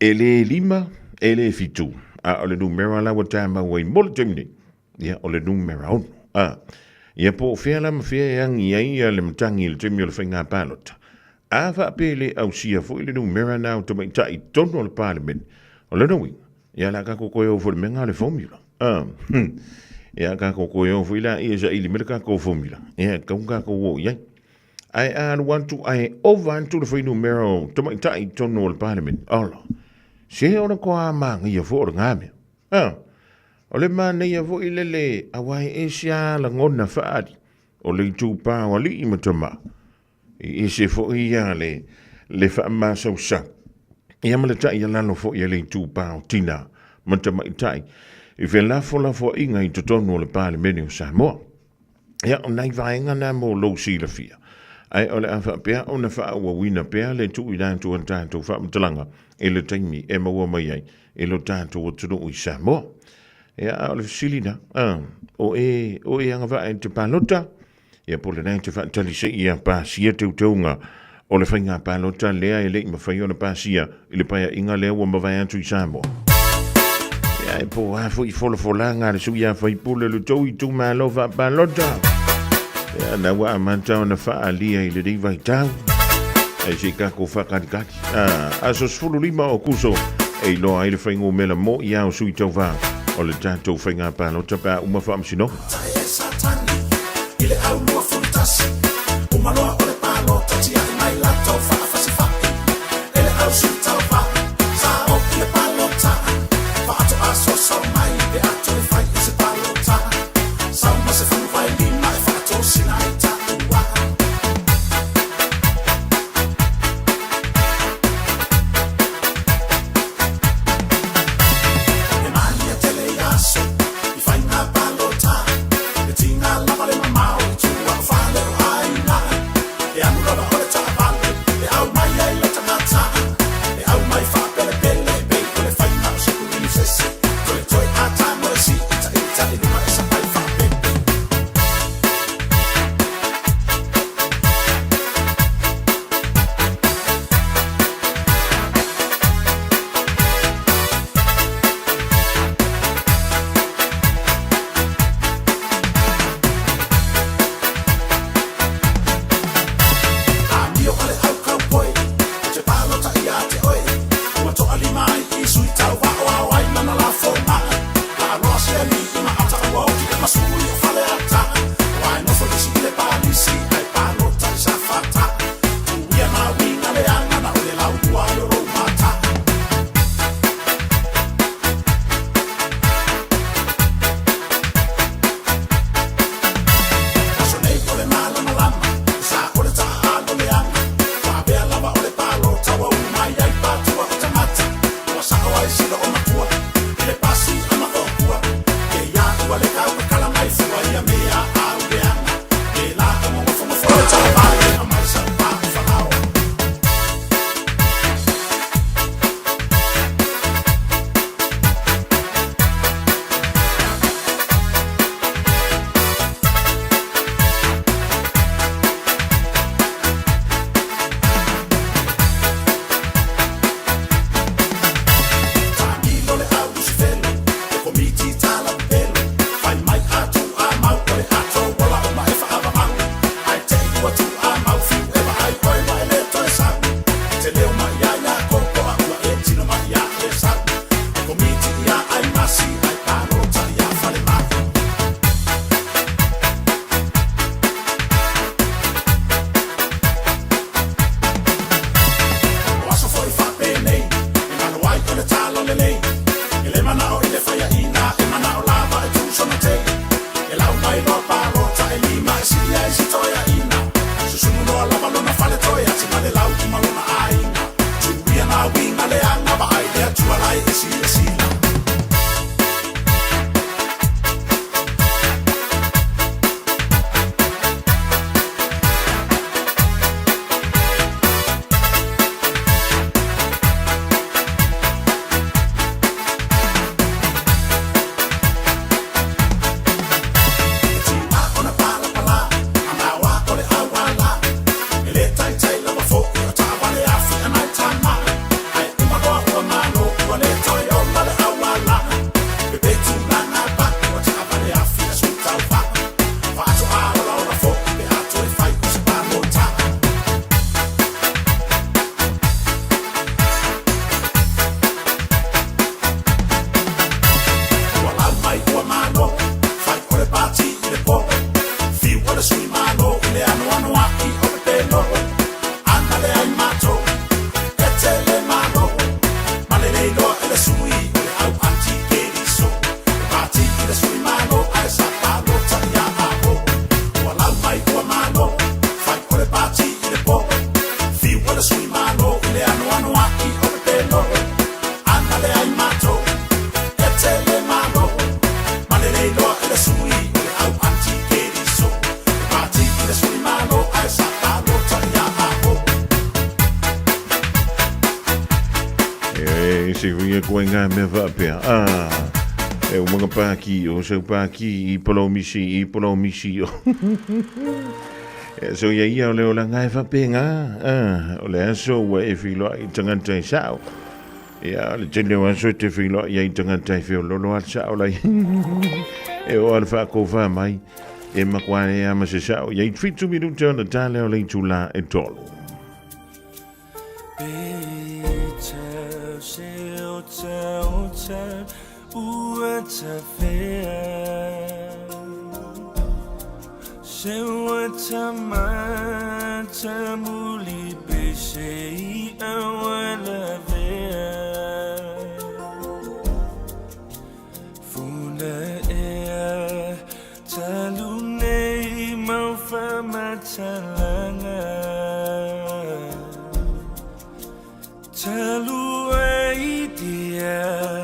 ele lima, ele fitu. Ole numero la watama wai mol jimni. Ya ole numero. Ya po fiala mafia yang ia le mtangi le jimmi le finga palot. Ava pele au sia fo ile numero na to mai tai tono le parliament. Ole no wi. Ya la ka ko koyo fo menga le formula. Ya ka ko koyo fo ila ia ja ile merka ko formula. Ya ka ko wo ya. I add one to I over to the free numero to my tai tono le parliament. Allah. Se ona ko ama ngia fo ngame. Ole mana ia fo ilele awai esia la ngona faadi. Ole tu pa wali imatama. I se fo ia le fa ma so sa. Ia mala tai ia lalo fo ia le tu pa tina matama tai. I fe la fo inga i tono le parliament o Samoa. Ia onai vaenga na mo lo si la fia. Ai ole afa pea ona fa wa wina pea le tu i dan tu anta tu fa mtlanga e le taimi e maua mai ai e lo tanto o tunu i Samoa. Ia ole silina o e anga va te palota ia po le nai te fa tali se ia pa sia te utunga o le fainga palota lea e le ma fai ona pa sia i le paia inga lea wa mawai antu i Samoa. Ia e po a fo i folanga le suia fai pule le tau i tu malo va palota. Ya na wa amanta na fa alia ile dei vai tau. E se ka ko fa katikati. Aso sfulu lima o kuso e lo ai le faingo mela mo ia o sui tau va. O le tanto fainga pa no tapa uma fa msino. Ile au mo funtasi. Uma lo o le palo tati ai mai la tau fa fa si fa. Ele au sui tau va. Sa o le palo ta. Fa ato aso so mai be ato le fai se palo ta. Sa ma se fu vai li mai fa ato sinai ta wa. E mani a tele yaso. I fai na palo ta. E tinga la vale mamao. Tu wa fa le ai na. E anu la va ore ta vale. E au mai ai la tangata. E au mai fa pele pele. Be le fai na se ku ni se se. Toi a ta mo si ita ni mai sa pai fa pe. Amio ale au kau poi. Te palo ta ia te oi. Ua to ali mai i sui tau wa o ai mana la forma. La rosia ni ima ata wa o ki ma sui o fale ata. Wai no fo disi le pali si ai palo ta sa fata. Tu ia na winga le anga na ole la ua lo ro mata. Aso nei ole mala malama. Sa ole ta alo le anga. Wa be lava ole palo ta wa mai ai pa tu wa tamata. Wa sa o ai si lo o matua. Le pasi ama o kua. Ke ya ua le kau kala mai fua ia mea au le anga. Ke la o mo fo mo fo ta ba e a mai sa pa fa lao. Tamilo le au si felo. E komiti tala pelo. Fai mai atu a mau ole ato wala o mai fa ava mau. Ai te ua tu a mau fiu eva ai koe mai le toe sau. Te leo mai ai a koko a ua e tino mai a e sau. E komiti ia ai masi ai paro ta ia fale mai. O aso foi fa penei. E mana wai kone talo le lei. E le mana o i le faya ina. E mana o lava e tu sona te. E lau mai loa paro ta e lima e si e si toia ina. Susunu loa lava lona fale toia. Tina le lau tu malona a ina. Tu ia na winga le anga ba ai lea tu alai e si e sila. se ria koe ngā mea whaapea. E o mga pāki o sau pāki I polo misi o. So ia o leo la ngai whaapea ngā. O le aso wa e whiloa I tangantai sao. Ia le tene o aso te whiloa I tangantai whio lolo at sao lai. E o ala whaako wha mai. E makwane e ama se sao. Ia I 3 minuta na tā leo le tula e tolo. Yeah.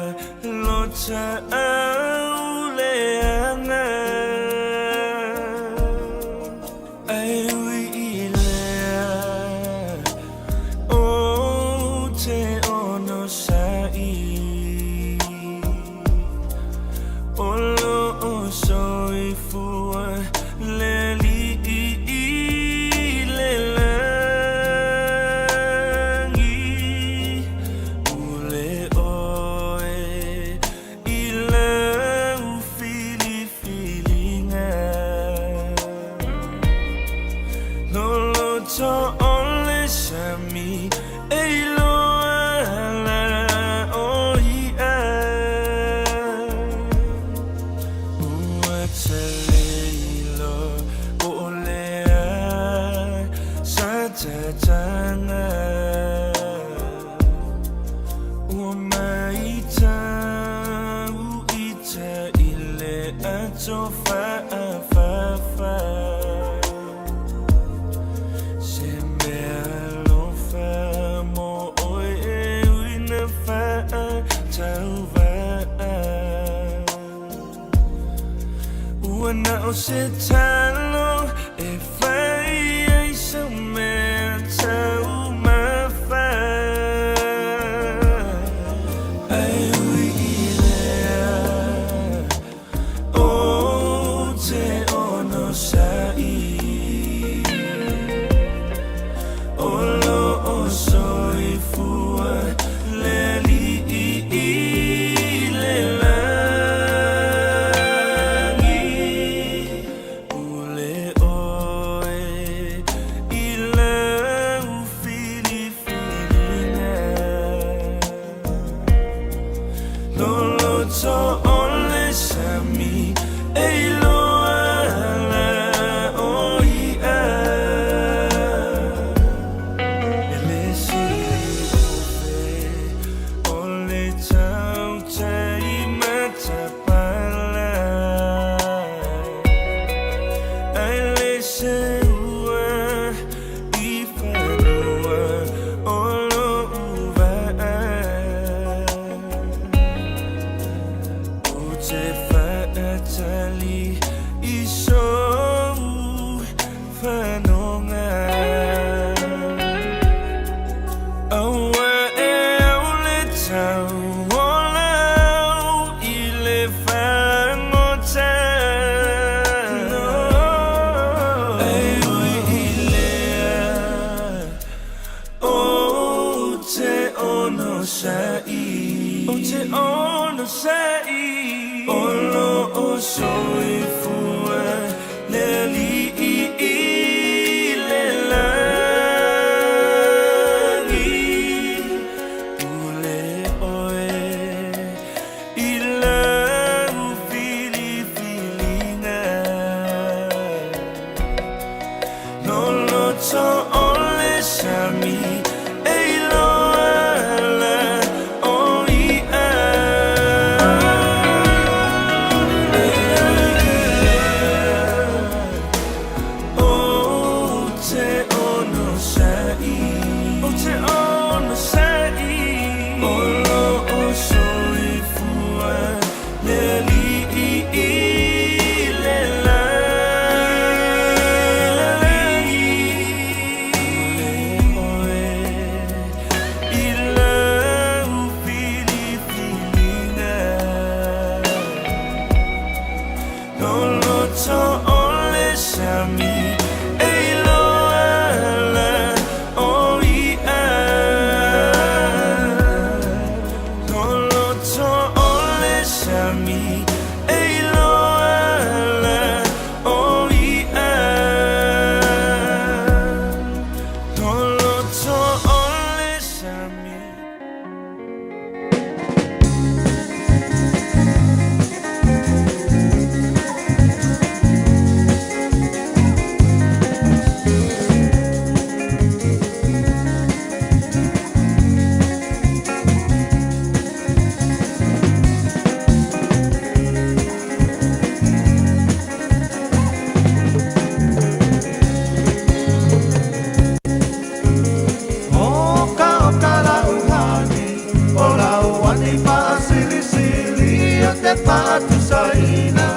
te patu saina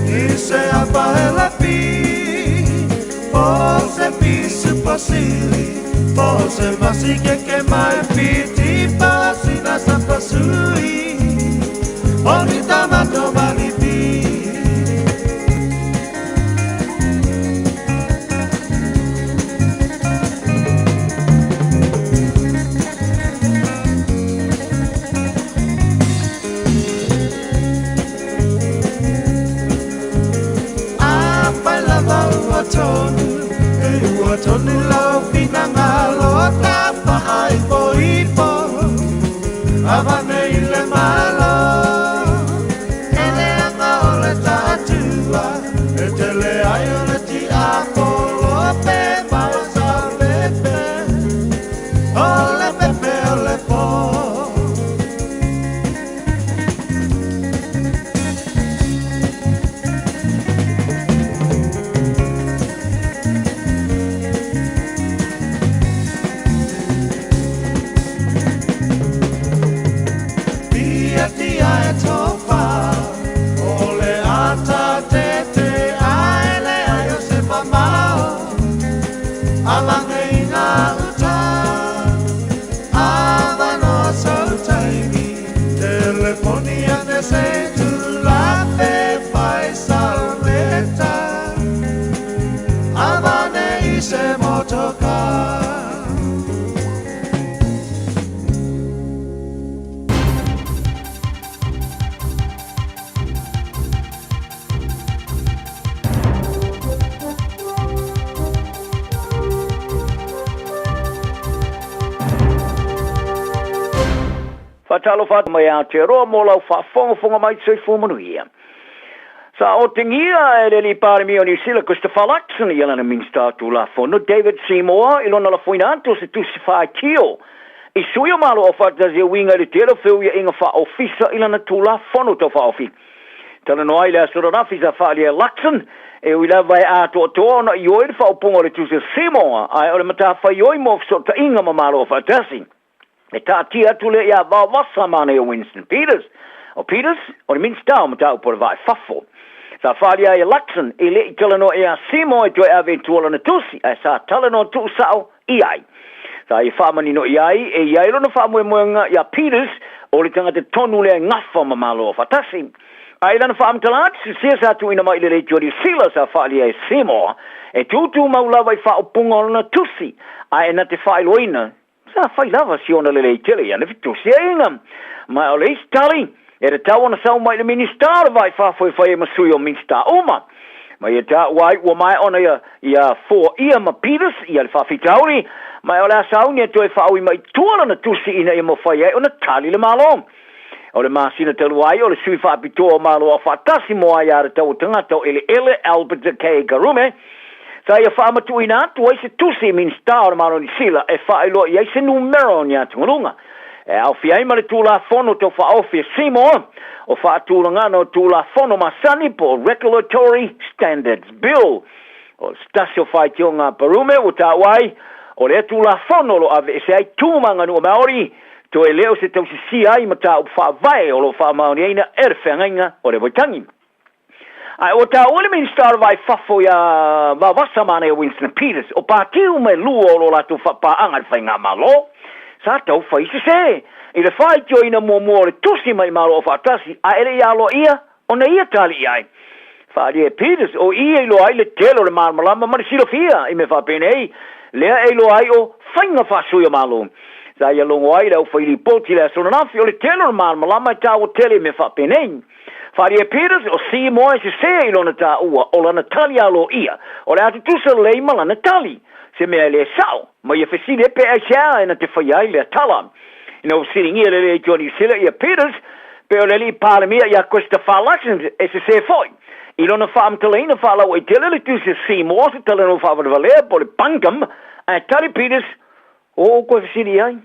I se apaela pi Po se pisu pasili Po se masi que mai piti pasi na sa pasui Oni tamato malipi Tony lau pinangalo tapa ai poipo avane ile malo ele anga ole tatua etele ai ole ti apolo pe pausa pepe ole pepe ole po Fatalo fat mai a te roa mo lau whafonga mai tsui fumanuia. Sa o tingia e li pare mi o New Zealand Christopher Luxon i alana minsta tu la fono David Seymour i lona la foina anto se tu si wha kio. I sui o malo o fata zi winga li tera whiu ia inga wha ofisa i lana tu la fono to wha ofi. Tana no ai lea sura rafi za wha lia Luxon e wila vai a to ona i oir wha opunga li tu si Seymour ai ore mata wha i oi mo fsota inga ma malo o fatasi. E tā tia tule ia wa wasa mane o Winston Peters. O Peters, o ni minsta o mata upora vai whafo. Sa whalia e Luxon, e le i talano e a Seymour e toi ave tuola na tusi, e sa talano tu sao i ai. Sa i whamani no i ai, e i ai rona whamue moenga i a Peters, o le tanga te tonu le ngafa ma malo o fatasi. Ai lana whamtalat, sia sa tu ina mai le le Jody Sila sa whalia e Seymour, e tutu maulawa i whaopunga o na tusi, ai na te whailoina, sa fai lava si ona lele tele ya nefitu si inga ma ole stali era ta ona sa mai le minister vai fa foi masui o minister uma ma ia ta wai o mai ona ia for ia ma Peters ia fa fitauri ma ole sa unia to fa ui mai tuala na tusi ina ia mo fai ona tali le malo ole ma sina te wai ole sui fa pito malo fa tasimo ia ta utanga to ele Albert K Garume. Sa ia whaamatu ina atu, ai se tusi min star maro ni sila, e whaelo i ai se numero ni atu ngunga. E au fiai mare tūla fono to whaofi Seymour, o whaatūlanga no tūla fono masani po Regulatory Standards Bill. O stasio whai tionga parume, o tā wai, o rea tūla fono lo ave e se ai tūmanga no Maori, to e leo se tau si ai mata o whaavai o lo whaamaoni eina erwhengainga o re voitangi. Ai o ta ole min star vai fafo ya va vasa mane Winston Peters o patiu me luo lo la tu fa pa anga fainga malo sa tau fai se i le fai jo ina mo le tusi mai malo fa tasi a ele ya lo ia ona ia tali ai fa le Peters o ia lo ai le telo le mal malama ma silo fia i me fa penei le ai lo ai o fainga fa su ya malo sa ya lo ai le fai li poti le so na fi o le telo le mal malama ta o tele me fa penei Faria Peters o Seymour se se ilona ta ua o la Natalia lo ia o le atu tusa lei ma la Natali se mea le sao ma ia fesine pe a sia ina te whaiai le tala ina o sitting ia le Johnny Silla ia Peters pe o le li paramia ia Christopher Luxon e se foi ilona whaamtalina whala o i tele le tusa Seymour se tala no whaavadvalea po le pangam a tali Peters o koe fesine ai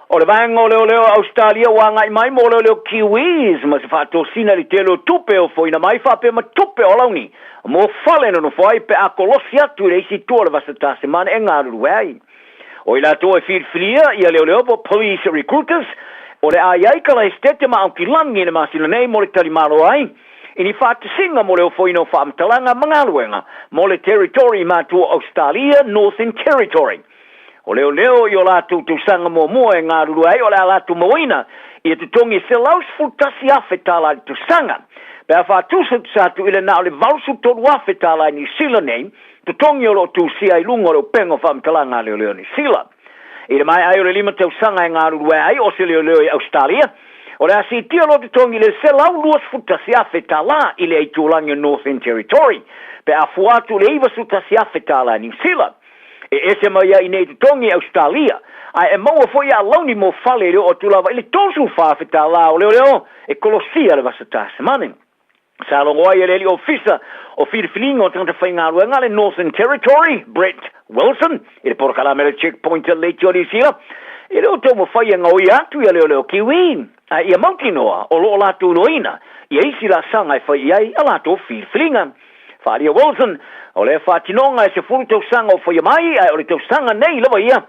o le vanga o leo Australia wa ngai mai mo leo Kiwis ma se fato sina li telo tupe o foina mai fa pe ma tupe o launi mo fale no foi pe a kolosia tu le si tu le vasata se man engaru wai o ila to e fil flia ia leo po police recruiters O le ai kala estete ma ki langi ne masila nei mo le talimaro ai. Ini fata singa mo le o foino fa amtalanga mangaluenga mo le territory ma tu Australia Northern Territory. O leo i o latu tu sanga mo e ngā ruru ai o le latu moina i tu tongi se laus futasi afetala tu sanga. Pea fa tu satu ile na o le valsu toru afetala ni sila nei tu tongi o lo tu si ai lungo o pengo fa amtalanga leo ni sila. I le mai ai o le lima tau sanga e ngā ruru ai o se leo i Australia. O le asi tia lo te tongi le se lau luas futasi afetala i le aitulangi Northern Territory. Pe a fuatu le iwa sutasi afetala ni sila. E ese mai i nei te tongi Australia. Ai e maua foi a launi mo fale leo o tulawa i le tosu fa afetala o leo e kolosia le vasata semane. Sa longo ai le li ofisa o Whiriwhiringa o tangata whaingaru ngā le Northern Territory, Brett Wilson, i le porokala mele checkpoint le tio ni sila. E leo tau mo whai ngā oi atu i leo kiwi. I a mountain noa o lo latu noina i eisi la sanga i whai ai a latu Whiriwhiringa. Wharia Wilson o le whatinonga e se furu tau sanga o whai mai ai o le tau sanga nei lawa ia.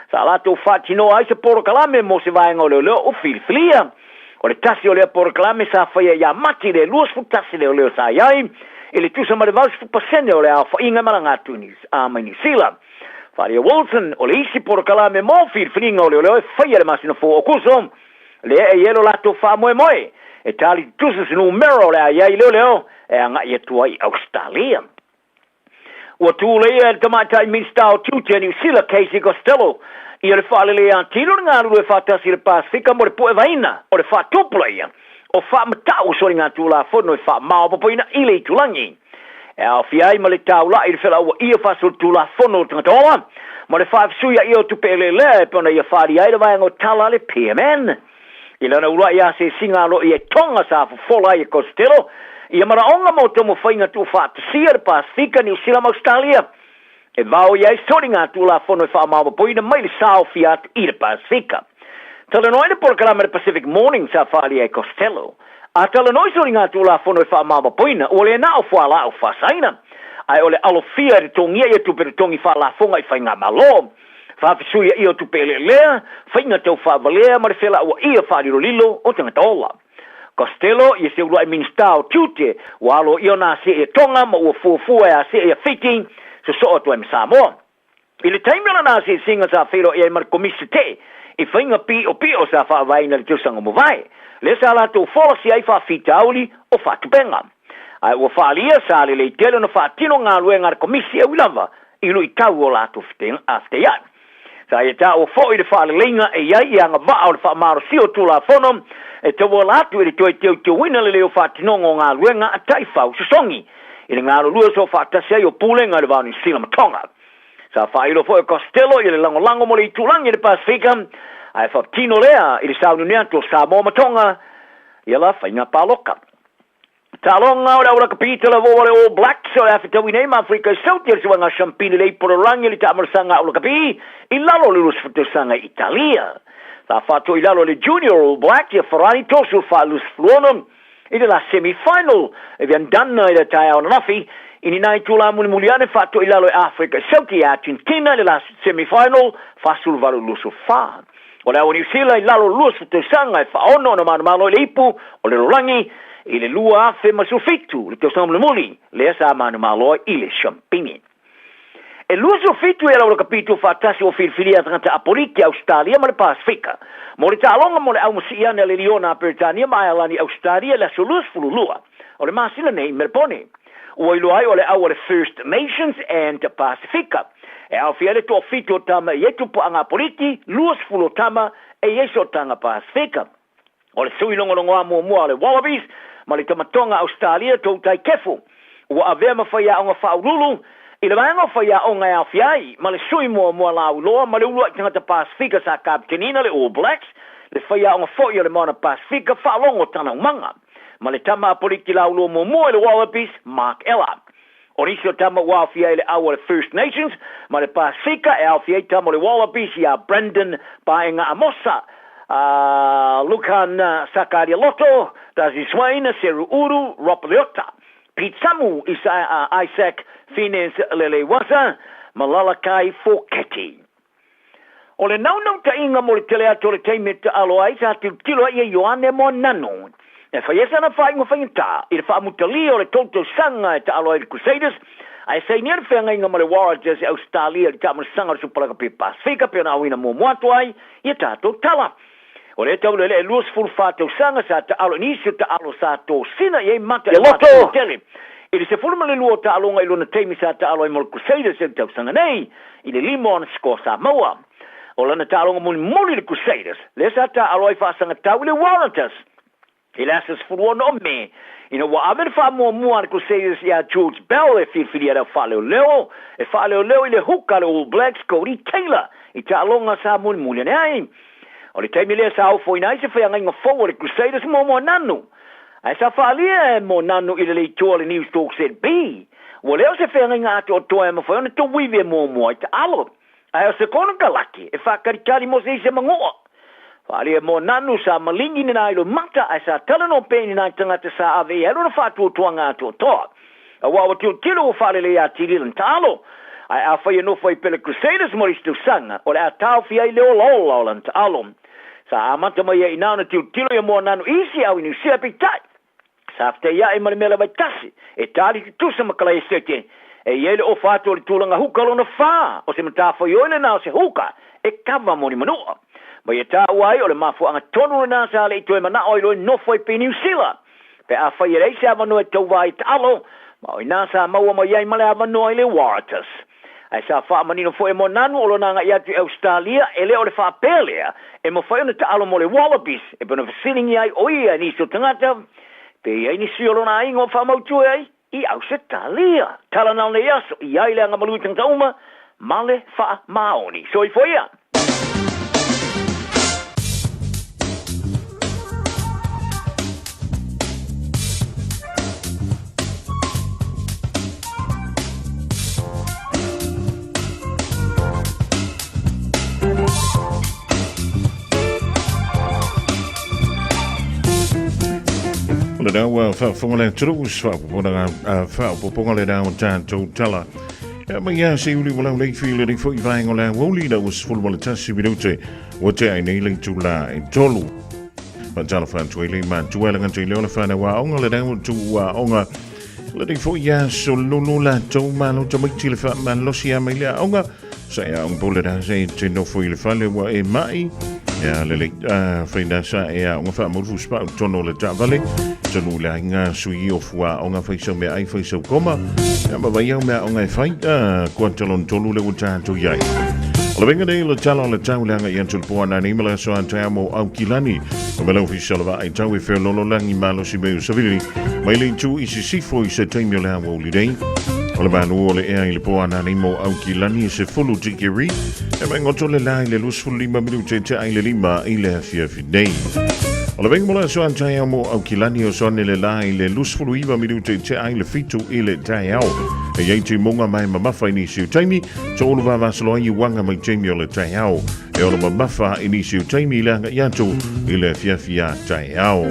Sa latu whatinoa ai se porokalame mo se vaenga o leo o Whiriwhiringa. O le tasi o le porokalame sa whai ai a mati le luas futasi leo sa iai. E le tusa ma le vaus fupasene o le a whainga marangatu ni New Zealand. Wharia Wilson o le isi porokalame mo Whiriwhiringa o leo e whai ale masina fo o kuso. Le e yelo lato fa moe e tali tusa sinu mero le ai leo e anga i atua i Australia. Ua tu le e tamata i minsta o tute New Zealand Casey Costello i le whaale le antino ngā ruru e whatasi le Pasifika mo le poe vaina o le whatopula ia o whamatau sori ngā tūla whono e whamao papoina i le itulangi. E au fiai ma le taula i le whela ua ia whasul tūla whono tangatoa mo le whaafsuia i o tupe le e pona ia whaari ai le vaenga o tala le PMN. I lana ura ia se singa lo i e tonga sa fola i Costello i a maraonga mo tomo whainga tu whaatasia le Pasifika New Zealand Australia e vau i ai sori ngā tūla whono e whaamawa poina mai le sao fiat i le Pasifika. Talanoi le porkalama le Pacific Morning sa whaali ai Costello a talanoi sori ngā tūla whono e whaamawa poina o le na o whaala o whasaina ai o le alofia e tongia i tupe tongi whaala whonga i whainga malo. Whawhisuia i o tupele lea, whainga tau whavalea ma le whela ua ia whaariro lilo o tangatola. Costello i se urua i minsta o tute, walo i o nā se e tonga ma ua fuafua e a se e fiti, so atu e Samoa. I le taimela nā se singa sa whero e mar komisi te, i whainga pi o sa whaavaina le tiusanga mo vai, le sa lato whola si ai whawhita auli o whatupenga. Ai ua whaalia sa le tele no whaatino ngā lue ngā komisi e wilawa, i lui tau o lato afteia. Sa e ta o fo i le whaalelinga e iai i anga vaa o le whaamaro si o tūla whono e te latu e le toi teo wina le leo whaatinongo ngā luenga a taifau sasongi i le ngāro lua so whaatasi ai o pūlenga le vāni sila matonga. Sa whailo fo e Costello i le lango mo le i tūlangi le Pasifika ai whaatino lea i le saunu nea to Samoa matonga i la whainga paloka. Talonga o la kapitala vo le All Blacks o after we name Africa South se wanga champine le pororangi le tamaranga o la kapi i lalo le lus futosanga Italia. Sa fatto i lalo le Junior All Blacks e Ferrari tosu fa lus fluono i la semi-final e vi andanna i la taia o nafi in i tula muliane fatto i lalo Africa South e Argentina le la semi-final fa sul valo lusu fa. O la New Zealand i lalo lus futosanga e fa ono no malo le ipu o le rorangi i le lua afe ma sofitu, le teo samu le muli, le asa manu maloa i le champini. E lua sofitu e la ora kapitu whaatasi o whiriwhiria tangata aporiki Australia ma le Pasifika. Mo le tālonga mo le au masiia le Leona Britania ma alani Australia le solus fululua. O le masila nei merpone. Ua ilo ai o le au le First Nations and Pasifika. E au fia le to fitu tama i etu po anga aporiki, luas fulotama e yeso tanga Pasifika. O le sui longo mua le Wallabies, ma le tamatonga Australia tau tai kefu. Ua avea mawhaia o ngā whaurulu, i le maanga whaia o ngā awhiai, ma le sui mua la uloa, ma le ulua i tangata Pasifika sa kaptenina le All Blacks, le whaia o ngā whoi o le maana Pasifika whaalongo tana umanga. Ma le tama apoliki la uloa mua le Wallabies, Mark Ella. O riso tama ua awhiai le awa le First Nations, ma le Pasifika e awhiai tama le Wallabies i a Brendan Baenga Amosa, Lukan Sakaria Lotto, Dazi Swain, Seru Uru, Rob Leota, Pete Samu, Isaac Finance Lele Wasa, Malalakai Foketi. O le nau ta inga mo le tele ato le teime te alo ai sa te tilo ia Ioane mo nano. E whaiesa na whaingo whaingata, i le whaamutali o le toto sanga e te alo ai le Crusaders, ai sei nia le whenga inga mo le Warriors e Australia li tāma le sanga le supalaka pe Pasifika pe na awina mo moatu ai, i tātou tala. O le tau le luas fulu whātou sanga sa te alo nisi te alo sa tō sina i mata e loto tele. I le se fulu ma le lua ta alonga i lona teimi sa te alo ai mo le Crusaders e tau sanga nei, i le limo ana score sa maua. O lana ta alonga muli le Crusaders, le sa ta alo ai whaasanga tau le Warriors. I le asas fulu ono me, ina wa amen wha mua le Crusaders ia George Bell e whiwhiri ara whaleo leo, e whaleo leo i le huka le All Blacks Cody Taylor, i ta alonga sa muli nei. O le teimi lea sa au foi nai se whea ngai ngafou le Crusaders mo nanu. Ai sa whaalia mo nanu i le leitua le News Talk said B. Wa leo se whea ngai ngā te o toa e mawhai ona to wiwe mo i te alo. Ai o se kono kalaki e whakarikari mo se mangoa. Whaalia mo nanu sa malingi ni nai lo mata ai sa talano pēni nai tangata sa ave e alo na whātua tua ngā te o toa. A wawa tio tilo o whale le a tirilan ta alo. Ai a whai no whai pele Crusaders mo ristu sanga o le a tau fia i leo lola o lan ta alo. Sa amata mai e inauna tio tilo e mo nanu isi au inu sia pitai. Sa afte ia e marimela vai tasi, e tali ki tusa makala e sete, e iele o whātua li tūlanga huka lo na whā, o se matawha i oile nao se huka, e kawa moni manua. Mai e tā uai o le mafu anga tonu na sa le i toe mana o ilo i nofo i pe New Zealand. Pe a whai e reise avano e tau vai ta alo, ma o i nasa maua mai ai male avano i le Warriors. Ai sa wha manino fo e mo nanu o lo nanga i atu Australia, e leo le wha pelea, e mo whai ona ta alo mo le Wallabies, e bona whasilingi ai o ia niso tangata, pe ai ni siolo na ingo fa mautu ai I au se talia. Tala na le yaso I ai le anga malu tauma male fa maoni. So I foi ia. Le dau whangale trus whapapona whapapona le dau tātou tala. Mai ia se uli walau lei while rei fwoi whaengo la woli na was fulwale tasi minute o te ai nei lei tu la e tolu. Ma tala whantua le ma tuelanga te leo le whana wa onga le dau tu wa onga le rei fwoi ia so lulu la tau malo ta maiti le wha ma losi a mai lea onga sa ia on pole da se te no fwoi le whale wa e mai ia le lei whaina sa ia onga wha muru spa tono le tavale tonu le inga sui o fua o ngā whaisau mea ai whaisau koma. Ia ma vai au mea o ngai whai, kua talon tolu le utātou iai. O le venga nei le tala o le tau leanga i antul poa nā neimala so an tai amo au kilani. O me lau fisalava ai tau e whea lolo langi malo si meu savili. Mai le tu I si sifo I se taimio le hawa uli rei. O le manu o le ea I le poa nā neimo au kilani se fulu tikiri. E mai ngoto le lai le lus fulu 5 minute te ai le 5 I le hafia finei. O le venga mola so an tai amo au kilani o so ne le lai le lus fulu 5 minute te ai le fitu I le tai au. E iei te monga mai mamafa I nisi o taimi, so olu wa vasaloa I wanga mai taimi o le tai au. E olu mamafa I nisi o taimi I le anga iatu I le fiafia tai au.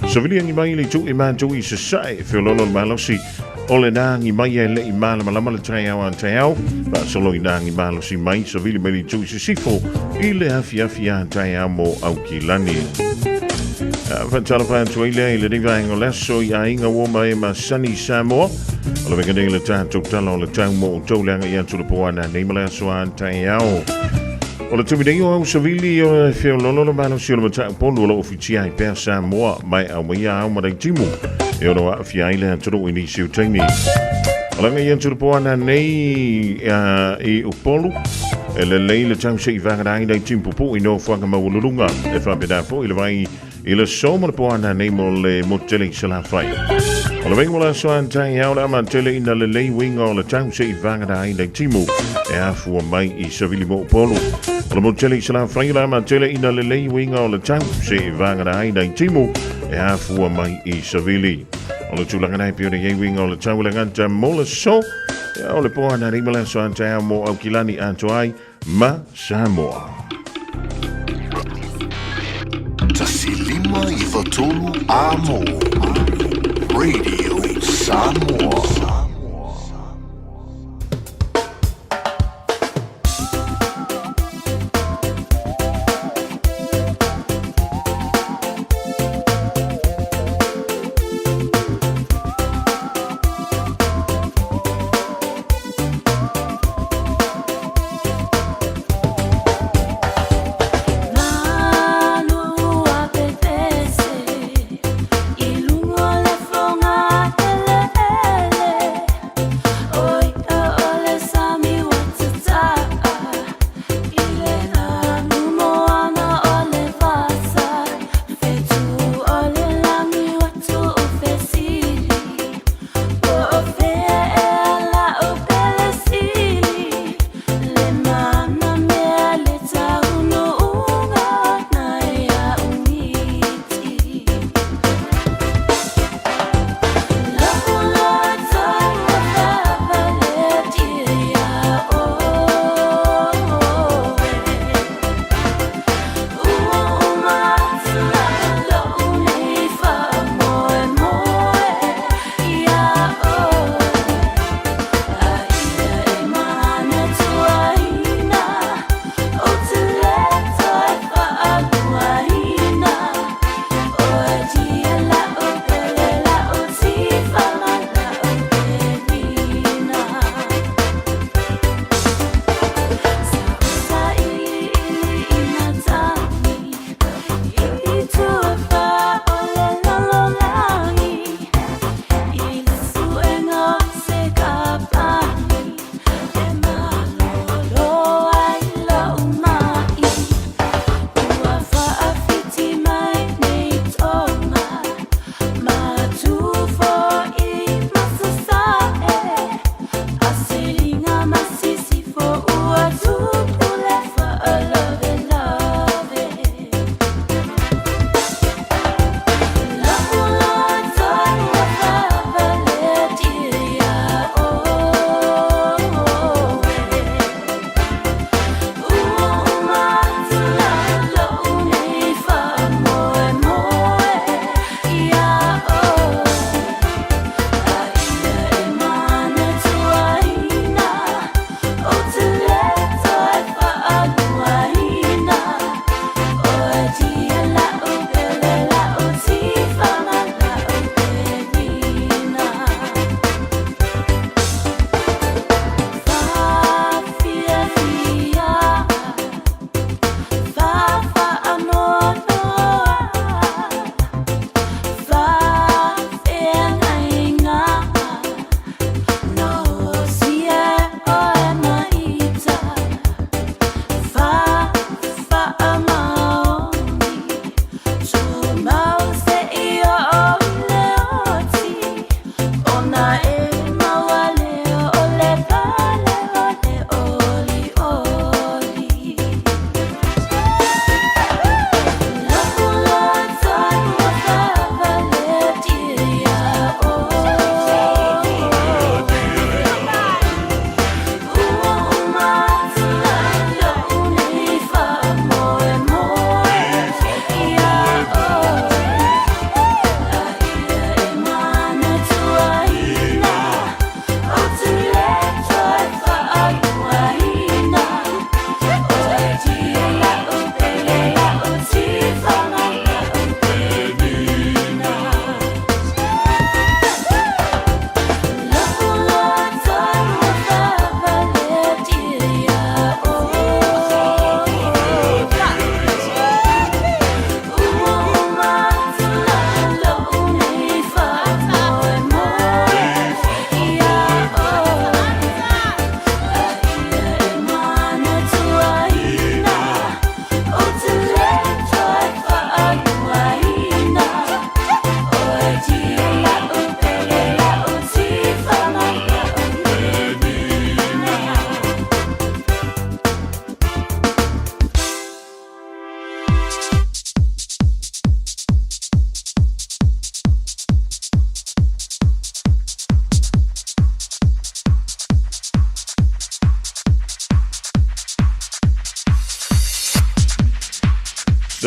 So vili angi mai le tu I mātou I se sae, whiololo le malosi, o le nāngi mai e le I māla malama le tai au an tai au, vasalo I nāngi malosi mai, so vili mai le tu I se sifo, I le fiafia tai au mo au kilani. Whantala whantua I lea I le rivaengo laso I a inga woma e ma Sunny Samoa. O le venga nei le tātou tala o le tau mo o tau leanga I atu le poana neimala so an tai au. O le tuminei o au savili o le whiololo le malo si o le matau ponu o le ofitia I pēr Samoa mai au mai au marai timu. E o no a fia I le atoro I nisi o taimi. O langa I atu le poana nei I upolu. E le lei le tau se I whangarai nei timpu po I no whanga maululunga. E whapeda po I le vai I le soma le poana nei mo le motele se la whai. O le venga mola so an tai au le ama tele ina le lei winga o le tau se I whangarai nei timu. E afua mai I savili mo polo. O le motele se la whai le ama tele ina le lei winga o le tau se I whangarai nei timu. E afua mai I savili. O le tulanga nei pio le winga o le tau le nganta mola so. E o le poana nei mola so an tai au mo au kilani anto ai ma Samoa. Tasilima I Fatulu Amo Radio Samoa.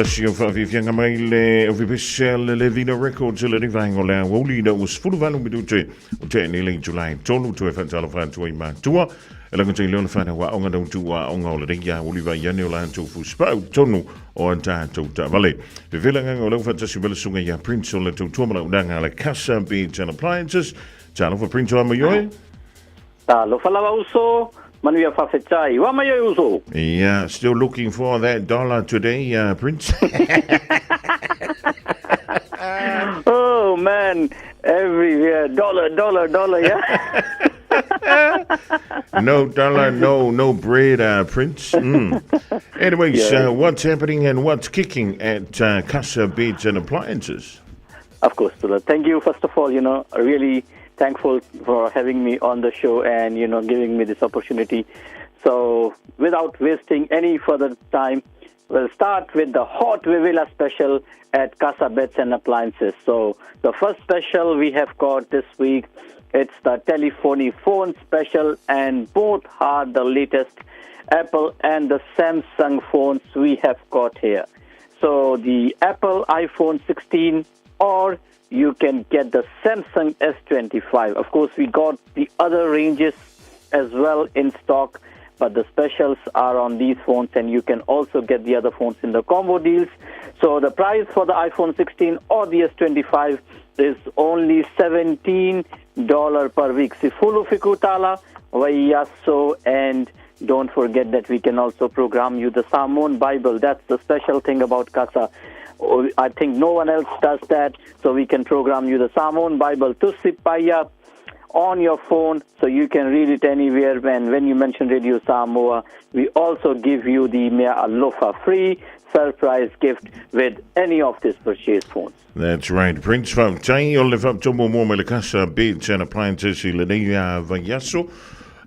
tasi o whawhiwhianga mai le o Vipesel le Vino Records le rivango le woli na was full valu midute o te ni le July tolu to e whantala whantua I mātua e langa te leona whana wa onga nau tua onga o le reia woli vai yane o la antou fuspau tonu o anta tau ta vale Vivilanga o lau whantasi wala sunga ya Prince o le tau tuamala unanga le Casa Beads and Appliances talo for Prince o amayoe Talo whalawa uso Manuia whawhetai, wa mai uso. Yeah, still looking for that dollar today, Prince. Oh man, everywhere dollar, yeah. No dollar, no bread, Prince. Anyways, Yeah. what's happening and what's kicking at Casa Beads and Appliances? Of course, Tula. Thank you first of all. Really thankful for having me on the show and giving me this opportunity. So without wasting any further time, we'll start with the Hot Vivilla special at Casa Beads and Appliances. So the first special we have got this week, it's the telephony phone special, and both are the latest Apple and the Samsung phones we have got here. So the Apple iPhone 16 or you can get the Samsung S25. Of course, we got the other ranges as well in stock, but the specials are on these phones, and you can also get the other phones in the combo deals. So the price for the iPhone 16 or the S25 is only $17 per week. Sifulu fikutala wayaso, and don't forget that we can also program you the Salmon Bible. That's the special thing about Casa. I think no one else does that, so we can program you the Salmon Bible to Sipaya on your phone, so you can read it anywhere. And when you mention Radio Samoa, we also give you the Mea Alofa free surprise gift with any of these purchased phones. That's right, Prince from Tai, you'll live up to more le Casa Beads and Appliances in Lenea Vayaso.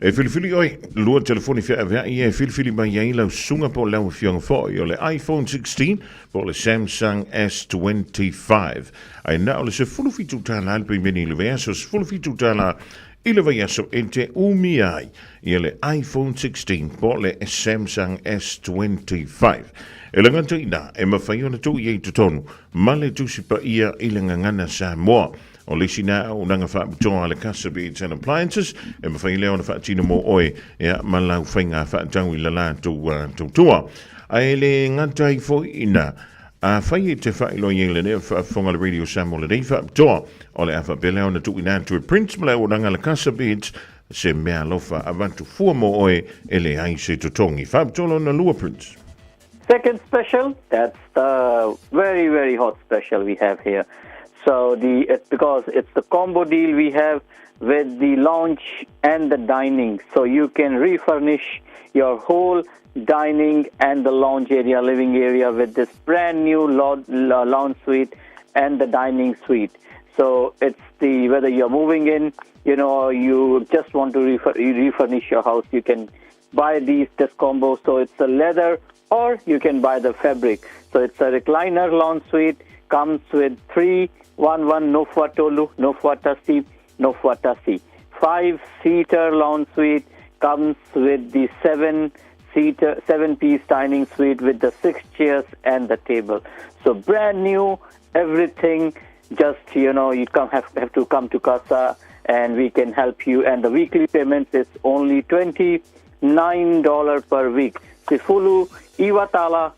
E filifili oi, lua telefoni fia avea e filifili mai ai lau sunga po lau fiong fo i o le iPhone 16 po le Samsung S25. Ai na o le se fulufitu tala alpe meni le vea so se fulufitu tala I le vea so ente umi ai i le iPhone 16 po le Samsung S25. E le nganta ina e mawhai ona tu i ei tutonu ma le tusipa ia I le ngangana Samoa. O le sina o nanga whaapitoa le Casa Beads and Appliances e mawhai leo na whaatino mo oe ea malau whainga whaatau I la tau tua. A le ngatai fo ina a whai e te whailo i le nea whafonga le Radio Samoa le rei whaapitoa o le awha beleo na tu ina tu e Prince Maleo o nanga le Casa Beads se mea lofa avantu fua mo oe e le ai se tutongi. Whaapitoa na lua Prince. Second special, that's the very, very hot special we have here. So it's because it's the combo deal we have with the lounge and the dining. So you can refurnish your whole dining and the lounge area, living area with this brand new lounge suite and the dining suite. So it's whether you're moving in, or you just want to refurnish your house, you can buy this combo. So it's a leather or you can buy the fabric. So it's a recliner lounge suite, comes with 3 1 Nofua Tolu, Nofua Tasi, Nofua Tasi. 5-seater lounge suite comes with the 7-piece dining suite with the 6 chairs and the table. So brand new, everything. Just you have to come to Casa and we can help you. And the weekly payments is only $29 per week. Sifulu Iwatala.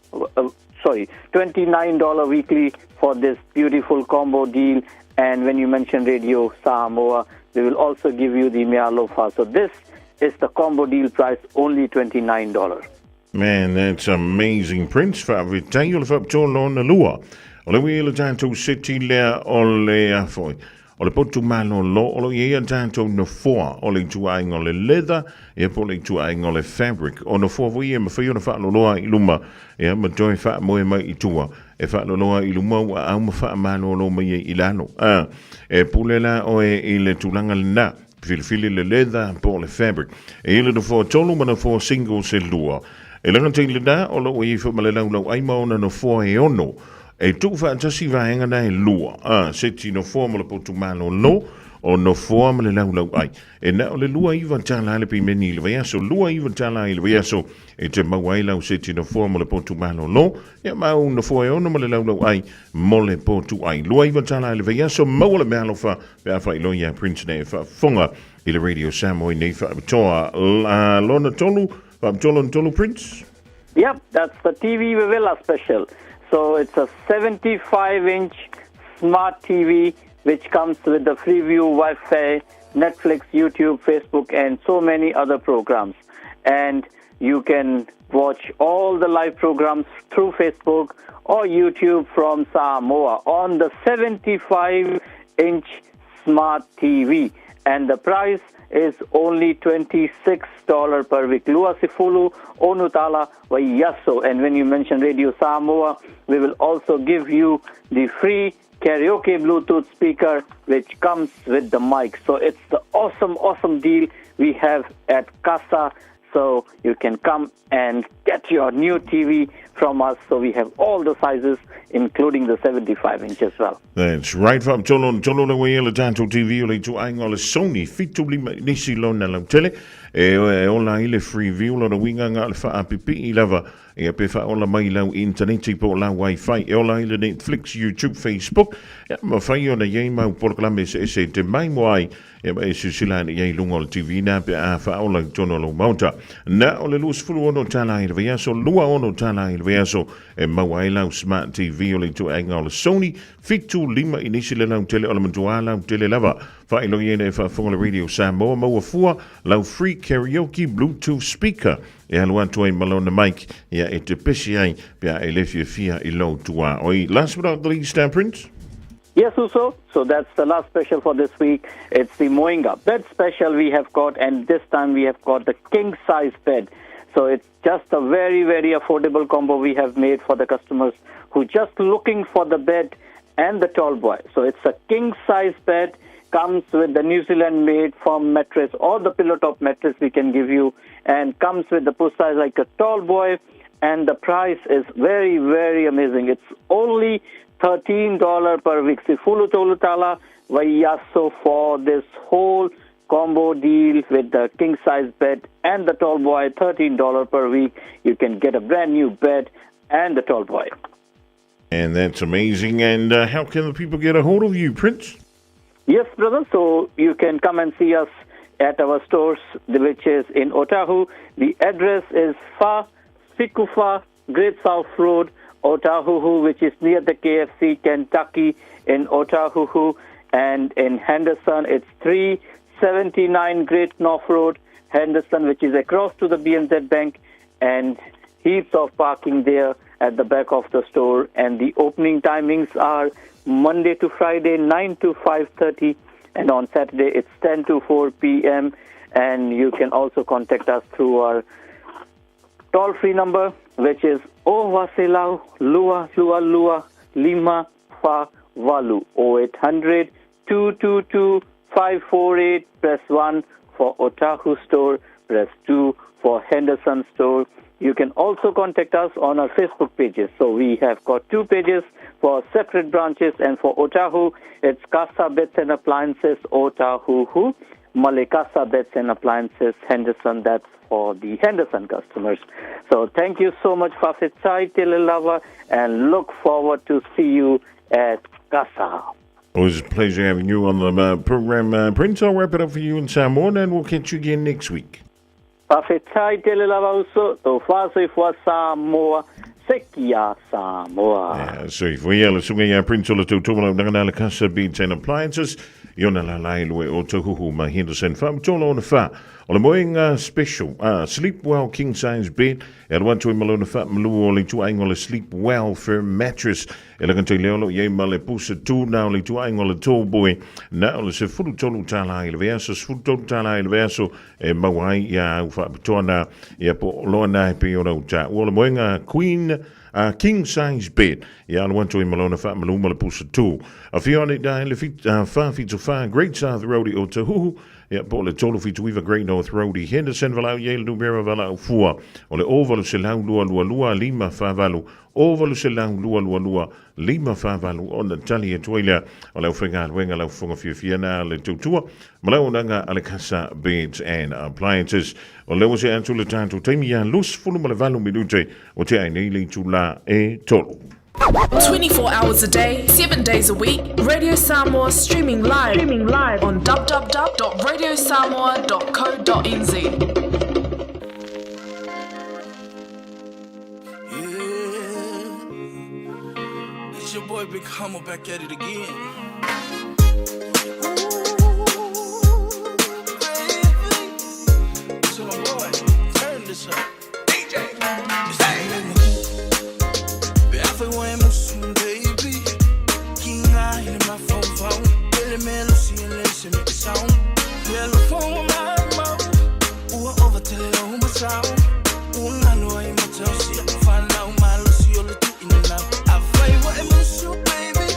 $29 weekly for this beautiful combo deal. And when you mention Radio Samoa, we will also give you the Mea Alofa. So this is the combo deal price, only $29. Man, that's amazing, Prince. Whavitai o le whapitolo na lua. O le wile tātou seti lea o le afoi. O le potu malo lo, o le ia tātou na foa. O le tuaing o le leather, e po le tuaing o le fabric. O na foa vui e mawhai o na whaaloa I luma. E ma toi wha moe mai I tua. E whaaloa I luma ua au ma wha malo lo mai I lano. E pulela o I le tulanga le na. Filifili le leather po le fabric. E ile na foa tolu ma na foa single se lua. E langa te le na, o lo i wha malelau lau ai maona na foa e ono. E tu whaatasi vahenga nei lua. Seti no foa mo le potu malo lo. o no foa le lau ai. E na o le lua iwa tala le pi meni le veiaso, lua iwa tala i le veiaso, e te mawai lau seti no foa mo le potu malo lo, e mau no foa e ono mo le lau ai, mo le potu ai. Lua iwa tala i le veiaso, mau le mea lofa, pe a whai loia Prince ne wha fonga i le Radio Samoa nei wha toa lona tolu, wha tolu Prince? Yep, that's the TV Vivilla special. So it's a 75-inch smart TV which comes with the Freeview, Wi-Fi, Netflix, YouTube, Facebook, and so many other programs. And you can watch all the live programs through Facebook or YouTube from Samoa on the 75-inch smart TV. And the price is only $26 per week. Lua Sifulu Onutala Waiyaso. And when you mention Radio Samoa, we will also give you the free karaoke Bluetooth speaker which comes with the mic. So it's the awesome deal we have at Casa. So you can come and get your new TV from us. So we have all the sizes, including the 75-inch as well. That's right. From tolo le wele tanto TV le tu ainga le Sony fitu nisi lona la tele e ola ile free view lo winga nga le fa app I lava e pe fa ola mai la internet po la wifi e ola ile Netflix, YouTube, Facebook ma fa yo na ye ma por klame se te mai moai e ba se sila ye lungo TV na pe a fa ola tono lo mauta na ole lus fulu ono tala ile via so lua ono tala ile via so e ma wai la smart TV ole tu ainga le Sony fitu lima initially la tele ola mtuala tele lava fa ilo ye fa fonga Radio Samoa mo fua la free karaoke Bluetooth speaker e alua toi malona mic ia e te pesi ai pia e lefia fia I lo tua oi last but not least Prince. Yes, Uso. So that's the last special for this week. It's the Moinga bed special we have got, and this time we have got the king size bed. So it's just a very affordable combo we have made for the customers who just looking for the bed and the tall boy. So it's a king size bed, comes with the New Zealand made firm mattress or the pillow top mattress we can give you, and comes with the push size like a tall boy, and the price is very amazing. It's only $13 per week. Sifulu Tolutala Waiyaso for this whole combo deal with the king size bed and the tall boy, $13 per week. You can get a brand new bed and the tall boy. And that's amazing. And how can the people get a hold of you, Prince? Yes, brother. So you can come and see us at our stores, which is in Otahu. The address is Fa Sikufa, Great South Road, Otahuhu, which is near the KFC Kentucky in Otahuhu. And in Henderson, it's 379 Great North Road, Henderson, which is across to the BNZ Bank, and heaps of parking there at the back of the store. And the opening timings are Monday to Friday, 9 to 5:30, and on Saturday, it's 10 to 4 p.m. And you can also contact us through our toll-free number, which is Ovaselau Lua Lua Lua Lima Fa Walu 0800 222 548. Press 1 for Otahu store. Press 2 for Henderson store. You can also contact us on our Facebook pages. So we have got 2 pages for separate branches, and for Otahu, it's Casa Beds and Appliances Otahuhu, Malekasa Beds and Appliances Henderson. That's for the Henderson customers. So thank you so much, Fafitsai Telelava, and look forward to see you at Casa. Always a pleasure having you on the program, Prince. I'll wrap it up for you in Samoa, and we'll catch you again next week. Fafitsai Telelava uso, to faso ifwa Samoa, sekia Samoa. Yeah, so if we yell, Sunga Prince Ola Tutumala, Nanganala Casa Beds and Appliances, Yona Lailwe Otahuhu, my Henderson Farm, Tolo on the Fat. On the morning special, Sleep Well King Size Bed, at one to Malona Fat Malu, only two angle Sleep Well Firm Mattress, Elegant Leolo, Ye Male Pusa, two now, only two angle tall boy, now the Full Tolu Tala Verso, Full Tolu Tala Verso, and Mawai, Ya, Fatona, Yapo, Lona, Piono, well, the morning Queen. King size bed. Ja, I want to Malona Fat Maluma Pusa 2. A few on it down, 5 feet to 5, Great South Road, Otahuhu, Ja, på le tolu fi tuiva Great North Road I Henderson valau yele du bera valau fua. O le ovalu se lau lua lima whavalu. Ovalu se lau lua lima whavalu o na tali e tuaila o lau whenga wenga lau whunga whiawhiana le tautua. Malau nanga ale casa beds and appliances. O leo se antu le tātou teimi a lus fulu ma le valu minute o te aine le tula e tolu. 24 hours a day, 7 days a week. Radio Samoa streaming live on www.radiosamoa.co.nz. It's your boy Big Hummer back at it again. So my boy, turn this up. DJ, when I'm baby, King I in my phone, Billy Man, Lucy and Lacey make a sound. Yellow phone with my mouth, over till it home a sound. I know I'm a toss, find out my Lucy, you're the in and out. I fight what I'm so baby,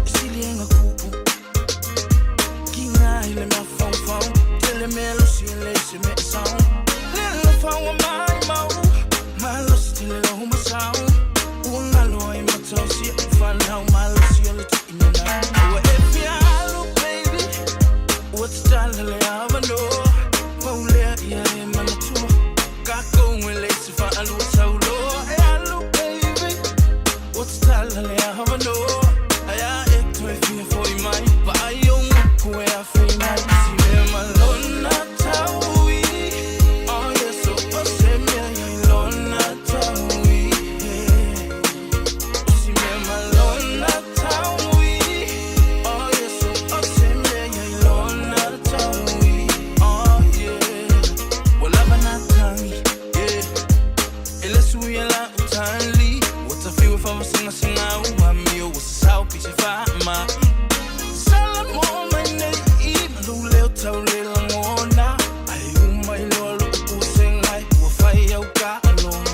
silly and a cuckoo. King I in my phone, Billy Man, Lucy and Lacey make a sound. Yellow phone with my mouth, my Lucy till it home a sound. Find out my Lucy, you're the in and out. If you look, baby, what's that? I have a no. Yeah, I'm on the tour. Got going with Lacy for a little so low. Hey, look, baby, what's that? I have a no. I act with you for your mind, but I don't know where I feel like. See me, my Lord, not how we. Oh, yes, so I say, me, Lord, not how we. See me, my Lord, not how we. Oh, yes, so I say, me, Lord, not how we. Oh, yeah. Well, I'm not tongue, yeah. Unless we allow entirely. What I feel if I'm a singer out, I'm me, what's the South Beach if I'm my Solomon, my name, Luleo, Taurel, and Warna. I my Lord, who sing like, who fire, got alone.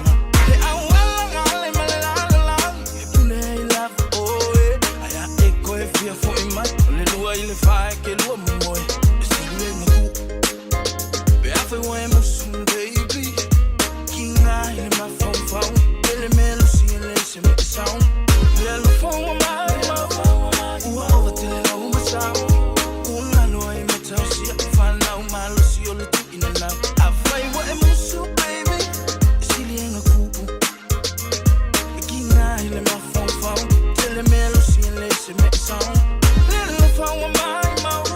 I love, oh, I echo if you're for him, my little while if I get one more. It's the way my cool. After when I'm soon, baby. King I in my phone, Billy Man, Lucy and Lacey make a sound. Yellow phone with my mouth, over till it home a sound. I know I'm a toss, find out my Lucy, you're the in and out. I fight what I'm so, baby. It's silly and a cuckoo. King I in my phone, Billy Man, Lucy and Lacey make a sound. Yellow phone with my mouth,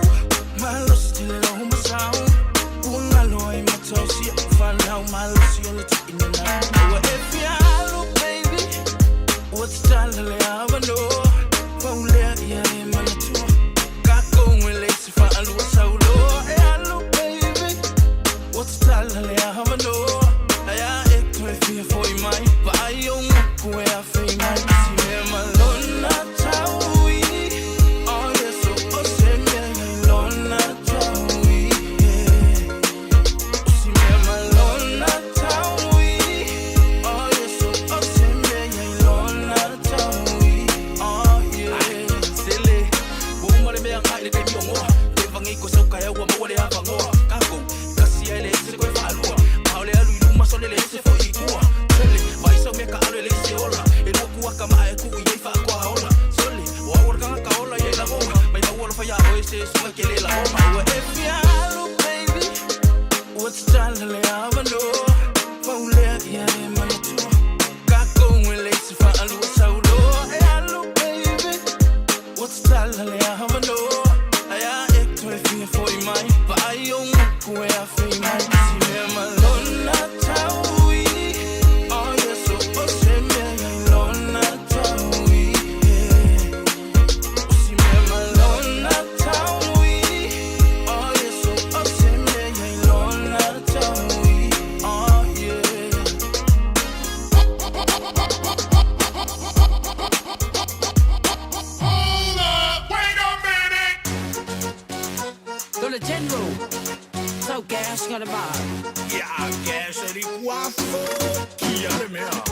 my Lucy till it home a sound. I know I'm a toss, find out my Lucy, you're the in and out. If you look, baby, what's that? I have a no. Yeah, I'm on the tour. Got going with Lacy for a little so low. Hey, look, baby, what's that? I have a no. I act with you for your mind, but I don't know where I feel like. See me, my Lord, not how we. Oh, yes, so I say, me, Lord, not how we. See me, my Lord, not how we. Oh, yes, so I say, me, Lord, not how we. Oh, yeah. Silly. Boom, what a man, I let you know. If I ain't go so I want more than I have more. Cago, Cassia, let's go for a look. How they are you must only listen for equal. Silly, why so make a little ora? It will walk a mile to if I go out. Solely, what work on a caola, yellow home. My wall for your voices, make it a home. If you look, baby, what's that? I have a no. Yeah, I'm on the tour. Got going with Lacy for a little so low. Hey, look, baby, what's that? I have a no. I act with you for your mind, but I don't know where I feel like. See me, my Lord, not how we. Oh, yes, so I say, me, Lord, not how we. See me, my Lord, not how we. Oh, yes, so I say, me, Lord, not how we. Oh, yeah. Dona General, so gas got a bar. Yeah, gas at the guapo. Yeah, me up.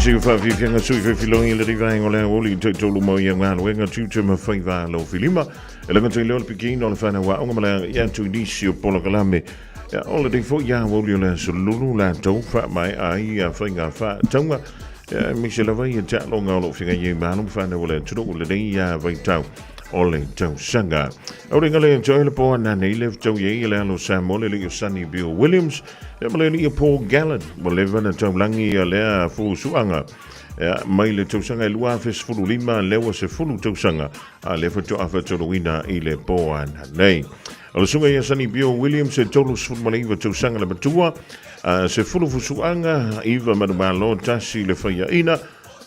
siu fa fi fianga sui fe filongi le rivainga le oli te tolu mo ia ngalo wenga tutu ma faiva lo filima ele ngata le pikino le fana wa onga mala ia tu inisio polo kalame ya ole de fo ya oli le lulu la tau fa mai ai ia fainga fa tonga ya Michelle vai ja lo ngalo fianga ye manu fana ole tudo le dei ya vai tau ole tau sanga ole ngale joy le po na nei le tau ye le lo Samuel le Sunny Bill Williams ya male ni Paul Gallen male vana tau langi le fu suanga ya mai le tau sanga lua fes fulu lima lewa se fulu tau sanga a le fa to afa to wina i le po na nei ole sunga ya Sunny Bill Williams se tolu su male va tau sanga le batua se fulu fu suanga iva madumalo tasi le fa ya ina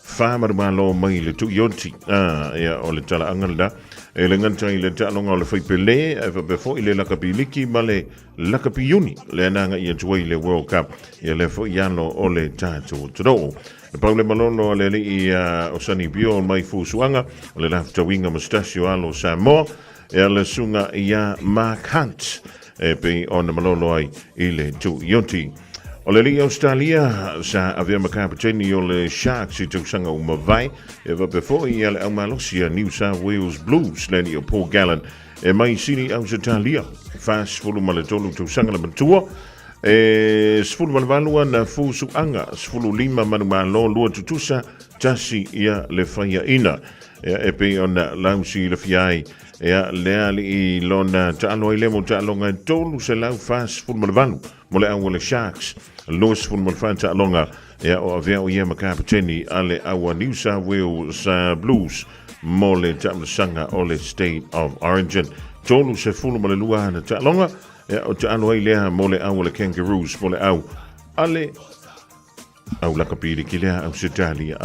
Farmer malo mai le tu yonti ya ole tala angalda e le nganta i le talo ngau le whaipele e befo i le lakapiliki ma le lakapiyuni le ananga i atuai le World Cup i le fo iano o le tātou taro le pau le malono le li i o Sunny Bill mai fusuanga o le laftawinga Mustasio alo Samoa e le sunga i a Mark Hunt e pe o na malono ai i le tu yonti o le li Australia sa avea makapateni o le Sharks i tau sanga umawai e va befo i ale au malosia New South Wales Blues le ni o Paul Gallen e mai sini Australia fast fulu ma le tolu tau sanga le matua e sfulu malvalua na fusu anga sfulu lima manu malo lua tutusa tasi ia le faya ina e pe ona lausi le fiai e lea li i lona taalo i lemo taalo ngai tolu se lau fast fulu malvalu mo le au le Sharks Lewis fulu malfanta alonga e o avea o ia makapateni ale awa New South Wales Blues mo le tamasanga o le State of Origin tolu se fulu ma le lua na taalonga e o taalo i lea mo le au le Kangaroos mo le au ale au lakapiri ki lea Australia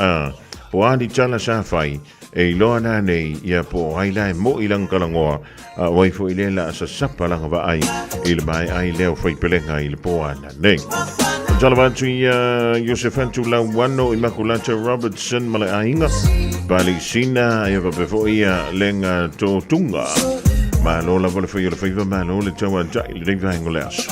po ani tala sa fai e loana nei ia po hailai mo ilang kalangoa waifo ilela sa sapa langa va ai il mai ai leo fai pelenga il po ana nei Jalawatu Josefantu Lawano Immaculata Robertson male ainga bali sina ia va befo ia lenga to tunga ma lola vole fai le fai ma lola tawa jai le vango las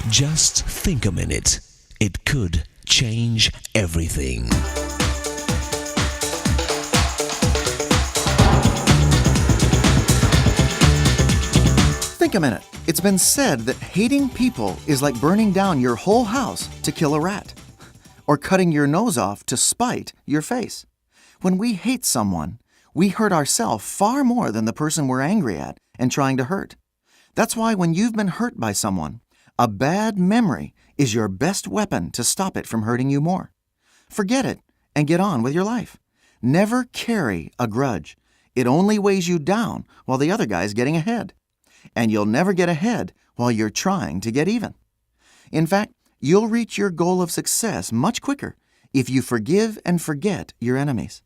Just think a minute. It could change everything. Think a minute. It's been said that hating people is like burning down your whole house to kill a rat, or cutting your nose off to spite your face. When we hate someone, we hurt ourselves far more than the person we're angry at and trying to hurt. That's why when you've been hurt by someone, a bad memory is your best weapon to stop it from hurting you more. Forget it and get on with your life. Never carry a grudge. It only weighs you down while the other guy's getting ahead. And you'll never get ahead while you're trying to get even. In fact, you'll reach your goal of success much quicker if you forgive and forget your enemies.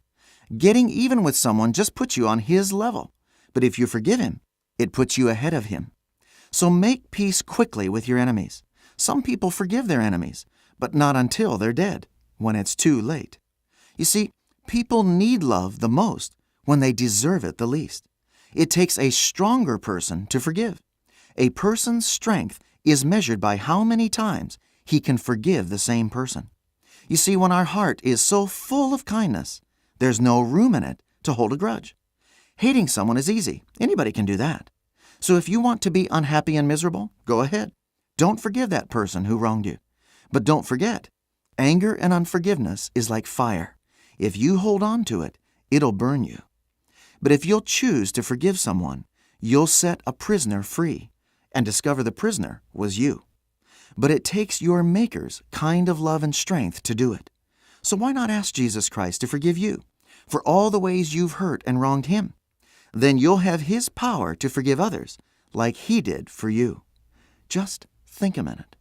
Getting even with someone just puts you on his level, but if you forgive him, it puts you ahead of him. So make peace quickly with your enemies. Some people forgive their enemies, but not until they're dead, when it's too late. You see, people need love the most when they deserve it the least. It takes a stronger person to forgive. A person's strength is measured by how many times he can forgive the same person. You see, when our heart is so full of kindness, there's no room in it to hold a grudge. Hating someone is easy. Anybody can do that. So if you want to be unhappy and miserable, go ahead. Don't forgive that person who wronged you. But don't forget, anger and unforgiveness is like fire. If you hold on to it, it'll burn you. But if you'll choose to forgive someone, you'll set a prisoner free and discover the prisoner was you. But it takes your Maker's kind of love and strength to do it. So why not ask Jesus Christ to forgive you for all the ways you've hurt and wronged him? Then you'll have his power to forgive others like he did for you. Just think a minute.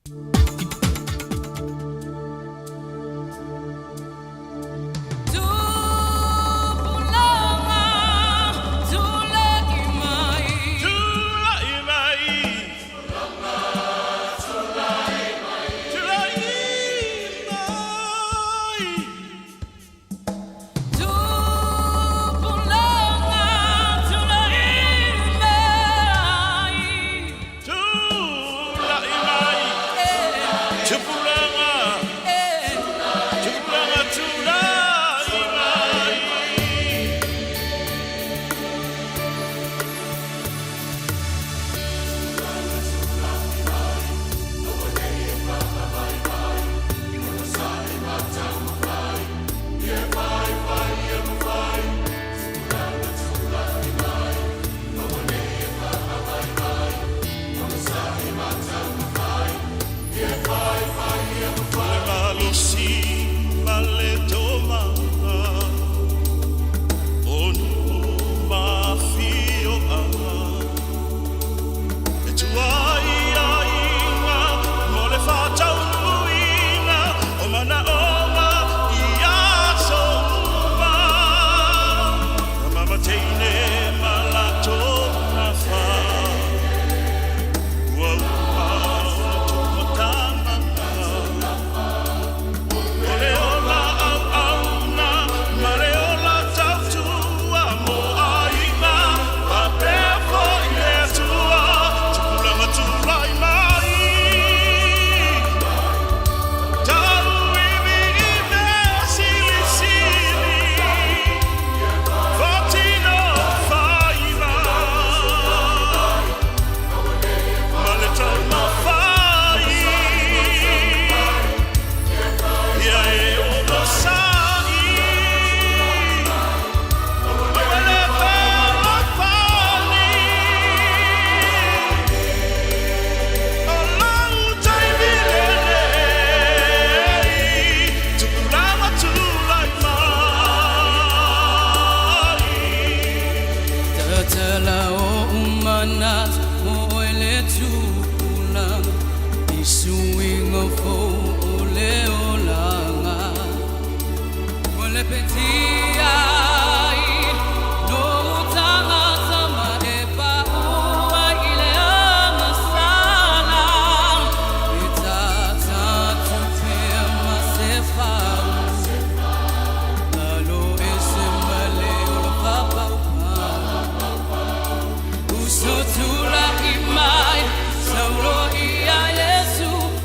So to la imai, so lo ia Yesu.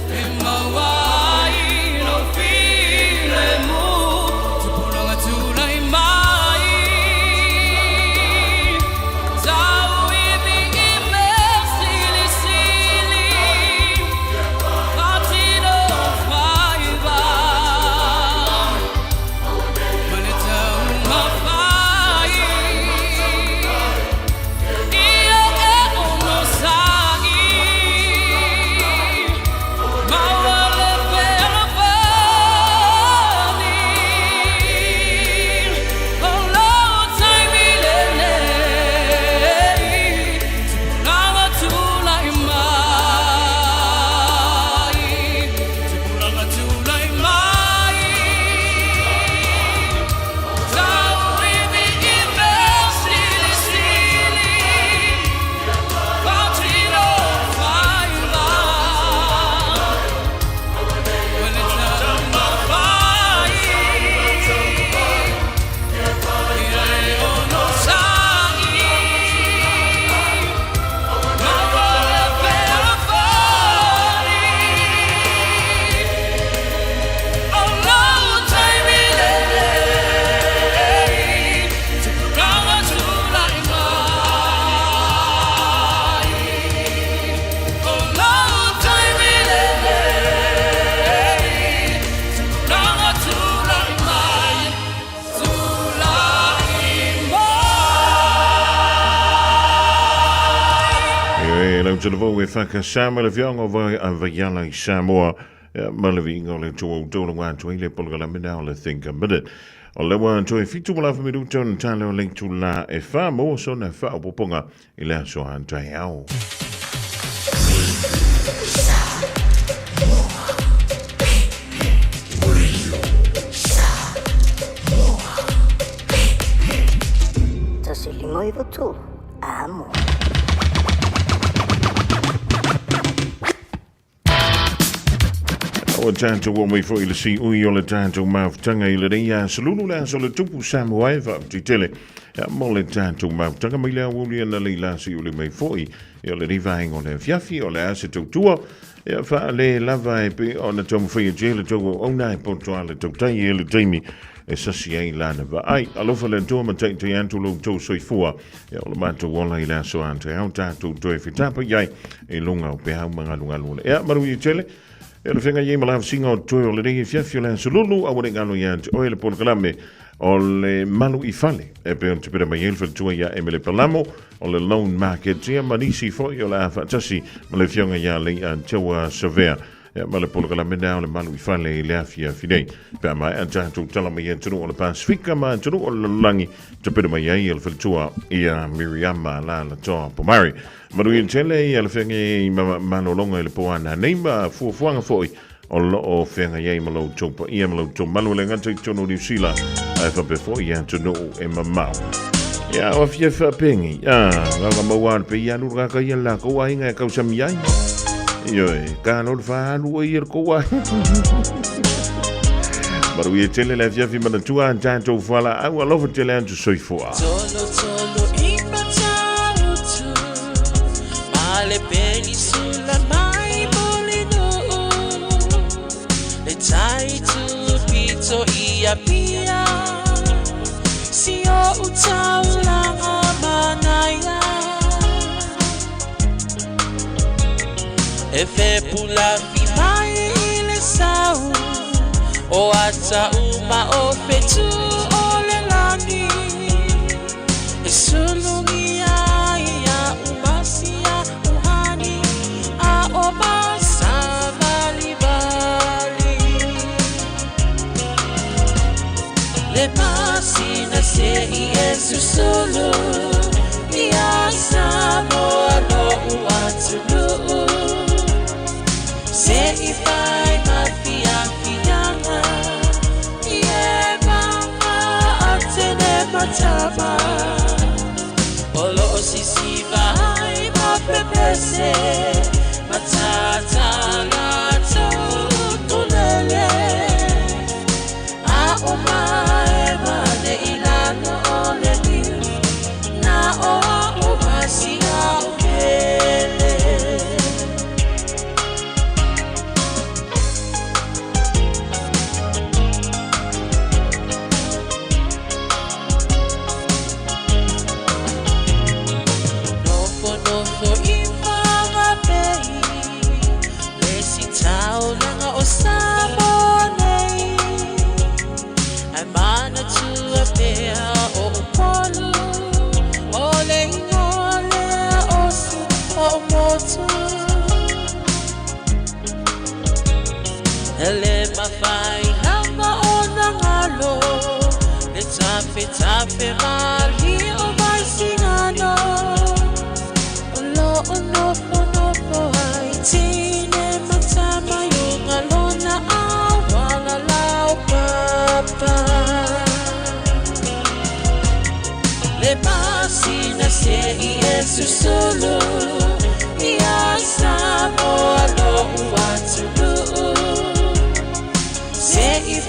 te levo e whakasama le whianga vai a vaiala I Samoa malavi ingo le tō tōla ngā tō ile polgala mina o le think a minute. O le wā tō e fitu malafa miru tōna tāle o link tū la e wha mo so na wha o poponga I le aso hantai au. Tasilimo I watu, amo. O tātou o mai fo I le si ui o le tātou mautanga I le reia salulu la so le tupu Samoa e wha ti tele. Mo le tātou mautanga mai lea wuli ana le lasi o le mai fo I o le rivaing o le fiafi o le ase tautua. Ia wha le lava e pe o na tomu whaia jele tau o na e pontoa le tautai e le taimi e sasi ai lana va ai alofa le toa matai te antu lo tau soifua e o le mātou wala I le aso ante au tātou toe whitapa iai e lunga o pe hau mga lunga luna. Ea maru I tele e le whenga iei malawa singa o toe o le rei fiafio le asolulu a wale ngano I ante o e le polo kalame o le malu I fale e pe on te pera mai elfa tua ia e me le palamo o le loan market tia manisi fo I o le afa tasi ma le fionga ia le a teua savea ma le polo kalame nao le malu I fale I le afia fidei pe mai a tātou tala mai e tunu o le Pasifika ma tunu o le langi te pera mai ai elfa tua ia Miriama la la toa pomari Maru I tele I le whenga I manolonga I le poana neima fuafuanga foi o lo o whenga iei malo topa ia malo topa malu le ngata I tono New Zealand ai whape foi ia tono e mamau. Ia o fia whapengi nganga mawaan pe ia nuru kaka ia la koua inga e kausami iai. Ioi, ka nol whaanu o ia koua. Maru I tele le fia mana tua an tātou whala au alofa tele antu soifua. Le penisula mai molino le tai tu pito ia pia si o utaula manaya e fe pula fi mai le sau o ata uma o fetu o le lani e sulungi Le masina se Yesu solo Ia Samoa no uatulu Se ifai mafia fianga Ie mama atene matama Olo sisi vai mapepese Matata lato tulele A oma Ele mafai hanga ona ngalo Le tape mali o maisingano Olo onofo haitine matama yung alona awala lau papa Le masina se Yesu solo Ia Samoa no uatulu Se if